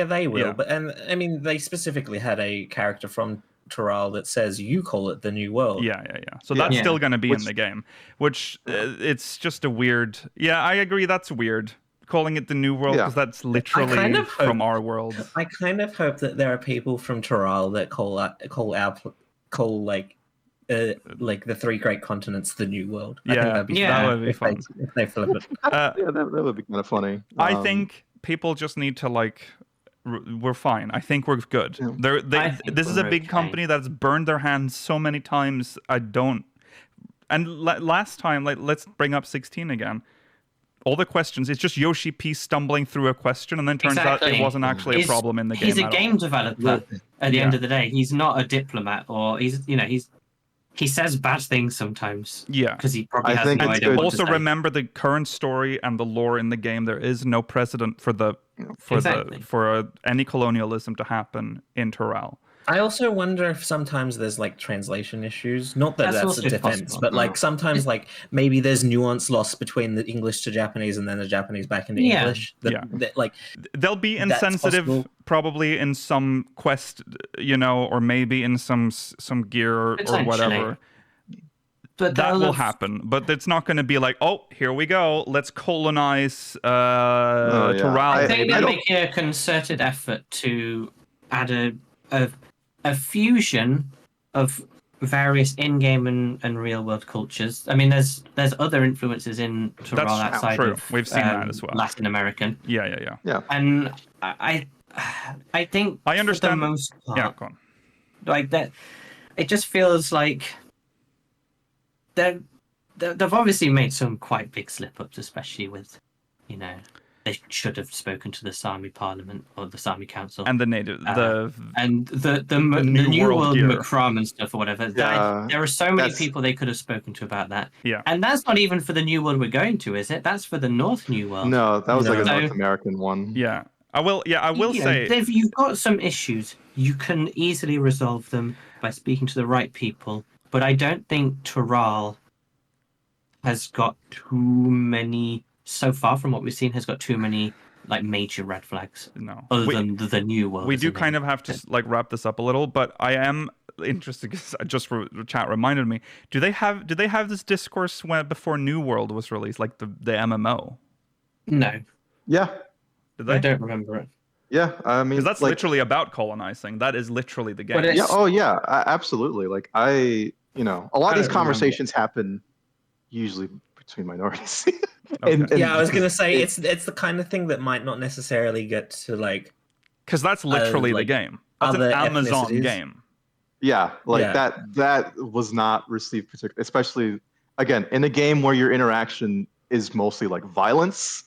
S5: They will. But I mean, they specifically had a character from Toral that says you call it the New World.
S1: Yeah. So that's still going to be in the game, which it's just a weird. Yeah, I agree. That's weird. Calling it the New World because that's literally from our world.
S5: I kind of hope that there are people from Toral that call the three great continents the New World.
S1: That would be fun
S5: if they flip it.
S3: That would be kind of funny.
S1: I think people just need to we're fine. I think we're good.
S4: Yeah.
S1: This is a big company that's burned their hands so many times. And last time, let's bring up 16 again. All the questions, it's just Yoshi P stumbling through a question, and then turns out it wasn't actually a problem in the game.
S4: He's a game developer at the end of the day. He's not a diplomat, or he says bad things sometimes.
S1: Yeah,
S4: because he probably has no idea.
S1: Also, remember the current story and the lore in the game. There is no precedent for any colonialism to happen in Toral.
S5: I also wonder if sometimes there's translation issues. Not that that's a defense, but sometimes maybe there's nuance lost between the English to Japanese and then the Japanese back into English.
S1: They'll be insensitive probably in some quest, or maybe in some gear or whatever.
S4: But
S1: that will happen. But it's not going to be here we go. Let's colonize Toral.
S4: I think they're making a concerted effort to add a fusion of various in-game and real-world cultures. I mean, there's other influences in Toral outside of
S1: we've seen that as well.
S4: Latin American.
S1: Yeah.
S4: And I think
S1: I understand
S4: for the most part,
S1: yeah, go on.
S4: That, it just feels like they've obviously made some quite big slip-ups, especially with they should have spoken to the Sami Parliament or the Sami Council
S1: and the
S4: New World Macram and stuff or whatever.
S3: Yeah,
S4: there are so many people they could have spoken to about that.
S1: Yeah,
S4: and that's not even for the New World we're going to, is it? That's for the North New World.
S3: No, that was a North American one.
S1: Yeah, I will say
S4: if you've got some issues, you can easily resolve them by speaking to the right people. But I don't think Toral has got too many. So far from what we've seen, has got too many major red flags.
S1: No,
S4: other than the New World.
S1: We do kind of have to wrap this up a little, but I am interested because chat reminded me. Did they have this discourse before New World was released, the MMO?
S4: No.
S3: Yeah.
S1: Did they?
S4: I don't remember it.
S3: Yeah, I mean,
S1: because that's literally about colonizing. That is literally the game.
S3: Yeah. Oh yeah. Absolutely. A lot of these conversations happen usually between minorities.
S1: Okay.
S5: I was gonna say it's the kind of thing that might not necessarily get to
S1: because that's literally the game. That's an Amazon game.
S3: Yeah, that was not received particularly, especially again in a game where your interaction is mostly violence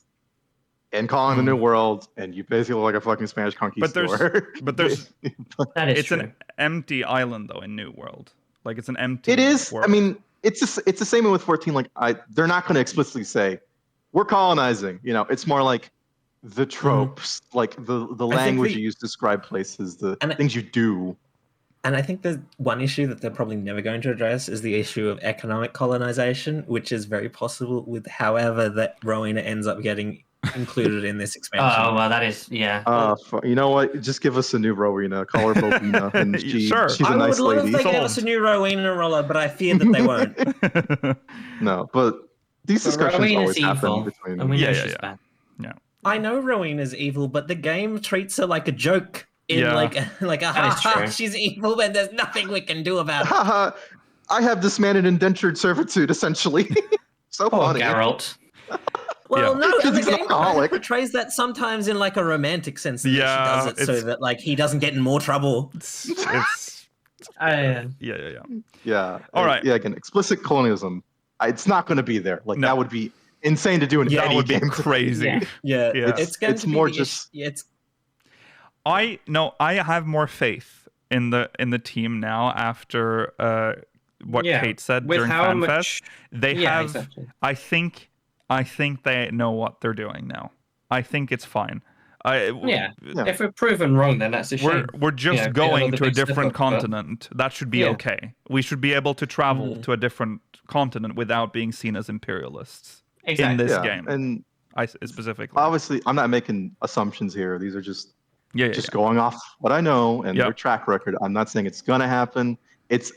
S3: and calling the New World, and you basically look like a fucking Spanish conquistador.
S1: But there's
S4: it's
S1: an empty island though in New World. It's an empty.
S3: It is.
S1: World.
S3: I mean, it's the same with 14. They're not going to explicitly say we're colonizing. It's more the tropes, the language you use to describe places, the things you do.
S5: And I think the one issue that they're probably never going to address is the issue of economic colonization, which is very possible with however that Rowena ends up getting included in this expansion.
S4: Oh, well, that is, yeah.
S3: You know what? Just give us a new Rowena. Call her Bobina. And
S1: sure.
S3: She's a nice lady.
S5: I would love if they gave us a new Rowena roller, but I fear that they won't.
S3: No, but these discussions always happen between...
S4: And we know she's bad.
S1: Yeah.
S5: I know Rowena's evil, but the game treats her like a joke. She's evil, and there's nothing we can do about it.
S3: I have this man in indentured servitude, essentially. So funny.
S4: Geralt.
S5: Well, no,
S3: because
S5: the
S3: he's an
S5: game
S3: alcoholic.
S5: portrays that sometimes in a romantic sense. That she does it so that he doesn't get in more trouble.
S3: Yeah.
S1: All right.
S3: Yeah. Again, explicit colonialism. It's not going to be there. That would be insane to do in any
S1: would
S3: game.
S1: Be crazy.
S5: Yeah.
S3: It's more just.
S1: I have more faith in the team now after what Kate said during FanFest. They have. Exactly. I think they know what they're doing now. I think it's fine.
S4: If we're proven wrong, then that's a shame.
S1: We're just going to a different continent. That should be okay. We should be able to travel to a different continent without being seen as imperialists in this game. And I specifically.
S3: Obviously, I'm not making assumptions here. These are just going off what I know and their track record. I'm not saying it's gonna happen.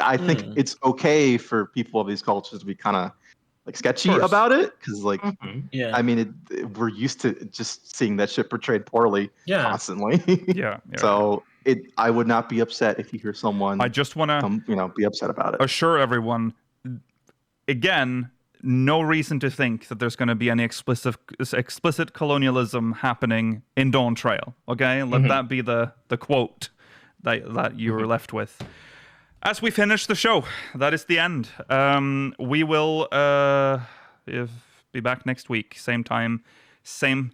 S3: I think it's okay for people of these cultures to be kind of like sketchy about it, because like I mean we're used to just seeing that shit portrayed poorly constantly. So I would not be upset if you hear someone
S1: I just want to
S3: be upset about it.
S1: Assure everyone, again, no reason to think that there's going to be any explicit colonialism happening in Dawntrail. Okay, let that be the quote that you were left with. As we finish the show, that is the end. We will be back next week, same time, same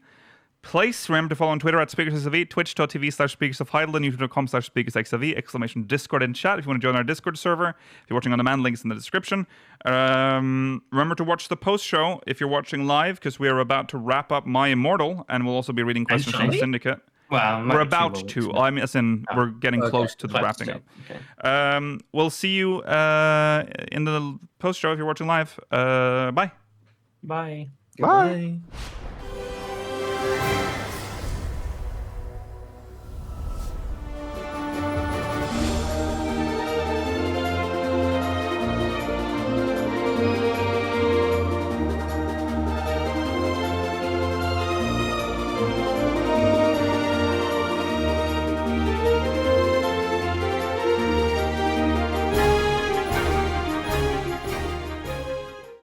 S1: place. Remember to follow on Twitter at SpeakersXIV, twitch.tv/SpeakersOfHeidelin, youtube.com/SpeakersXIV, Discord and chat if you want to join our Discord server. If you're watching on demand, links in the description. Remember to watch the post show if you're watching live, because we are about to wrap up My Immortal, and we'll also be reading questions from the Syndicate.
S4: Well,
S1: we're about to. I mean, as in, we're getting close to the wrapping up. Okay. We'll see you in the post show if you're watching live. Bye.
S4: Bye.
S3: Bye.